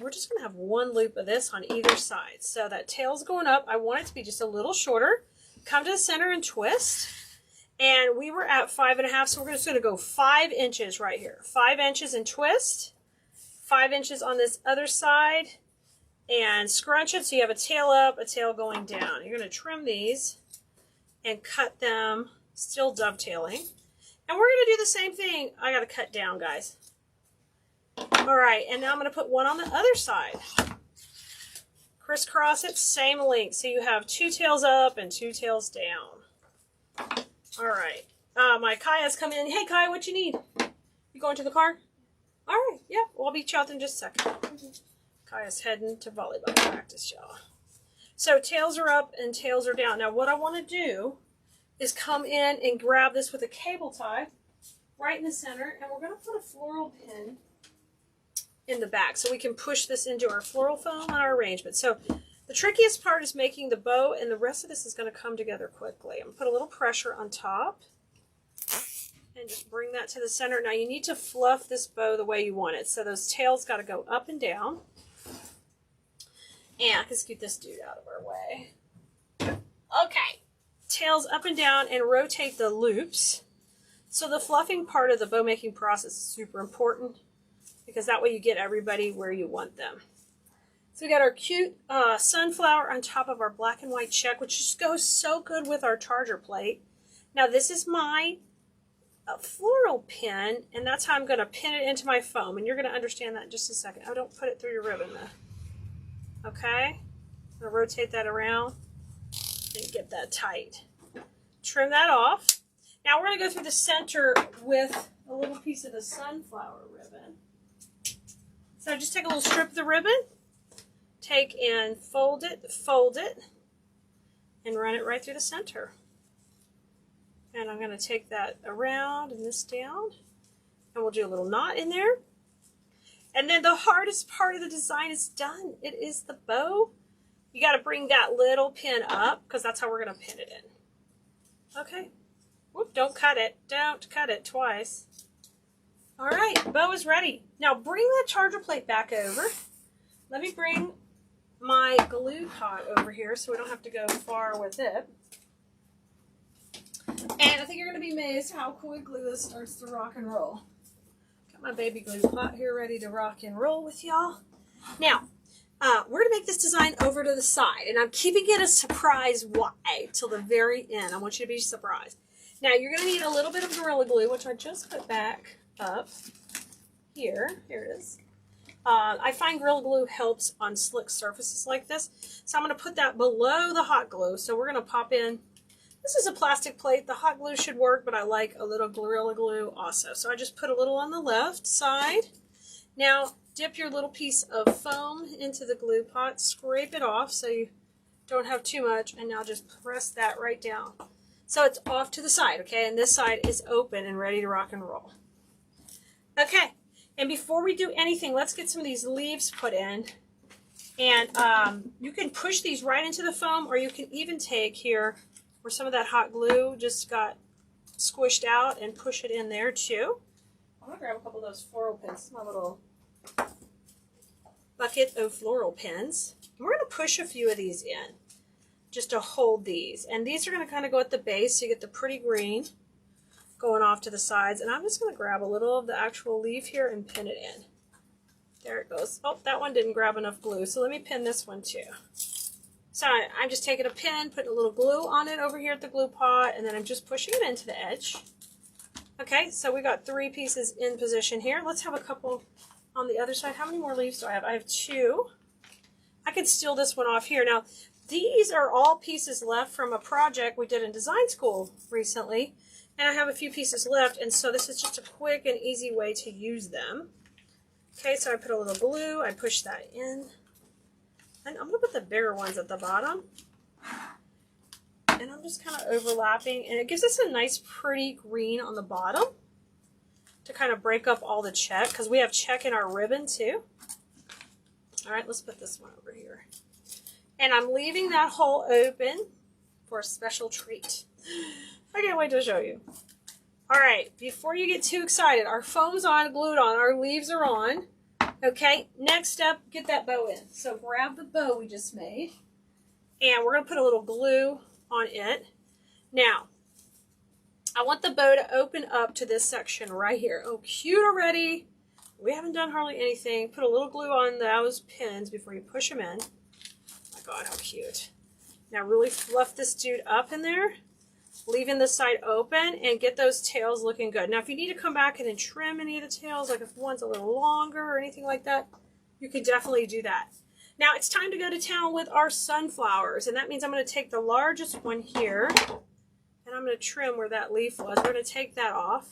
we're just going to have 1 loop of this on either side. So that tail's going up. I want it to be just a little shorter. Come to the center and twist. And we were at 5.5, so we're just going to go 5 inches right here. 5 inches and twist. 5 inches on this other side. And scrunch it so you have a tail up, a tail going down. You're going to trim these and cut them, still dovetailing. And we're going to do the same thing. I got to cut down, guys. All right, and now I'm going to put one on the other side. Crisscross it, same length. So you have 2 tails up and 2 tails down. All right. My Kaya's come in. Hey, Kaya, what you need? You going to the car? All right, yeah. Well, I'll beat you out in just a second. Kaya's heading to volleyball practice, y'all. So tails are up and tails are down. Now, what I want to do is come in and grab this with a cable tie right in the center, and we're going to put a floral pin in the back so we can push this into our floral foam and our arrangement. So the trickiest part is making the bow, and the rest of this is going to come together quickly. I'm going to put a little pressure on top and just bring that to the center. Now you need to fluff this bow the way you want it. So those tails got to go up and down. And I can scoot this dude out of our way. Okay. Tails up and down, and rotate the loops. So the fluffing part of the bow making process is super important, because that way you get everybody where you want them. So we got our cute sunflower on top of our black and white check, which just goes so good with our charger plate. Now this is my floral pin, and that's how I'm going to pin it into my foam, and you're going to understand that in just a second. Oh, don't put it through your ribbon though. Okay, I'm going to rotate that around and get that tight. Trim that off. Now we're going to go through the center with a little piece of the sunflower ribbon. So just take a little strip of the ribbon, take and fold it, and run it right through the center. And I'm going to take that around and this down, and we'll do a little knot in there. And then the hardest part of the design is done. It is the bow. You got to bring that little pin up, because that's how we're going to pin it in. Okay. Whoop, don't cut it. Don't cut it twice. All right, bow is ready. Now bring the charger plate back over. Let me bring my glue pot over here so we don't have to go far with it. And I think you're going to be amazed how quickly this starts to rock and roll. Got my baby glue pot here ready to rock and roll with y'all. Now, we're going to make this design over to the side, and I'm keeping it a surprise till the very end. I want you to be surprised. Now, you're going to need a little bit of Gorilla Glue, which I just put back up here. Here it is. I find Gorilla Glue helps on slick surfaces like this, so I'm going to put that below the hot glue. So we're going to pop in. This is a plastic plate. The hot glue should work, but I like a little Gorilla Glue also. So I just put a little on the left side. Now, dip your little piece of foam into the glue pot, scrape it off so you Don't have too much. And now just press that right down. So it's off to the side, okay? And this side is open and ready to rock and roll. Okay, and before we do anything, let's get some of these leaves put in. And you can push these right into the foam, or you can even take here where some of that hot glue just got squished out and push it in there too. I'm gonna grab a couple of those floral pins, my little bucket of floral pins. And we're gonna push a few of these in just to hold these. And these are gonna kind of go at the base so you get the pretty green going off to the sides. And I'm just gonna grab a little of the actual leaf here and pin it in. There it goes. Oh, that one didn't grab enough glue, so let me pin this one too. So I'm just taking a pin, putting a little glue on it over here at the glue pot, and then I'm just pushing it into the edge. Okay, so we got 3 pieces in position here. Let's have a couple on the other side. How many more leaves do I have? I have 2. I could steal this one off here. Now, these are all pieces left from a project we did in design school recently, and I have a few pieces left, and so this is just a quick and easy way to use them. Okay, so I put a little glue, I push that in, and I'm going to put the bigger ones at the bottom, and I'm just kind of overlapping, and it gives us a nice pretty green on the bottom to kind of break up all the check, because we have check in our ribbon too. All right, let's put this one over here, and I'm leaving that hole open for a special treat. I can't wait to show you. All right, before you get too excited, our foam's on, glued on, our leaves are on. Okay, next step, get that bow in. So grab the bow we just made, and we're gonna put a little glue on it. Now, I want the bow to open up to this section right here. Oh, cute already. We haven't done hardly anything. Put a little glue on those pins before you push them in. Oh my God, how cute. Now really fluff this dude up in there, leaving the side open, and get those tails looking good. Now, if you need to come back in and trim any of the tails, like if one's a little longer or anything like that, you can definitely do that. Now, it's time to go to town with our sunflowers, and that means I'm going to take the largest one here, and I'm going to trim where that leaf was. We're going to take that off,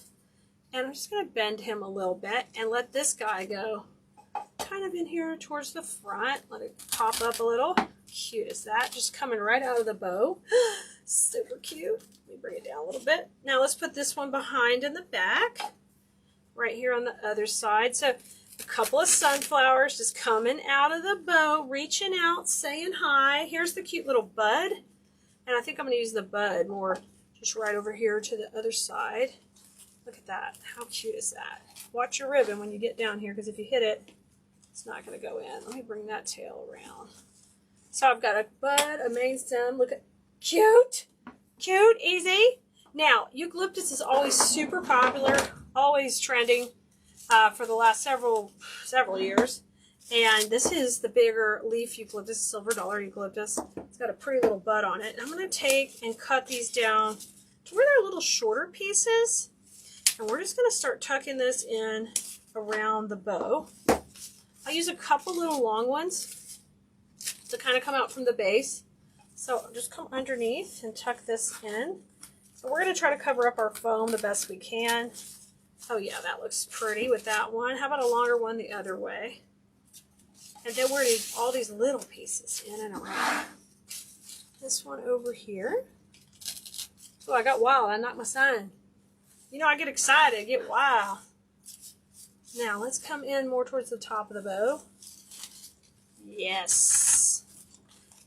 and I'm just going to bend him a little bit and let this guy go kind of in here towards the front. Let it pop up a little. Cute is that? Just coming right out of the bow. Super cute. Let me bring it down a little bit. Now let's put this one behind in the back, right here on the other side. So a couple of sunflowers just coming out of the bow, reaching out, saying hi. Here's the cute little bud. And I think I'm going to use the bud more just right over here to the other side. Look at that. How cute is that? Watch your ribbon when you get down here, because if you hit it, it's not going to go in. Let me bring that tail around. So I've got a bud, a main stem. Look at, cute, cute, easy. Now, eucalyptus is always super popular, always trending for the last several years. And this is the bigger leaf eucalyptus, silver dollar eucalyptus. It's got a pretty little bud on it. And I'm going to take and cut these down to where they're little shorter pieces. And we're just going to start tucking this in around the bow. I'll use a couple little long ones to kind of come out from the base. So just come underneath and tuck this in. So we're going to try to cover up our foam the best we can. Oh yeah, that looks pretty with that one. How about a longer one the other way? And then we're going to all these little pieces in and around. This one over here. Oh, I got wild. I knocked my sign. You know, I get excited, get wild. Now, let's come in more towards the top of the bow. Yes.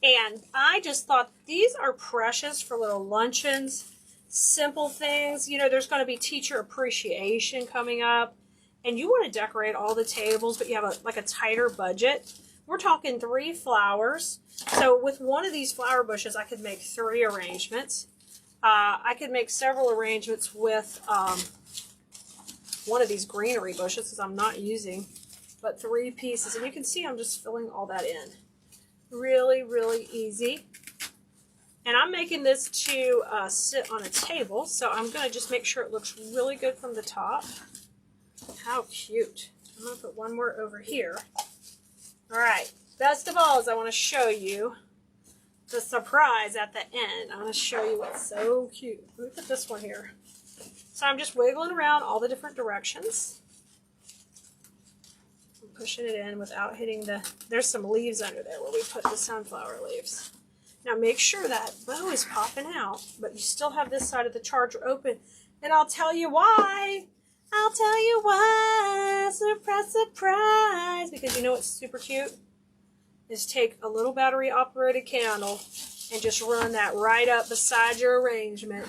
And I just thought these are precious for little luncheons, simple things. You know, there's going to be teacher appreciation coming up, and you want to decorate all the tables, but you have like a tighter budget. We're talking 3 flowers. So with one of these flower bushes, I could make 3 arrangements. I could make several arrangements with one of these greenery bushes, because I'm not using but 3 pieces. And you can see I'm just filling all that in. Really, really easy. And I'm making this to sit on a table, so I'm going to just make sure it looks really good from the top. How cute. I'm going to put one more over here. All right, best of all is I want to show you the surprise at the end. I'm going to show you what's so cute. Let me put this one here. So I'm just wiggling around all the different directions. I'm pushing it in without hitting the, there's some leaves under there where we put the sunflower leaves. Now make sure that bow is popping out, but you still have this side of the charger open. And I'll tell you why. I'll tell you why. Surprise, surprise. Because you know what's super cute? Is take a little battery operated candle and just run that right up beside your arrangement.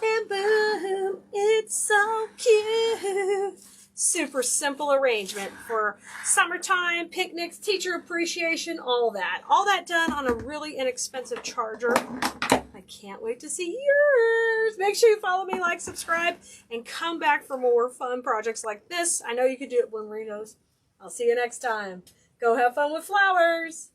And boom, it's so cute. Super simple arrangement for summertime, picnics, teacher appreciation, all that. All that done on a really inexpensive charger. I can't wait to see yours. Make sure you follow me, like, subscribe, and come back for more fun projects like this. I know you can do it, Bloomerinos. I'll see you next time. Go have fun with flowers.